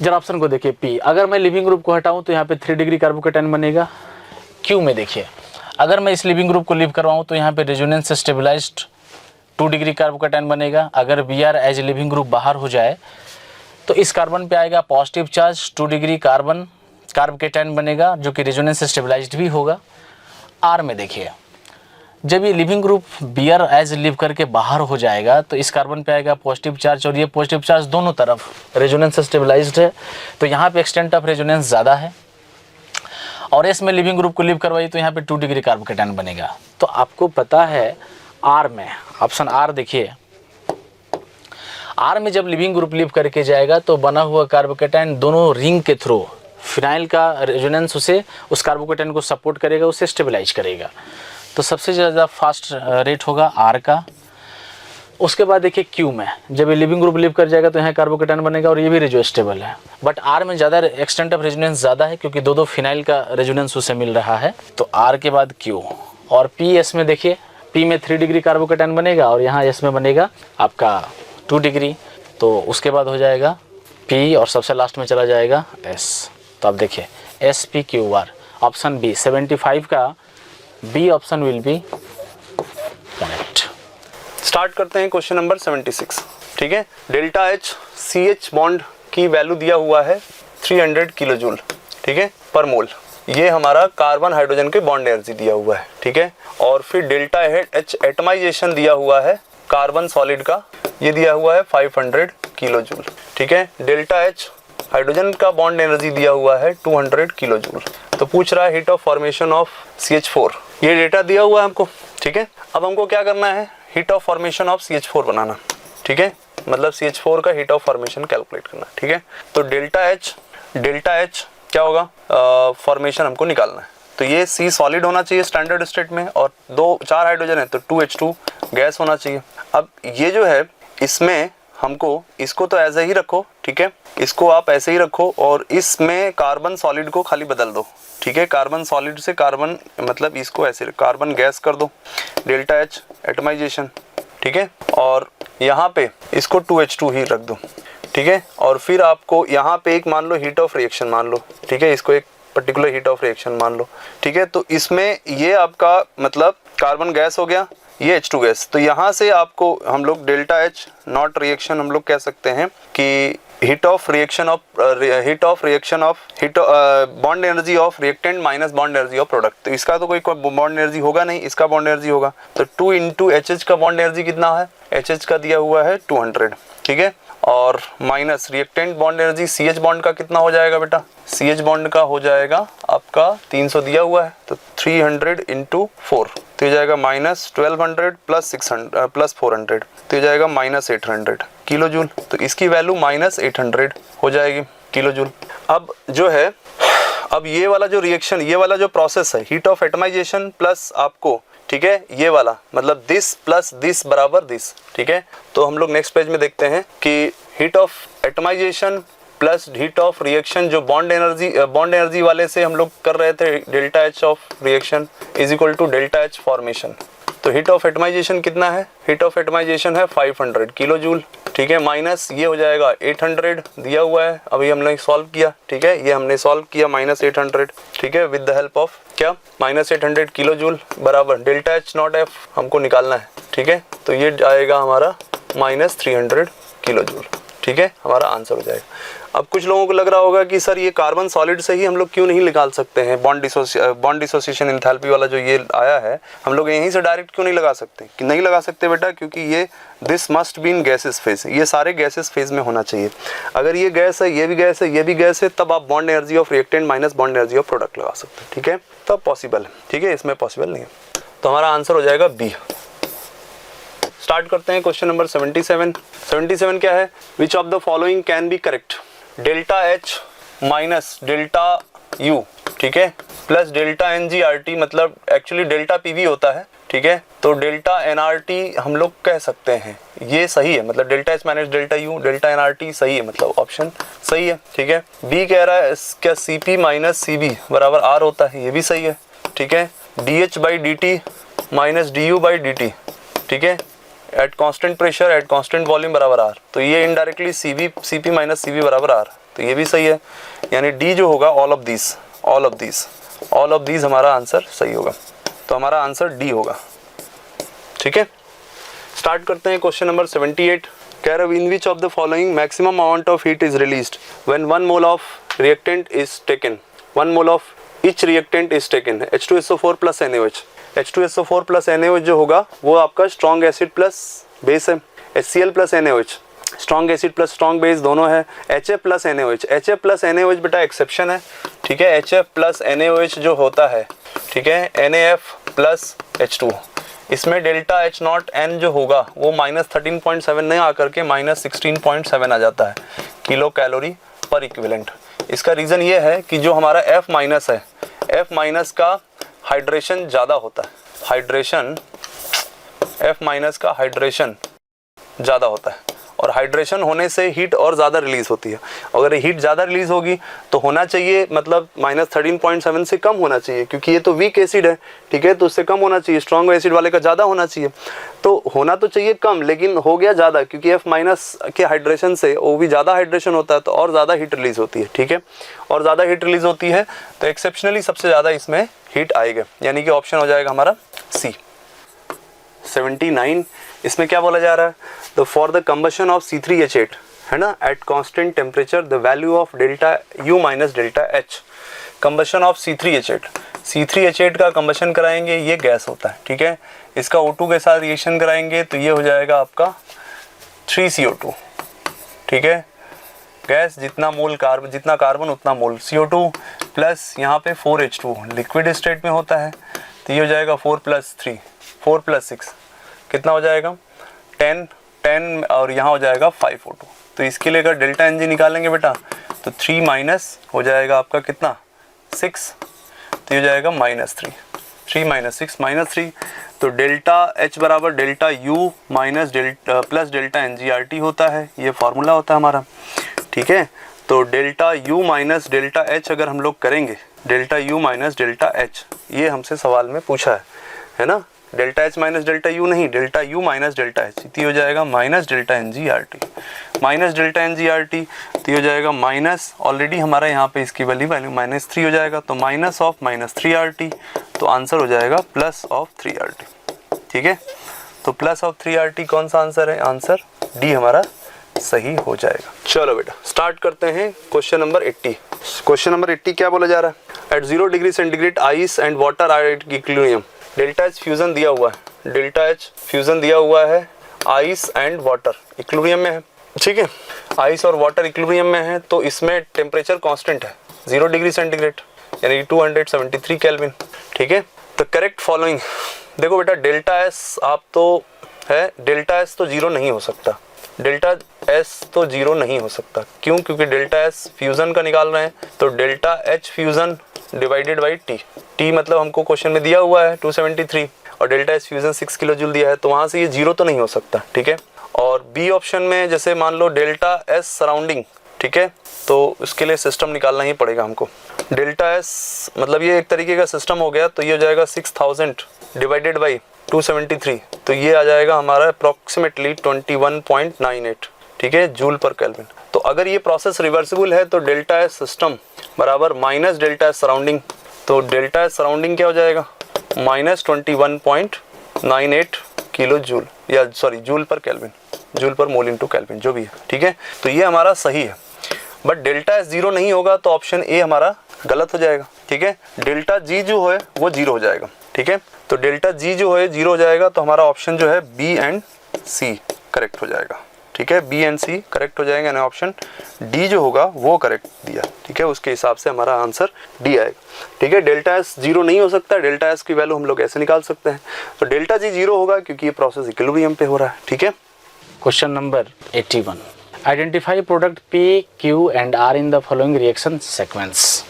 जरा ऑप्शन को देखिए P। अगर मैं लिविंग ग्रुप को हटाऊं तो यहाँ पे 3 डिग्री कार्बोकेटाइन बनेगा। Q में देखिए, अगर मैं इस लिविंग ग्रुप को लीव करवाऊं तो यहाँ पे रेजोनेंस स्टेबलाइज्ड 2 डिग्री कार्बोकेटाइन बनेगा। अगर Br एज लिविंग ग्रुप बाहर हो जाए तो इस कार्बन पे आएगा पॉजिटिव चार्ज 2 डिग्री कार्बोकेटाइन बनेगा, जो कि रेजोनेंस स्टेबलाइज्ड भी होगा। R में देखिए, जब ये leaving group Br as leave करके बाहर हो जाएगा तो इस कार्बन पे आएगा पॉजिटिव चार्ज, और ये पॉजिटिव चार्ज दोनों तरफ रेजोनेंस स्टेबलाइज्ड है, तो यहाँ पे एक्सटेंट ऑफ रेजोनेंस ज़्यादा है। और S में लिविंग ग्रुप को लीव करवाई तो यहाँ पे 2 डिग्री कार्बोकेटाइन बनेगा। तो आपको पता है R में, ऑप्शन R देखिए, R में जब लिविंग ग्रुप लीव करके जाएगा तो बना हुआ कार्बोकेटाइन दोनों रिंग के थ्रू फिनाइल का रेजोनेंस उसे उस कार्बोकेटाइन को सपोर्ट करेगा, उसे स्टेबलाइज करेगा। तो सबसे ज़्यादा फास्ट रेट होगा R का। उसके बाद देखिए Q में, जब ये लिविंग ग्रुप लीव कर जाएगा तो यहाँ कार्बोकेटाइन बनेगा और ये भी रेजो स्टेबल है, बट R में ज़्यादा एक्सटेंट ऑफ रेजोनेंस ज़्यादा है क्योंकि दो फिनाइल का रेजोनेंस उसे मिल रहा है। तो R के बाद Q और P। S में देखिए, P में 3 डिग्री कार्बोकेटाइन बनेगा और यहाँ S में बनेगा आपका 2 डिग्री। तो उसके बाद हो जाएगा P और सबसे लास्ट में चला जाएगा S। तो आप देखिए SpQR, ऑप्शन B 75 का B option will be correct. Start करते हैं क्वेश्चन नंबर 76। ठीक है, डेल्टा H CH बॉन्ड की वैल्यू दिया हुआ है 300 किलो जूल, ठीक है, पर मोल। ये हमारा कार्बन हाइड्रोजन के बॉन्ड एनर्जी दिया हुआ है। ठीक है, और फिर डेल्टा H एटमाइजेशन दिया हुआ है कार्बन सॉलिड का, ये दिया हुआ है 500 किलो जूल। ठीक है, डेल्टा H हाइड्रोजन का बॉन्ड एनर्जी दिया हुआ है 200 किलो जूल। तो पूछ रहा है heat of formation of CH4, ये डेटा दिया हुआ है हमको। ठीक है, अब हमको क्या करना है, heat of formation of CH4 बनाना। ठीक है, मतलब CH4 का हीट ऑफ फॉर्मेशन कैलकुलेट करना। ठीक है, तो डेल्टा H क्या होगा, फॉर्मेशन हमको निकालना है। तो ये C सॉलिड होना चाहिए स्टैंडर्ड स्टेट में, और 4 हाइड्रोजन है तो 2H2 गैस होना चाहिए। अब ये जो है इसमें हमको इसको तो ऐसा ही रखो, ठीक है, इसको आप ऐसे ही रखो और इसमें कार्बन सॉलिड को खाली बदल दो, ठीक है, कार्बन सॉलिड से कार्बन मतलब इसको ऐसे कार्बन गैस कर दो, डेल्टा एच एटमाइजेशन, ठीक है, और यहाँ पे इसको 2H2 ही रख दो, ठीक है, और फिर आपको यहाँ पे एक मान लो हीट ऑफ रिएक्शन मान लो, ठीक है, इसको एक पर्टिकुलर हीट ऑफ रिएक्शन मान लो, ठीक है, तो इसमें ये आपका मतलब कार्बन गैस हो गया, ये H2 गैस, तो यहाँ से आपको हम लोग डेल्टा एच नॉट रिएक्शन हम लोग कह सकते हैं कि heat of reaction of bond energy of reactant minus bond energy of product. तो इसका तो कोई बॉन्ड एनर्जी होगा नहीं, इसका बॉन्ड एनर्जी होगा, तो 2 इंटू HH का बॉन्ड एनर्जी कितना है, HH का दिया हुआ है 200, ठीक है, और minus reactant bond energy CH bond का कितना हो जाएगा बेटा, CH बॉन्ड का हो जाएगा आपका 300 दिया हुआ है, तो 300 इंटू 4 तो ये जाएगा माइनस 1200 प्लस 600 प्लस 400 तो ये जाएगा माइनस 800 किलो जूल, तो इसकी वैल्यू माइनस 800 हो जाएगी किलो जूल। अब जो है, अब ये वाला जो रिएक्शन, ये वाला जो प्रोसेस है हीट ऑफ एटमाइजेशन प्लस आपको, ठीक है, ये वाला मतलब दिस प्लस दिस बराबर दिस, ठीक है, तो हम लोग नेक्स्ट पेज में देखते हैं कि heat of atomization plus heat of reaction जो बॉन्ड एनर्जी वाले से हम लोग कर रहे थे delta H of reaction is equal to delta H formation. तो हीट ऑफ एटमाइजेशन कितना है, हीट ऑफ एटमाइजेशन है 500 किलो जूल, ठीक है, माइनस ये हो जाएगा 800 दिया हुआ है, अभी हमने सॉल्व किया, ठीक है, ये हमने सॉल्व किया माइनस 800, ठीक है, विद द हेल्प ऑफ क्या माइनस 800 किलो जूल बराबर डेल्टा एच नॉट एफ हमको निकालना है, ठीक है, तो ये आएगा हमारा माइनस 300 किलो जूल, ठीक है, हमारा आंसर हो जाएगा। अब कुछ लोगों को लग रहा होगा कि सर ये कार्बन सॉलिड से ही हम लोग क्यों नहीं निकाल सकते हैं, बॉन्ड डिसोसिएशन एंथैल्पी वाला जो ये आया है हम लोग यहीं से डायरेक्ट क्यों नहीं लगा सकते, कि नहीं लगा सकते बेटा, क्योंकि ये this must be in gases phase, ये सारे गैसेस फेज में होना चाहिए, अगर ये गैस है, ये भी गैस है, ये भी गैस है, तब आप bond energy of reactant minus bond energy of product लगा सकते हैं, ठीक है, तब पॉसिबल है, ठीक है, इसमें पॉसिबल नहीं है, तो हमारा आंसर हो जाएगा बी। स्टार्ट करते हैं क्वेश्चन नंबर 77 क्या है, विच of the following can be correct, delta H minus delta U, ठीक है, प्लस डेल्टा NGRT मतलब एक्चुअली डेल्टा PV होता है, ठीक है, तो डेल्टा NRT हम लोग कह सकते हैं, ये सही है, मतलब delta H minus delta U delta NRT सही है, मतलब ऑप्शन सही है, ठीक है। बी कह रहा है क्या CP माइनस CB बराबर R होता है, ये भी सही है, ठीक है, DH by DT minus DU by DT, ठीक है, at constant pressure at constant volume बराबर R, तो ये इनडायरेक्टली CP माइनस CB बराबर R, तो ये भी सही है, यानी D जो होगा ऑल ऑफ दीज हमारा आंसर सही होगा, तो हमारा आंसर D होगा, ठीक है। स्टार्ट करते हैं क्वेश्चन नंबर 78, कह रहा है in which of the following maximum amount of heat is released when 1 mole of reactant is taken, 1 mole of each reactant is taken, H2SO4 plus NaOH, H2SO4 plus NaOH जो होगा वो आपका strong acid plus base है, HCl plus NaOH strong acid plus strong base दोनों है, HF plus NaOH बेटा exception है, ठीक है, HF प्लस NaOH जो होता है, ठीक है, NaF प्लस H2, इसमें डेल्टा H नॉट N जो होगा वो माइनस 13.7 नहीं आकर के माइनस 16.7 आ जाता है किलो कैलोरी पर इक्विवेलेंट। इसका रीज़न ये है कि जो हमारा F माइनस है, F माइनस का हाइड्रेशन ज़्यादा होता है, F माइनस का हाइड्रेशन ज़्यादा होता है, और हाइड्रेशन होने से हीट और ज़्यादा रिलीज़ होती है, अगर हीट ज़्यादा रिलीज़ होगी तो होना चाहिए मतलब माइनस 13.7 से कम होना चाहिए, क्योंकि ये तो वीक एसिड है, ठीक है, तो उससे कम होना चाहिए, स्ट्रॉन्ग एसिड वाले का ज़्यादा होना चाहिए, तो होना तो चाहिए कम, लेकिन हो गया ज़्यादा, क्योंकि F माइनस के हाइड्रेशन से वो भी ज़्यादा हाइड्रेशन होता है तो और ज़्यादा हीट रिलीज़ होती है, ठीक है, और ज़्यादा हीट रिलीज़ होती है तो एक्सेप्शनली सबसे ज़्यादा इसमें हीट आएगा, यानी कि ऑप्शन हो जाएगा हमारा C। 79 इसमें क्या बोला जा रहा है, तो for the combustion of C3H8 है ना eight constant temperature the value of delta U minus delta H, combustion of C3H8 का कंबशन कराएंगे, ये गैस होता है, ठीक है, इसका O2 के साथ रिएक्शन कराएंगे तो ये हो जाएगा आपका 3CO2, ठीक है, गैस जितना मोल कार्बन, जितना कार्बन उतना मोल CO2 प्लस यहाँ पे 4H2 लिक्विड स्टेट में होता है, तो ये हो जाएगा 4 प्लस 6 कितना हो जाएगा 10 और यहाँ हो जाएगा 5O2, तो इसके लिए अगर डेल्टा NG निकालेंगे बेटा तो 3 माइनस हो जाएगा आपका कितना 6, तो ये हो जाएगा -3, 3 माइनस 6 -3, तो डेल्टा H बराबर delta U minus delta plus delta NGRT होता है, ये फार्मूला होता है हमारा, ठीक है। तो delta U minus delta H अगर हम लोग करेंगे, delta U minus delta H, ये हमसे सवाल में पूछा है ना। Delta H minus delta U नहीं, delta U minus delta H, तो ये हो जाएगा minus delta NGRT, minus delta NGRT, तो ये हो जाएगा माइनस, ऑलरेडी हमारा यहाँ पे इसकी वैल्यू -3 हो जाएगा, तो माइनस ऑफ -3RT, तो आंसर हो जाएगा प्लस ऑफ 3RT, ठीक है। तो प्लस ऑफ 3RT कौन सा आंसर है, आंसर डी हमारा सही हो जाएगा। चलो बेटा स्टार्ट करते हैं क्वेश्चन नंबर 80। क्वेश्चन नंबर 80 क्या बोला जा रहा है, at 0 degree centigrade ice and water are at equilibrium. Delta H fusion दिया हुआ है, डेल्टा H फ्यूजन दिया हुआ है, आइस एंड वाटर इक्विलिब्रियम में है, ठीक है। आइस और वाटर इक्विलिब्रियम में है, तो इसमें टेम्परेचर कांस्टेंट है 0 डिग्री सेंटीग्रेड यानी 273 केल्विन, ठीक है। तो करेक्ट फॉलोइंग, देखो बेटा डेल्टा S आप तो है, डेल्टा S तो 0 नहीं हो सकता, डेल्टा S तो 0 नहीं हो सकता, क्यों, क्योंकि डेल्टा S फ्यूजन का निकाल रहे हैं, तो delta H fusion divided by T मतलब हमको क्वेश्चन में दिया हुआ है 273, और delta S fusion 6 kilo joule दिया है, तो वहाँ से ये 0 तो नहीं हो सकता, ठीक है। और बी ऑप्शन में जैसे मान लो डेल्टा S सराउंडिंग, ठीक है, तो इसके लिए सिस्टम निकालना ही पड़ेगा हमको। डेल्टा S मतलब ये एक तरीके का सिस्टम हो गया, तो ये हो जाएगा 6000 डिवाइडेड बाई 273, तो ये आ जाएगा हमारा अप्रॉक्सीमेटली 21.98, ठीक है, जूल पर केल्विन। तो अगर ये प्रोसेस रिवर्सिबल है तो डेल्टा S सिस्टम बराबर माइनस डेल्टा S सराउंडिंग, तो डेल्टा S सराउंडिंग क्या हो जाएगा, माइनस 21.98 किलो जूल, या sorry joule per kelvin, joule per mole into kelvin जो भी है, ठीक है। तो ये हमारा सही है, बट डेल्टा S 0 नहीं होगा तो ऑप्शन ए हमारा गलत हो जाएगा, ठीक है। डेल्टा G जो है वो 0 हो जाएगा, ठीक है। तो डेल्टा G जो है 0 हो जाएगा, तो हमारा ऑप्शन जो है बी एंड सी करेक्ट हो जाएगा, ठीक है, बी एंड सी करेक्ट हो जाएगा, यानी ऑप्शन डी जो होगा वो करेक्ट दिया, ठीक है, उसके हिसाब से हमारा आंसर डी आएगा, ठीक है। डेल्टा S 0 नहीं हो सकता, डेल्टा S की वैल्यू हम लोग ऐसे निकाल सकते हैं, तो डेल्टा G 0 होगा क्योंकि ये प्रोसेस इक्विलिब्रियम पे हो रहा है, ठीक है। Question number 81, identify product P, Q and R in the following reaction sequence,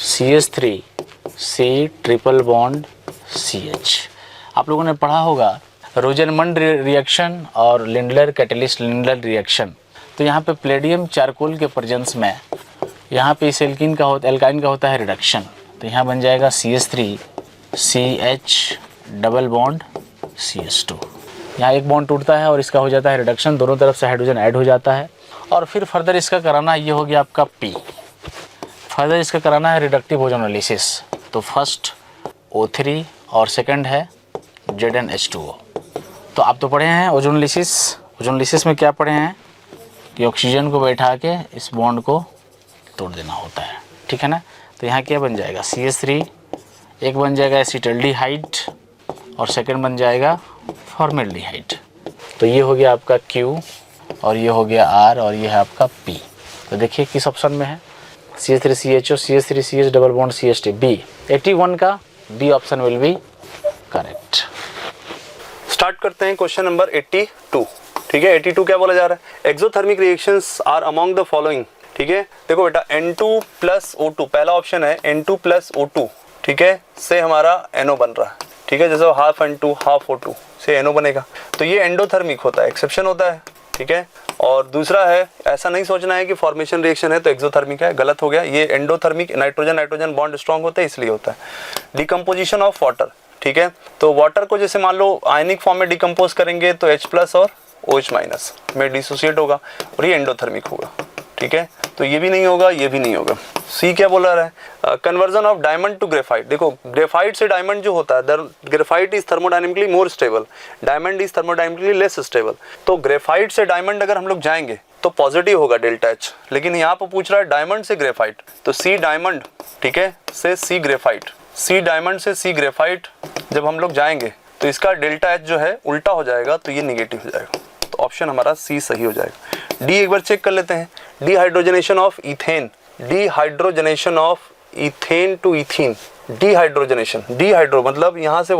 CH3 C triple bond CH। आप लोगों ने पढ़ा होगा रोजनमंड रिएक्शन और लिंडलर कैटलिस्ट लिंडलर रिएक्शन। तो यहाँ पे प्लेडियम चारकोल के प्रेजेंस में यहाँ पे इस एल्काइन का होता है रिडक्शन, तो यहाँ बन जाएगा CH3 CH double bond CH2। यहाँ एक बॉन्ड टूटता है और इसका हो जाता है रिडक्शन, दोनों तरफ से हाइड्रोजन ऐड हो जाता है। और फिर फर्दर इसका कराना ये हो गया आपका P, फर्दर इसका कराना है रिडक्टिव ओजोनोलिसिस, तो फर्स्ट O3 और सेकंड है ZnH2O। तो आप तो पढ़े हैं ओजोनोलिसिस, ओजोनोलिसिस में क्या पढ़े हैं कि ऑक्सीजन को बैठा के इस बॉन्ड को तोड़ देना होता है, ठीक है ना। तो यहाँ क्या बन जाएगा CH3, एक बन जाएगा एसिटल्डिहाइड और सेकंड बन जाएगा फॉर्मेल्डिहाइड। तो ये हो गया आपका Q और ये हो गया R और ये है आपका P। तो देखिए किस ऑप्शन में है, CH3CHO CH3CH double bond CH2 B। 81 का B option will be correct. Start करते हैं क्वेश्चन नंबर 82, ठीक है। 82 क्या बोला जा रहा है, exothermic reactions are among the following, ठीक है। देखो बेटा N2 प्लस O2, पहला ऑप्शन है N2 प्लस O2, ठीक है, से हमारा NO बन रहा है, ठीक है, जैसे हाफ N2 हाफ O2 से NO बनेगा, तो ये एंडोथर्मिक होता है, एक्सेप्शन होता है, ठीक है। और दूसरा है, ऐसा नहीं सोचना है कि फॉर्मेशन रिएक्शन है तो एक्सोथर्मिक है, गलत हो गया, ये endothermic, nitrogen nitrogen bond strong होता है इसलिए होता है। डिकम्पोजिशन ऑफ वाटर, ठीक है, तो वाटर को जैसे मान लो आयनिक फॉर्म में डिकम्पोज करेंगे तो H+ और OH- में डिसोसिएट होगा और ये एंडोथर्मिक होगा, ठीक है। तो ये भी नहीं होगा, ये भी नहीं होगा। सी क्या बोला रहा है, conversion of diamond to graphite. देखो ग्रेफाइट से डायमंड जो होता है, graphite is thermodynamically more stable, diamond is thermodynamically less stable. तो ग्रेफाइट से डायमंड अगर हम लोग जाएंगे तो पॉजिटिव होगा डेल्टा H, लेकिन यहाँ पर पूछ रहा है डायमंड से ग्रेफाइट, तो सी डायमंड, ठीक है, से सी ग्रेफाइट, सी डायमंड से सी ग्रेफाइट जब हम लोग जाएंगे तो इसका डेल्टा H जो है उल्टा हो जाएगा, तो ये निगेटिव हो जाएगा, तो ऑप्शन हमारा सी सही हो जाएगा। डी एक बार चेक कर लेते हैं, dehydrogenation of ethane, dehydrogenation of ethane to ethene, dehydrogenation, dehydro मतलब यहाँ से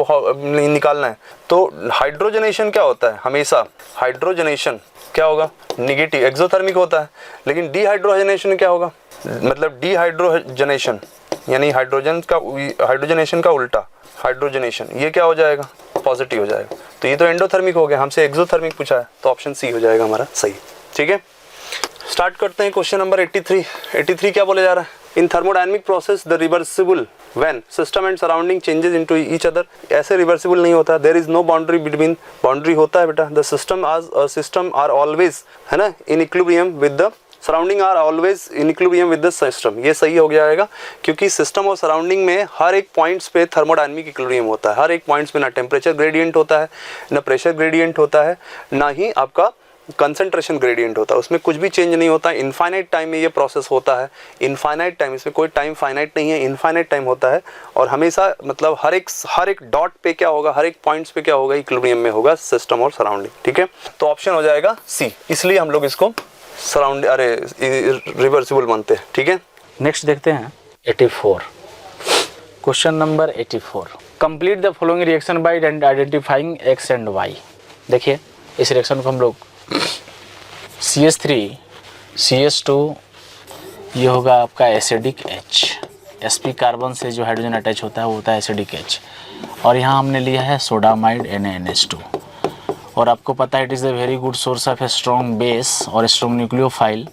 निकालना है, तो हाइड्रोजनेशन क्या होता है, हमेशा हाइड्रोजनेशन क्या होगा, निगेटिव एक्सोथर्मिक होता है, लेकिन डिहाइड्रोजनेशन क्या होगा, मतलब डिहाइड्रोजनेशन यानी हाइड्रोजनेशन का उल्टा हाइड्रोजनेशन, ये क्या हो जाएगा, पॉजिटिव हो जाएगा, तो ये तो एंडोथर्मिक हो गया, हमसे एक्सोथर्मिक पूछा है, तो ऑप्शन सी हो जाएगा हमारा सही, ठीक है। स्टार्ट करते हैं क्वेश्चन नंबर 83। 83 क्या बोले जा रहा है? In thermodynamic process the reversible when system and surrounding changes into each other. ऐसे रिवर्सिबल नहीं होता, there is no boundary between, boundary होता है बेटा। द सिस्टम आर ऑलवेज, है ना, in equilibrium with the surrounding are always in equilibrium with the system. ये सही हो जाएगा क्योंकि सिस्टम और सराउंडिंग में हर एक पॉइंट्स पे थर्मोडायनेमिक इक्विलिब्रियम होता है। हर एक पॉइंट्स पे ना टेम्परेचर ग्रेडियंट होता है, ना प्रेशर ग्रेडियंट होता है, ना ही आपका कंसंट्रेशन ग्रेडियंट होता है। उसमें कुछ भी चेंज नहीं होता। इनफाइनाइट टाइम में ये प्रोसेस होता है। इनफाइनाइट टाइम, इसमें कोई टाइम फाइनाइट नहीं है, इनफाइनाइट टाइम होता है। और हमेशा मतलब हर एक डॉट पे क्या होगा, हर एक पॉइंट्स पे क्या होगा, इक्विलिब्रियम में होगा सिस्टम और सराउंडिंग। ठीक है, तो ऑप्शन हो जाएगा सी। इसलिए हम लोग इसको रिवर्सिबल मानते हैं। ठीक है, नेक्स्ट देखते हैं 84। Question number 84, complete the following reaction by identifying X and Y. देखिए इस रिएक्शन को हम लोग CH3 CH2, ये होगा आपका एसिडिक H, sp कार्बन से जो हाइड्रोजन अटैच होता है वो होता है एसिडिक H, और यहाँ हमने लिया है सोडामाइड NaNH2। और आपको पता है it is the very good source of a strong base और स्ट्रॉन्ग न्यूक्लियोफाइल।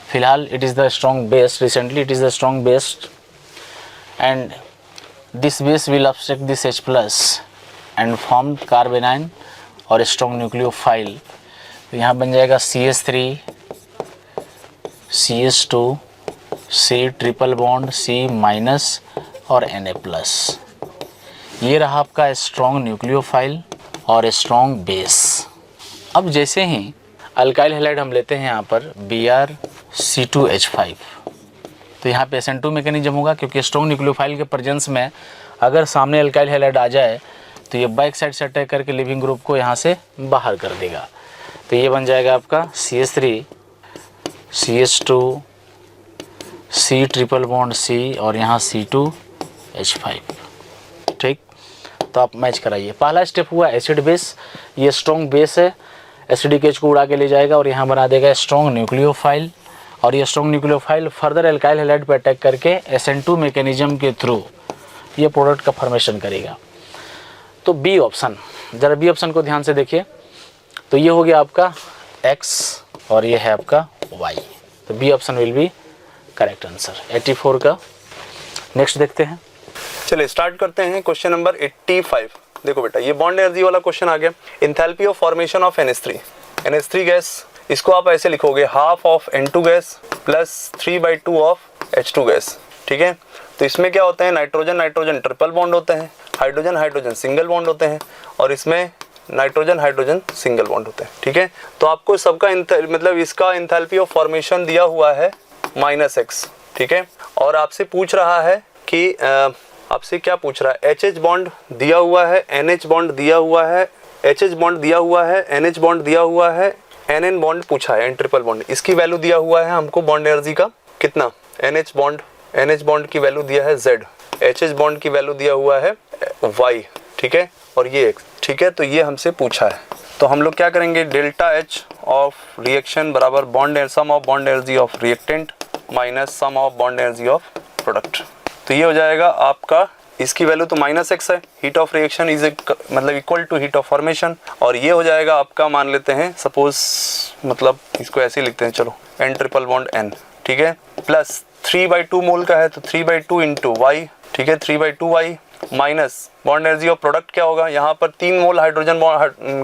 फिलहाल it is the strong base, recently it is the strong base, and this base will obstruct this H+ and form कार्बेनाइन और strong nucleophile. तो यहाँ बन जाएगा CH3 CH2 C triple bond C- और Na+। ये रहा आपका स्ट्रॉन्ग न्यूक्लियोफाइल और स्ट्रॉन्ग बेस। अब जैसे ही अल्काइल हैलाइड हम लेते हैं यहाँ पर BrC2H5, तो यहाँ पे SN2 मैकेनिज्म होगा क्योंकि स्ट्रॉन्ग न्यूक्लियोफाइल के प्रेजेंस में अगर सामने अल्काइल हैलाइड आ जाए तो ये बैक साइड से अटैक करके लिविंग ग्रुप को यहाँ से बाहर कर देगा। तो ये बन जाएगा आपका CH3 CH2 C triple bond C और यहाँ C2H5। ठीक, तो आप मैच कराइए। पहला स्टेप हुआ एसिड बेस, ये स्ट्रॉन्ग बेस है, एसिडिक H को उड़ा के ले जाएगा और यहाँ बना देगा स्ट्रॉन्ग न्यूक्लियोफाइल, और ये strong nucleophile further alkyl halide पर अटैक करके SN2 मैकेनिज्म के थ्रू ये प्रोडक्ट का फॉर्मेशन करेगा। तो बी ऑप्शन, ज़रा बी ऑप्शन को ध्यान से देखिए। तो ये हो गया आपका X और ये है आपका Y। तो B option will be correct answer 84 का। नेक्स्ट देखते हैं। चलिए स्टार्ट करते हैं क्वेश्चन नंबर 85। देखो बेटा, ये बॉन्ड एनर्जी वाला क्वेश्चन आ गया। Enthalpy of formation of NH3 gas, इसको आप ऐसे लिखोगे half of N2 gas plus 3/2 of H2 gas. ठीक है, तो इसमें क्या होते हैं, नाइट्रोजन नाइट्रोजन ट्रिपल बॉन्ड होते हैं, हाइड्रोजन हाइड्रोजन सिंगल बॉन्ड होते हैं, और इसमें नाइट्रोजन हाइड्रोजन सिंगल बॉन्ड होते हैं। ठीक है, तो आपको सबका मतलब इसका इंथैल्पी ऑफ फॉर्मेशन दिया हुआ है -x। ठीक है, और आपसे पूछ रहा है कि आपसे क्या पूछ रहा है, HH बॉन्ड दिया हुआ है, NH बॉन्ड दिया हुआ है, HH बॉन्ड दिया हुआ है, NH बॉन्ड दिया हुआ है, NN बॉन्ड पूछा है, N ट्रिपल बॉन्ड। इसकी वैल्यू दिया हुआ है हमको बॉन्ड एनर्जी का कितना, NH बॉन्ड की वैल्यू दिया है Z, HH बॉन्ड की वैल्यू दिया हुआ है Y। ठीक है, और ये X। ठीक है, तो ये हमसे पूछा है, तो हम लोग क्या करेंगे, डेल्टा H ऑफ रिएक्शन बराबर sum of bond energy of reactant minus sum of bond energy of product. तो ये हो जाएगा आपका, इसकी वैल्यू तो -x है, हीट ऑफ रिएक्शन इज मतलब equal to heat of formation, और ये हो जाएगा आपका, मान लेते हैं सपोज, मतलब इसको ऐसे लिखते हैं, चलो N ट्रिपल बॉन्ड N। ठीक है, प्लस 3/2 मोल का है तो 3/2 इंटू Y। ठीक है, 3/2 Y minus bond energy of product क्या होगा, यहाँ पर 3 मोल hydrogen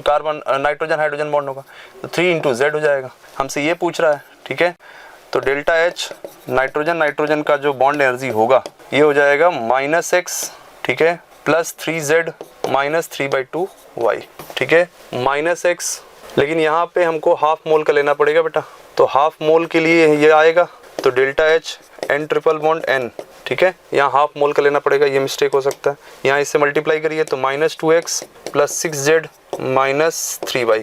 carbon nitrogen hydrogen bond होगा, तो 3 इंटू Z हो जाएगा। हमसे ये पूछ रहा है। ठीक है, तो डेल्टा H नाइट्रोजन नाइट्रोजन का जो बॉन्ड एनर्जी होगा ये हो जाएगा -x। ठीक है, प्लस 3Z माइनस 3/2 Y। ठीक है, -x, लेकिन यहाँ पे हमको हाफ मोल का लेना पड़ेगा बेटा, तो हाफ मोल के लिए ये आएगा, तो delta H N triple bond N। ठीक है, यहाँ हाफ मोल का लेना पड़ेगा, ये मिस्टेक हो सकता है, यहाँ इससे मल्टीप्लाई करिए तो -2x plus 6Z minus 3y,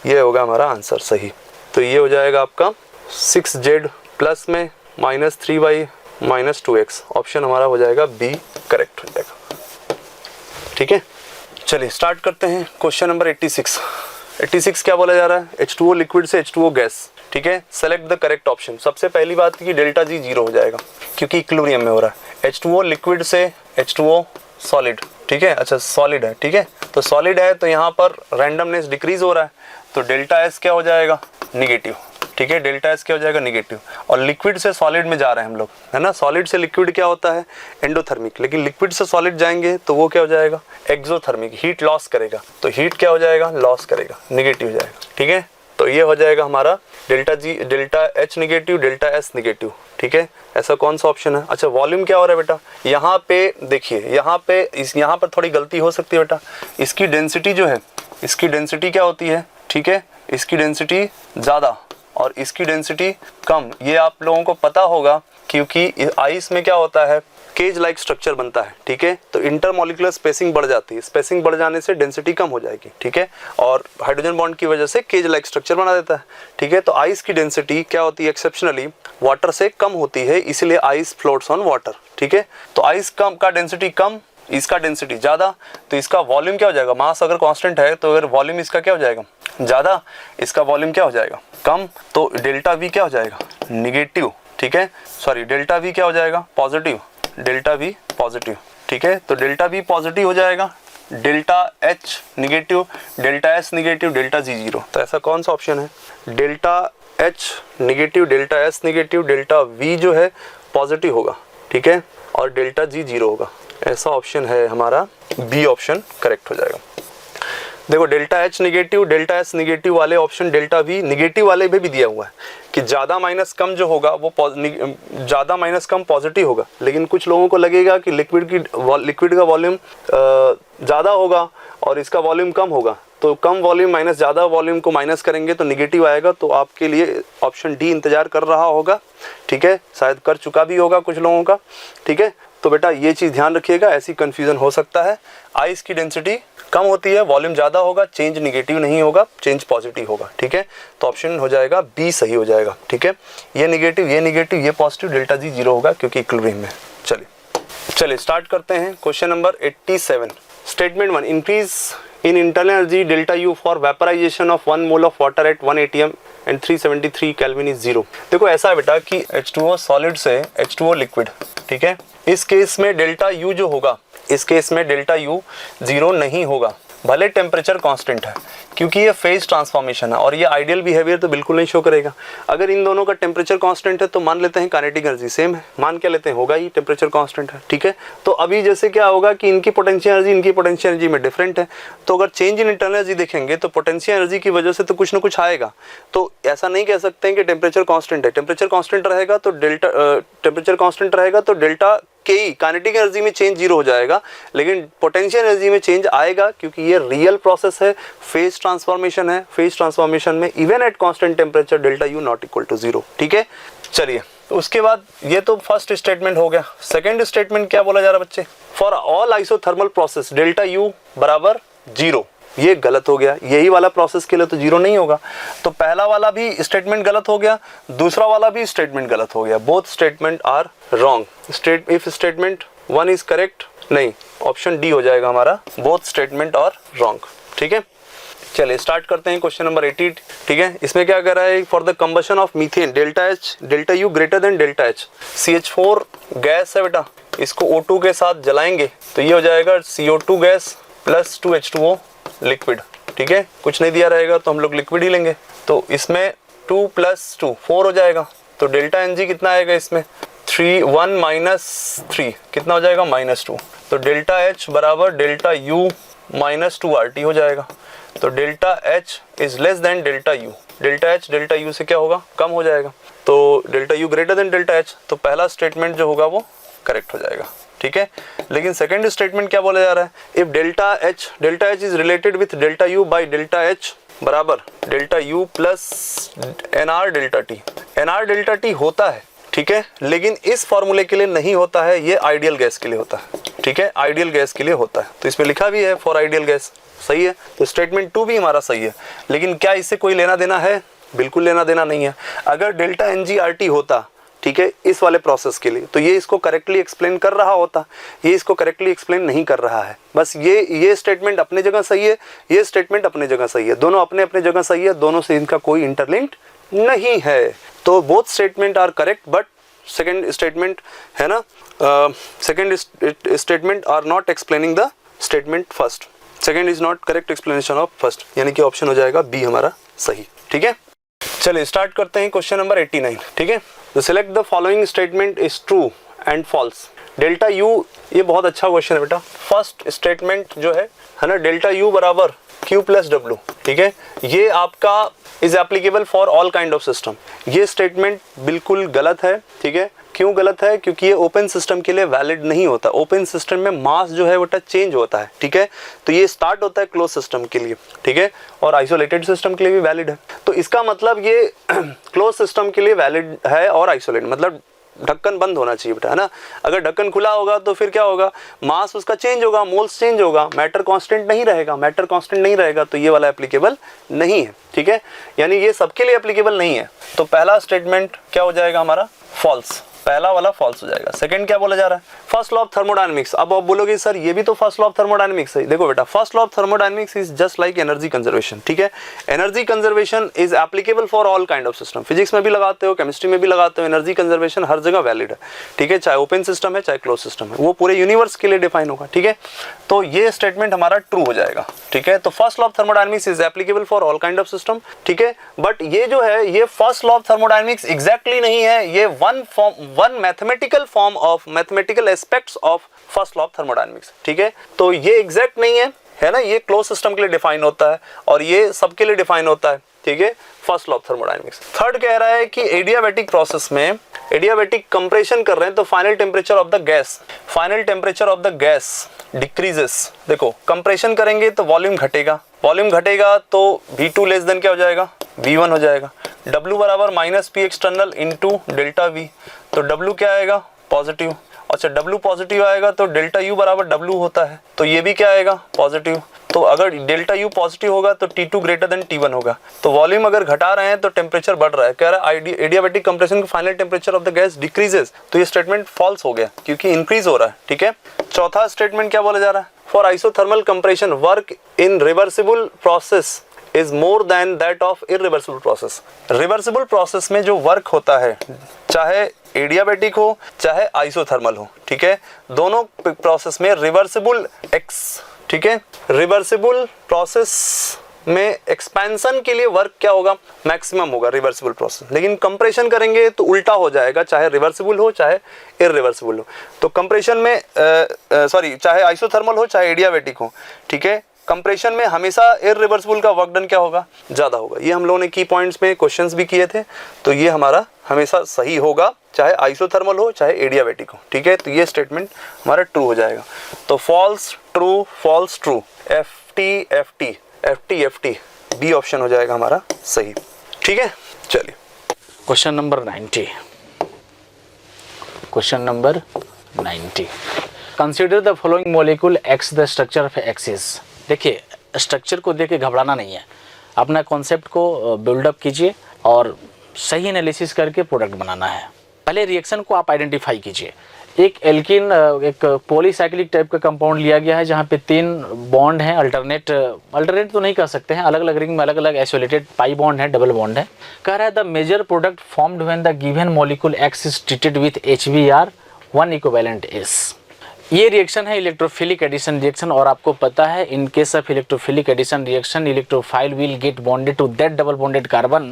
ये होगा हमारा आंसर सही। तो ये हो जाएगा आपका 6Z प्लस में -3y माइनस 2x, ऑप्शन हमारा हो जाएगा बी करेक्ट हो जाएगा। ठीक है, चलिए स्टार्ट करते हैं क्वेश्चन नंबर 86। 86 क्या बोला जा रहा है, H2O लिक्विड से H2O गैस। ठीक है, सेलेक्ट द करेक्ट ऑप्शन। सबसे पहली बात कि डेल्टा G 0 हो जाएगा क्योंकि इक्विलिब्रियम में हो रहा है। H2O लिक्विड से H2O सॉलिड। ठीक है, अच्छा सॉलिड है। ठीक है, तो सॉलिड है तो यहाँ पर रैंडमनेस डिक्रीज हो रहा है, तो डेल्टा S क्या हो जाएगा, निगेटिव। ठीक है, डेल्टा एस क्या हो जाएगा, निगेटिव। और लिक्विड से सॉलिड में जा रहे हैं हम लोग, है ना, सॉलिड से लिक्विड क्या होता है, एंडोथर्मिक, लेकिन लिक्विड से सॉलिड जाएंगे तो वो क्या हो जाएगा, एक्सोथर्मिक, हीट लॉस करेगा, तो हीट क्या हो जाएगा, लॉस करेगा, निगेटिव हो जाएगा। ठीक है, तो ये हो जाएगा हमारा delta G, delta H negative, delta S negative. ठीक है, ऐसा कौन सा ऑप्शन है। अच्छा, वॉल्यूम क्या हो रहा है बेटा, यहाँ पे देखिए, यहाँ पर थोड़ी गलती हो सकती है बेटा, इसकी डेंसिटी जो है, इसकी डेंसिटी क्या होती है, ठीक है, इसकी डेंसिटी ज़्यादा और इसकी डेंसिटी कम, ये आप लोगों को पता होगा, क्योंकि आइस में क्या होता है, केज लाइक स्ट्रक्चर बनता है। ठीक है, तो इंटरमॉलिक्यूलर स्पेसिंग बढ़ जाती है, स्पेसिंग बढ़ जाने से डेंसिटी कम हो जाएगी। ठीक है, और हाइड्रोजन बॉन्ड की वजह से केज लाइक स्ट्रक्चर बना देता है। ठीक है, तो आइस की डेंसिटी क्या होती है, एक्सेप्शनली वाटर से कम होती है, इसीलिए आइस फ्लोट्स ऑन वाटर। ठीक है, तो आइस कम का डेंसिटी कम, इसका डेंसिटी ज़्यादा, तो इसका वॉल्यूम क्या हो जाएगा, मास अगर कांस्टेंट है तो अगर वॉल्यूम इसका क्या हो जाएगा, ज़्यादा, इसका वॉल्यूम क्या हो जाएगा, कम, तो डेल्टा वी क्या हो जाएगा, निगेटिव। ठीक है, सॉरी, डेल्टा वी क्या हो जाएगा, पॉजिटिव, डेल्टा वी पॉजिटिव। ठीक है, तो डेल्टा वी पॉजिटिव हो जाएगा, delta H negative, delta S negative, delta G zero. तो ऐसा कौन सा ऑप्शन है, delta H negative, delta S negative, delta we जो है पॉजिटिव होगा। ठीक है, और डेल्टा जी जीरो होगा, ऐसा ऑप्शन है हमारा बी ऑप्शन करेक्ट हो जाएगा। देखो, delta H negative, delta S negative वाले ऑप्शन, डेल्टा वी निगेटिव वाले भी दिया हुआ है कि ज़्यादा माइनस कम जो होगा वो ज़्यादा माइनस कम पॉजिटिव होगा, लेकिन कुछ लोगों को लगेगा कि लिक्विड का वॉल्यूम ज़्यादा होगा और इसका वॉल्यूम कम होगा, तो कम वॉल्यूम माइनस ज़्यादा वॉल्यूम को माइनस करेंगे तो निगेटिव आएगा। तो आपके लिए ऑप्शन डी इंतज़ार कर रहा होगा। ठीक है, शायद कर चुका भी होगा कुछ लोगों का। ठीक है, तो बेटा ये चीज़ ध्यान रखिएगा, ऐसी कन्फ्यूज़न हो सकता है। आइस की डेंसिटी कम होती है, वॉल्यूम ज़्यादा होगा, चेंज निगेटिव नहीं होगा, चेंज पॉजिटिव होगा। ठीक है, तो ऑप्शन हो जाएगा बी सही हो जाएगा। ठीक है, ये निगेटिव, ये पॉजिटिव, डेल्टा जी जीरो होगा क्योंकि इक्विलिब्रियम में। चलिए स्टार्ट करते हैं। Question number 87, statement 1, increase in internal energy delta U for vaporization of 1 mole of water at 1 atm and 373 kelvin is 0। देखो ऐसा है बेटा कि H2O सॉलिड से H2O लिक्विड, ठीक है, इस केस में डेल्टा यू जो होगा, इस केस में डेल्टा यू 0 नहीं होगा, भले टेम्परेचर कांस्टेंट है, क्योंकि ये फेज ट्रांसफॉर्मेशन है और ये आइडियल बिहेवियर तो बिल्कुल नहीं शो करेगा। अगर इन दोनों का टेम्परेचर कांस्टेंट है तो मान लेते हैं काइनेटिक एनर्जी सेम है, मान क्या लेते हैं, होगा ही, टेम्परेचर कांस्टेंट है। ठीक है, तो अभी जैसे क्या होगा कि इनकी पोटेंशियल एनर्जी इनकी पोटेंशियल एनर्जी में डिफरेंट है, तो अगर चेंज इन इंटरनल एनर्जी देखेंगे तो पोटेंशियल एनर्जी की वजह से तो कुछ ना कुछ आएगा। तो ऐसा नहीं कह सकते हैं कि टेम्परेचर कांस्टेंट है, टेम्परेचर कांस्टेंट रहेगा तो डेल्टा के काइनेटिक एनर्जी में चेंज 0 हो जाएगा, लेकिन पोटेंशियल एनर्जी में चेंज आएगा क्योंकि ये रियल प्रोसेस है, फेज ट्रांसफॉर्मेशन है। फेज ट्रांसफॉर्मेशन में even at constant temperature delta U not equal to 0। ठीक है, चलिए तो उसके बाद ये तो फर्स्ट स्टेटमेंट हो गया। सेकंड स्टेटमेंट क्या बोला जा रहा है बच्चे, for all isothermal process delta U बराबर 0, ये गलत हो गया, यही वाला प्रोसेस के लिए तो 0 नहीं होगा। तो पहला वाला भी स्टेटमेंट गलत हो गया, दूसरा वाला भी स्टेटमेंट गलत हो गया, both statement are wrong. If statement 1 is correct, नहीं, ऑप्शन डी हो जाएगा हमारा, बोथ स्टेटमेंट आर रॉन्ग। ठीक है, चलिए स्टार्ट करते हैं क्वेश्चन नंबर 80। ठीक है, इसमें क्या कर रहा है, for the combustion of methane delta U greater than delta H, CH4 gas है बेटा, इसको O2 के साथ जलाएंगे तो ये हो जाएगा CO2 gas plus 2H2O liquid. ठीक है, कुछ नहीं दिया रहेगा तो हम लोग लिक्विड ही लेंगे, तो इसमें 2 + 2 4 हो जाएगा, तो डेल्टा एनजी कितना आएगा इसमें 1 - 3 कितना हो जाएगा -2, तो डेल्टा एच बराबर डेल्टा यू -2RT हो जाएगा। तो delta H is less than delta U, delta H delta U से क्या होगा, कम हो जाएगा, तो delta U greater than delta H, तो पहला स्टेटमेंट जो होगा वो करेक्ट हो जाएगा। ठीक है, लेकिन सेकंड स्टेटमेंट क्या बोला जा रहा है, if delta H is related with delta U by delta H बराबर delta U plus NR delta T. NR delta T होता है, ठीक है, लेकिन इस फॉर्मूले के लिए नहीं होता है, ये आइडियल गैस के लिए होता है। ठीक है, आइडियल गैस के लिए होता है, तो इसमें लिखा भी है फॉर आइडियल गैस, सही है, तो स्टेटमेंट 2 भी हमारा सही है। लेकिन क्या इससे कोई लेना देना है, बिल्कुल लेना देना नहीं है। अगर डेल्टा NGRT होता, ठीक है, इस वाले प्रोसेस के लिए, तो ये इसको करेक्टली एक्सप्लेन कर रहा होता, ये इसको करेक्टली एक्सप्लेन नहीं कर रहा है। बस ये स्टेटमेंट अपने जगह सही है, ये स्टेटमेंट अपने जगह सही है, दोनों अपने अपने जगह सही है, दोनों से इनका कोई इंटरलिंक्ड नहीं है। तो both statement are correct, but second statement है ना, second statement are not explaining the statement first, second is not correct explanation of first, यानी कि ऑप्शन हो जाएगा बी हमारा सही। ठीक है, चलिए स्टार्ट करते हैं क्वेश्चन नंबर 89, ठीक है। तो select the following statement is true and false. Delta U, ये बहुत अच्छा क्वेश्चन है बेटा। फर्स्ट स्टेटमेंट जो है ना, डेल्टा यू बराबर क्यू प्लस डब्ल्यू, ठीक है, ये आपका is applicable for all kind of system. ये स्टेटमेंट बिल्कुल गलत है, ठीक है। क्यों गलत है? क्योंकि ये ओपन सिस्टम के लिए वैलिड नहीं होता। ओपन सिस्टम में मास जो है बेटा चेंज होता है, ठीक है। तो ये स्टार्ट होता है क्लोज सिस्टम के लिए, ठीक है, और आइसोलेटेड सिस्टम के लिए भी वैलिड है। तो इसका मतलब ये क्लोज सिस्टम के लिए वैलिड है और आइसोलेटेड, मतलब ढक्कन बंद होना चाहिए बेटा, है ना। अगर ढक्कन खुला होगा तो फिर क्या होगा, मास उसका चेंज होगा, मोल्स चेंज होगा, मैटर कांस्टेंट नहीं रहेगा। मैटर कांस्टेंट नहीं रहेगा तो ये वाला एप्लीकेबल नहीं है, ठीक है। यानी ये सबके लिए एप्लीकेबल नहीं है। तो पहला स्टेटमेंट क्या हो जाएगा हमारा, फॉल्स। पहला वाला फॉल्स हो जाएगा। सेकंड क्या बोला जा रहा है, फर्स्ट लॉ ऑफ थर्मोडायनेमिक्स। अब आप बोलोगे सर ये भी तो फर्स्ट लॉ ऑफ थर्मोडायनेमिक्स है। देखो बेटा, first law of thermodynamics is just like energy conservation, ठीक है। Energy conservation is applicable for all kind of system. Physics में भी लगाते हो, केमिस्ट्री में भी लगाते हो, एनर्जी कंजर्वेशन हर जगह वैलिड है, ठीक है। चाहे ओपन सिस्टम है चाहे क्लोज सिस्टम है, वो पूरे यूनिवर्स के लिए डिफाइन होगा, ठीक है। तो ये स्टेटमेंट हमारा ट्रू हो जाएगा, ठीक है। तो first law of thermodynamics is applicable for all kind of system, ठीक है। बट ये जो है ये first law of thermodynamics exactly नहीं है, ये one mathematical form of mathematical aspects of first law of thermodynamics, ठीक है। तो ये एग्जैक्ट नहीं है ना। ये क्लोज सिस्टम के लिए डिफाइन होता है और ये सबके लिए डिफाइन होता है, ठीक है, first law of thermodynamics. Third कह रहा है कि एडियाबैटिक प्रोसेस में एडियाबैटिक कंप्रेशन कर रहे हैं तो final temperature of the gas decreases. देखो कंप्रेशन करेंगे तो वॉल्यूम घटेगा तो V2 लेस देन क्या हो जाएगा, V1 हो जाएगा। W बराबर minus P external into delta V, तो W क्या आएगा, पॉजिटिव। अच्छा, W पॉजिटिव आएगा तो डेल्टा U बराबर W होता है, तो ये भी क्या आएगा, पॉजिटिव। तो अगर डेल्टा U पॉजिटिव होगा तो T2 ग्रेटर देन T1 होगा। तो वॉल्यूम अगर घटा रहे हैं तो टेम्परेचर बढ़ रहा है। कह रहा है एडियाबैटिक कंप्रेशन का final temperature of the gas decreases, तो ये स्टेटमेंट फॉल्स हो गया क्योंकि इंक्रीज हो रहा है, ठीक है। चौथा स्टेटमेंट क्या बोला जा रहा है, for isothermal compression work in reversible process is more than that of irreversible process. Reversible process में जो वर्क होता है, चाहे एडियाबैटिक हो चाहे आइसोथर्मल हो, ठीक है, दोनों प्रोसेस में रिवर्सिबल ठीक है, रिवर्सिबल प्रोसेस में एक्सपेंशन के लिए वर्क क्या होगा, मैक्सिमम होगा रिवर्सिबल प्रोसेस। लेकिन कंप्रेशन करेंगे तो उल्टा हो जाएगा, चाहे रिवर्सिबल हो चाहे इरिवर्सिबल हो। तो कंप्रेशन में चाहे आइसोथर्मल हो चाहे एडियाबैटिक हो, ठीक है, कंप्रेशन में हमेशा इरिवर्सिबल का वर्क डन क्या होगा, ज़्यादा होगा। ये हम लोगों ने की पॉइंट्स में क्वेश्चंस भी किए थे, तो ये हमारा हमेशा सही होगा, चाहे आइसोथर्मल हो चाहे एडियाबैटिक हो, ठीक है। तो ये स्टेटमेंट हमारा ट्रू हो जाएगा। तो false true FT B option हो जाएगा हमारा सही, ठीक है। चलिए question number 90। Question number 90, consider the following molecule X the structure of axis. देखिए, स्ट्रक्चर को देख के घबराना नहीं है, अपना कॉन्सेप्ट को बिल्डअप कीजिए और सही एनालिसिस करके प्रोडक्ट बनाना है। पहले रिएक्शन को आप आइडेंटिफाई कीजिए। एक एल्किन, एक पॉलीसाइक्लिक टाइप का कंपाउंड लिया गया है जहाँ पे 3 बॉन्ड हैं, अल्टरनेट तो नहीं कह सकते हैं, अलग अलग रिंग में अलग अलग आइसोलेटेड पाई बॉन्ड है, डबल बॉन्ड है। कह रहा है the major product formed when the given molecule X is treated with HBr 1 equivalent S। ये रिएक्शन है इलेक्ट्रोफिलिक एडिशन रिएक्शन, और आपको पता है in case of electrophilic addition reaction electrophile will get bonded to that double bonded carbon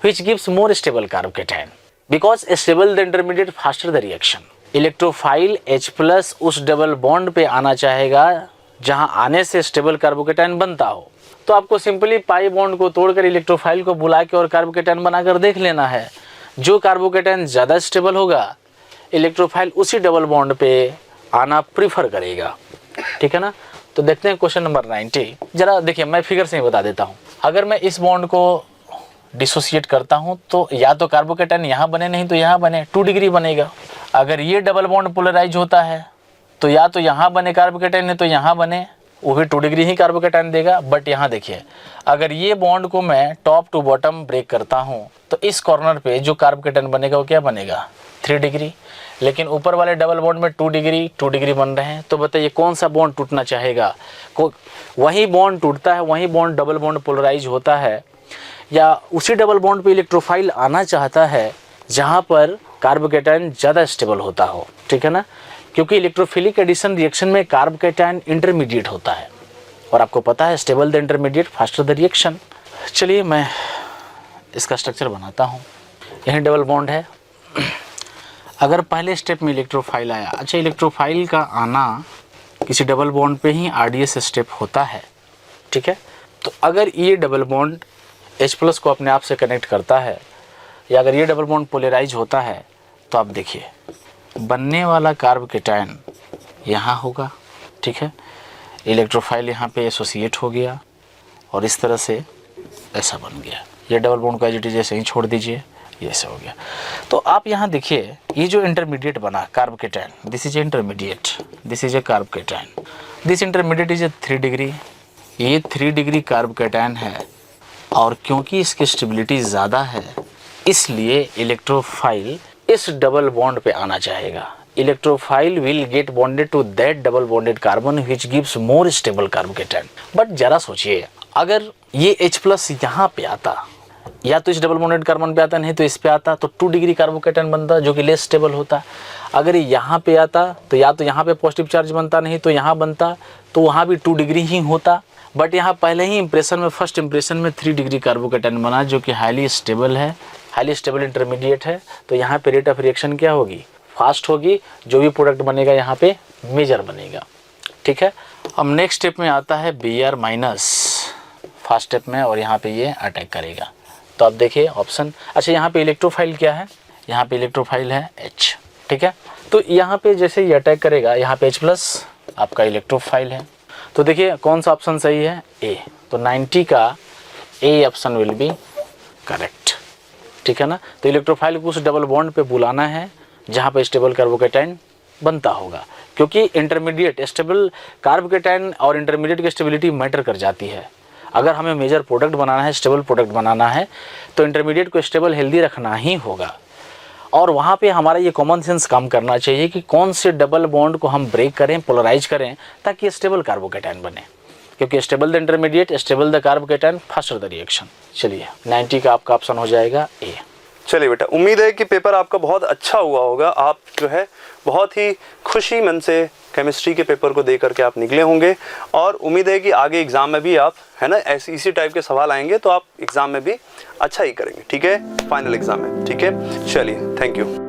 which gives more stable carbocation because stable the intermediate faster the reaction. Electrophile H+ उस double bond पे आना चाहेगा जहां आने से stable carbocation बनता हो। तो आपको सिंपली पाई बॉन्ड को तोड़कर इलेक्ट्रोफाइल को बुला के और कार्बोकेटायन बनाकर देख लेना है। जो कार्बोकेटायन ज़्यादा स्टेबल होगा, इलेक्ट्रोफाइल उसी डबल बॉन्ड पे आना प्रीफर करेगा, ठीक है ना। तो देखते हैं क्वेश्चन नंबर 90। जरा देखिए, मैं फिगर से ही बता देता हूँ। अगर मैं इस बॉन्ड को डिसोसिएट करता हूँ तो या तो कार्बोकेटायन यहाँ बने, नहीं तो यहाँ बने, 2 डिग्री बनेगा। अगर ये डबल बॉन्ड पोलराइज होता है तो या तो यहाँ बने कार्बोकेटायन, नहीं तो यहाँ बने, वो भी 2 डिग्री ही कार्बोकेटायन देगा। बट यहाँ देखिए, अगर ये बॉन्ड को मैं टॉप टू बॉटम ब्रेक करता हूँ तो इस कॉर्नर पे जो कार्बोकेटायन बनेगा वो क्या बनेगा, 3 डिग्री। लेकिन ऊपर वाले डबल बॉन्ड में 2 डिग्री बन रहे हैं। तो बताइए कौन सा बॉन्ड टूटना चाहेगा, वही बॉन्ड टूटता है, वही बॉन्ड डबल बॉन्ड पोलराइज होता है, या उसी डबल बॉन्ड पे इलेक्ट्रोफाइल आना चाहता है जहाँ पर कार्बोकेटायन ज़्यादा स्टेबल होता हो, ठीक है ना। क्योंकि इलेक्ट्रोफिलिक एडिशन रिएक्शन में कार्बोकेटायन इंटरमीडिएट होता है और आपको पता है stable the intermediate faster the reaction. चलिए मैं इसका स्ट्रक्चर बनाता हूँ। यहीं डबल बॉन्ड है। अगर पहले स्टेप में इलेक्ट्रोफाइल आया, अच्छा इलेक्ट्रोफाइल का आना किसी डबल बॉन्ड पे ही आरडीएस स्टेप होता है, ठीक है। तो अगर ये डबल बॉन्ड H+ को अपने आप से कनेक्ट करता है या अगर ये डबल बॉन्ड पोलराइज होता है तो आप देखिए बनने वाला कार्ब केटायन यहाँ होगा, ठीक है। इलेक्ट्रोफाइल यहाँ पे एसोसिएट हो गया और इस तरह से ऐसा बन गया। ये डबल बॉन्ड का एज ऐसे ही छोड़ दीजिए, ये ऐसे हो गया। तो आप यहाँ देखिए ये जो इंटरमीडिएट बना carb cation, this is A intermediate, this is a carb cation, this intermediate is a 3 degree, ये 3 डिग्री कार्ब केटायन है और क्योंकि इसकी स्टेबिलिटी ज़्यादा है इसलिए इलेक्ट्रोफाइल इस डबल बॉन्ड पे आना चाहेगा। Electrophile will get bonded to that double bonded carbon which gives more stable carbocation. But जरा सोचिए अगर ये H+ यहाँ पे आता, या तो इस डबल बॉन्डेड कार्बन पे आता, नहीं तो इस पे आता, तो 2 डिग्री कार्बोकेटायन बनता जो कि लेस स्टेबल होता। अगर ये यहाँ पे आता तो या तो यहाँ पे पॉजिटिव चार्ज बनता, नहीं तो यहाँ बनता, तो वहाँ भी 2 डिग्री ही होता। बट यहाँ पहले ही इंप्रेशन में, फर्स्ट इंप्रेशन में 3 डिग्री कार्बोकेटायन बना जो कि हाईली स्टेबल है, हाईली स्टेबल इंटरमीडिएट है। तो यहाँ पे रेट ऑफ रिएक्शन क्या होगी, फास्ट होगी। जो भी प्रोडक्ट बनेगा यहाँ पे मेजर बनेगा, ठीक है। अब नेक्स्ट स्टेप में आता है Br- फर्स्ट स्टेप में, और यहाँ पे ये अटैक करेगा। तो आप देखिए ऑप्शन, अच्छा यहाँ पे इलेक्ट्रोफाइल क्या है, यहाँ पे इलेक्ट्रोफाइल है H, ठीक है। तो यहाँ पे जैसे ये अटैक करेगा, यहाँ पे H+ आपका इलेक्ट्रोफाइल है। तो देखिए कौन सा ऑप्शन सही है, A। तो 90 का A option will be correct, ठीक है ना। तो इलेक्ट्रोफाइल को उस डबल बॉन्ड पे बुलाना है जहाँ पे स्टेबल कार्बोकेटायन बनता होगा, क्योंकि इंटरमीडिएट स्टेबल कार्बोकेटायन और इंटरमीडिएट की स्टेबिलिटी मैटर कर जाती है। अगर हमें मेजर प्रोडक्ट बनाना है, स्टेबल प्रोडक्ट बनाना है, तो इंटरमीडिएट को स्टेबल हेल्दी रखना ही होगा। और वहाँ पे हमारा ये कॉमन सेंस काम करना चाहिए कि कौन से डबल बॉन्ड को हम ब्रेक करें, पोलराइज करें, ताकि स्टेबल कार्बोकेटायन बने। क्योंकि stable the intermediate, stable the carbocation, faster the reaction. चलिए 90 का आपका ऑप्शन हो जाएगा A। चलिए बेटा, उम्मीद है कि पेपर आपका बहुत अच्छा हुआ होगा। आप जो है बहुत ही खुशी मन से केमिस्ट्री के पेपर को दे करके आप निकले होंगे, और उम्मीद है कि आगे एग्ज़ाम में भी आप, है ना, ऐसे इसी टाइप के सवाल आएंगे तो आप एग्ज़ाम में भी अच्छा ही करेंगे, ठीक है, फाइनल एग्ज़ाम में, ठीक है। चलिए, थैंक यू।